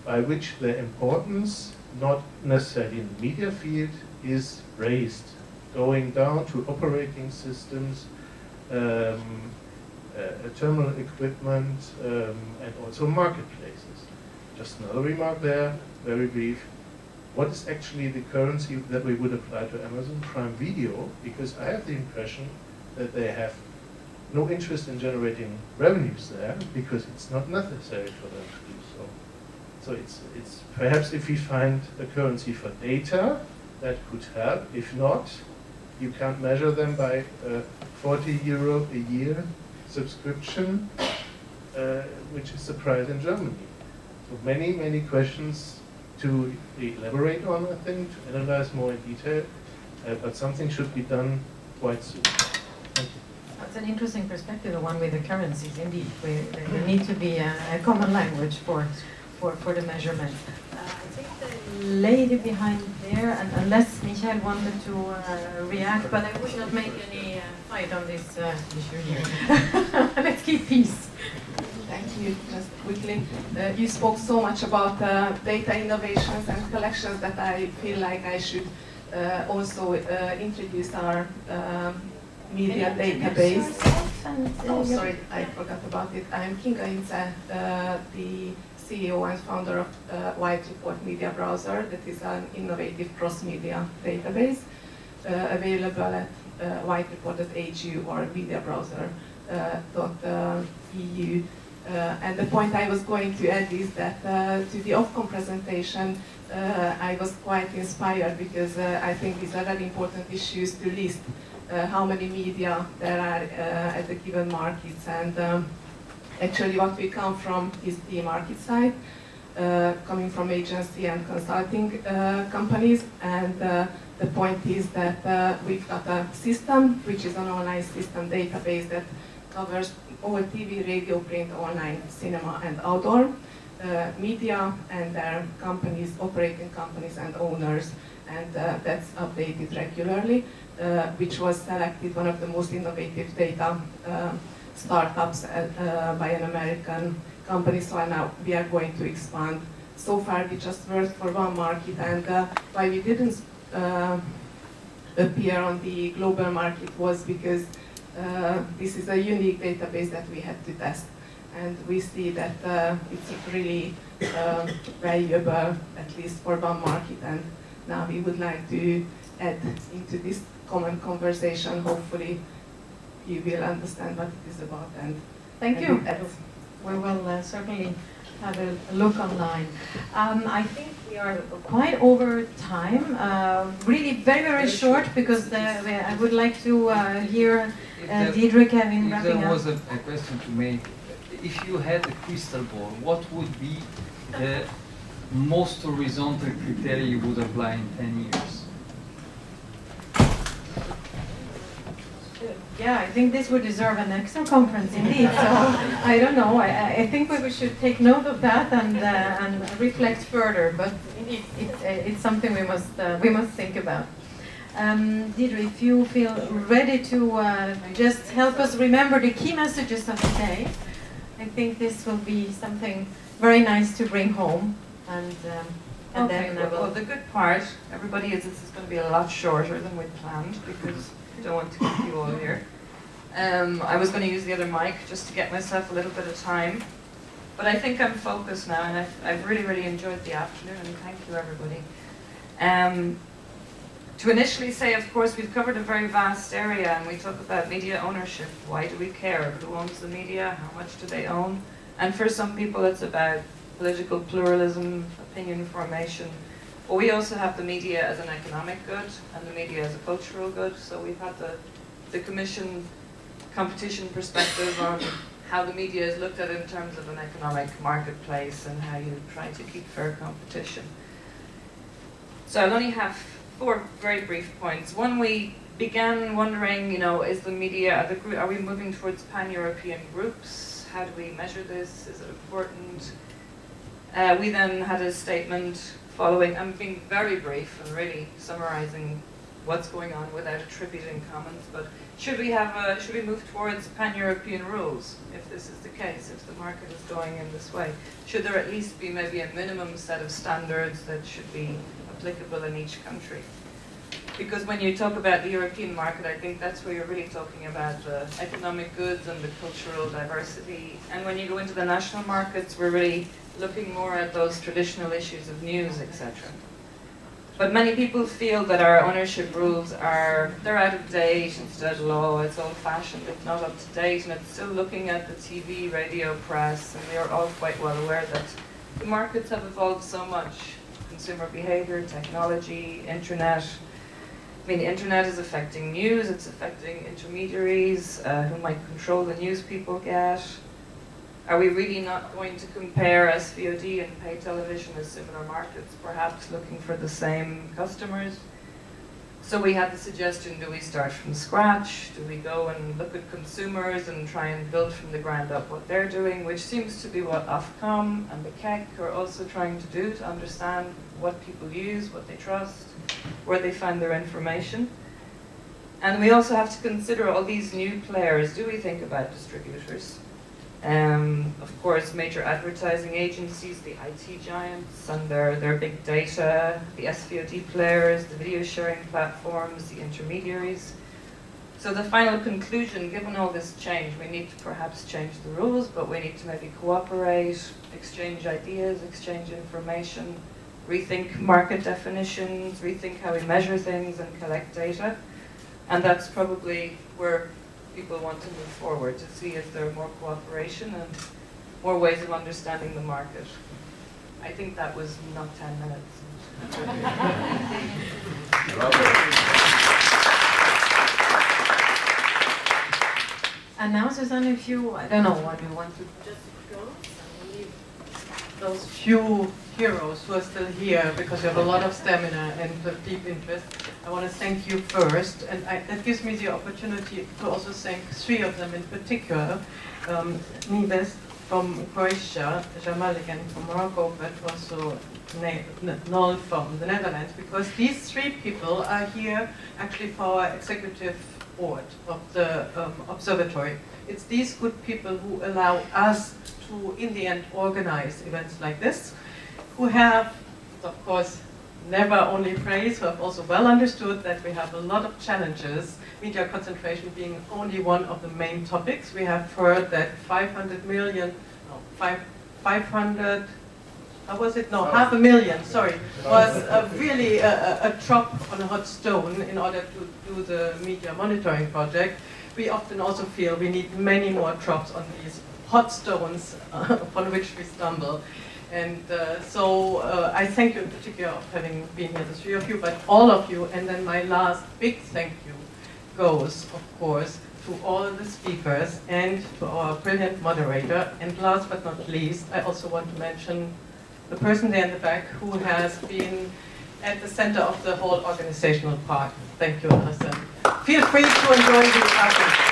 by which their importance, not necessarily in the media field, is raised, going down to operating systems, terminal equipment, and also marketplaces. Just another remark there, very brief. What is actually the currency that we would apply to Amazon Prime Video? Because I have the impression that they have no interest in generating revenues there because it's not necessary for them to do so. So it's perhaps if we find a currency for data, that could help. If not, you can't measure them by €40 a year subscription, which is the price in Germany. So many, many questions to elaborate on, I think, to analyze more in detail, but something should be done quite soon. Thank you. That's an interesting perspective, the one with the currencies, indeed. There need to be a common language for the measurement. I think the lady behind there, and unless Michael wanted to react, but I would not make any fight on this issue here. Let's keep peace. Thank you. Just quickly, you spoke so much about data innovations and collections that I feel like I should also introduce our media database. Oh, sorry, I forgot about it. I'm Kinga Ince, the CEO and founder of White Report Media Browser, that is an innovative cross-media database available at whitereport.hu or mediabrowser.eu. And the point I was going to add is that to the Ofcom presentation, I was quite inspired because I think these are very important issues to list how many media there are at the given markets. And actually what we come from is the market side, coming from agency and consulting companies. And the point is that we've got a system, which is an online system database that covers all TV, radio, print, online, cinema, and outdoor media, and their companies, operating companies, and owners. And that's updated regularly, which was selected one of the most innovative data startups by an American company. So now we are going to expand. So far, we just worked for one market, and why we didn't appear on the global market was because this is a unique database that we had to test. And we see that it's really valuable, at least for one market. And now we would like to add into this common conversation. Hopefully, you will understand what it is about. And thank you. We will certainly have a look online. I think we are quite over time. Really very, very short, because I would like to hear Deirdre Kevin wrapping up. There was a question to make. If you had a crystal ball, what would be the most horizontal criteria you would apply in 10 years? Yeah, I think this would deserve an extra conference indeed. So I don't know. I think we should take note of that and reflect further. But indeed, it's something we must think about. Deirdre, if you feel ready to just help us remember the key messages of the day, I think this will be something very nice to bring home. And Okay, then well, the good part, everybody, is this is going to be a lot shorter than we'd planned, because I don't want to keep you all here. I was going to use the other mic just to get myself a little bit of time. But I think I'm focused now, and I've really, really enjoyed the afternoon, and thank you, everybody. To initially say, of course, we've covered a very vast area, and we talk about media ownership. Why do we care? Who owns the media? How much do they own? And for some people, it's about political pluralism, opinion formation. But we also have the media as an economic good, and the media as a cultural good. So we've had the Commission competition perspective on how the media is looked at in terms of an economic marketplace and how you try to keep fair competition. So I'll only have 4 very brief points. One, we began wondering, is the media, are we moving towards pan-European groups? How do we measure this? Is it important? We then had a statement following, I'm being very brief and really summarizing what's going on without attributing comments, but should we move towards pan-European rules, if this is the case, if the market is going in this way? Should there at least be maybe a minimum set of standards that should be applicable in each country? Because when you talk about the European market, I think that's where you're really talking about the economic goods and the cultural diversity. And when you go into the national markets, we're really looking more at those traditional issues of news, etc. But many people feel that our ownership rules they're out of date, it's out of law, it's old-fashioned, it's not up to date, and it's still looking at the TV, radio, press, and we are all quite well aware that the markets have evolved so much. Consumer behavior, technology, internet. I mean, the internet is affecting news, it's affecting intermediaries who might control the news people get. Are we really not going to compare SVOD and pay television as similar markets, perhaps looking for the same customers? So we had the suggestion, do we start from scratch? Do we go and look at consumers and try and build from the ground up what they're doing, which seems to be what Ofcom and the KEC are also trying to do, to understand what people use, what they trust, where they find their information. And we also have to consider all these new players. Do we think about distributors? Of course, major advertising agencies, the IT giants and their big data, the SVOD players, the video sharing platforms, the intermediaries. So the final conclusion, given all this change, we need to perhaps change the rules, but we need to maybe cooperate, exchange ideas, exchange information, rethink market definitions, rethink how we measure things and collect data. And that's probably where people want to move forward, to see if there are more cooperation and more ways of understanding the market. I think that was not 10 minutes. And now, Susanne, if you, I don't know, what you want to just close and leave those few heroes who are still here, because you have a lot of stamina and deep interest. I want to thank you first, and that gives me the opportunity to also thank three of them in particular. Nives from Croatia, Jamal again from Morocco, but also Noel from the Netherlands, because these three people are here actually for our executive board of the observatory. It's these good people who allow us to, in the end, organize events like this, who have, of course, never only praise, who have also well understood that we have a lot of challenges, media concentration being only one of the main topics. We have heard that 500, how was it? No, 500,000, sorry, was really a drop on a hot stone in order to do the media monitoring project. We often also feel we need many more drops on these hot stones upon which we stumble. And so I thank you in particular of having been here, the three of you, but all of you. And then my last big thank you goes, of course, to all the speakers and to our brilliant moderator. And last but not least, I also want to mention the person there in the back who has been at the center of the whole organizational part. Thank you, Alison. Feel free to enjoy the afternoon.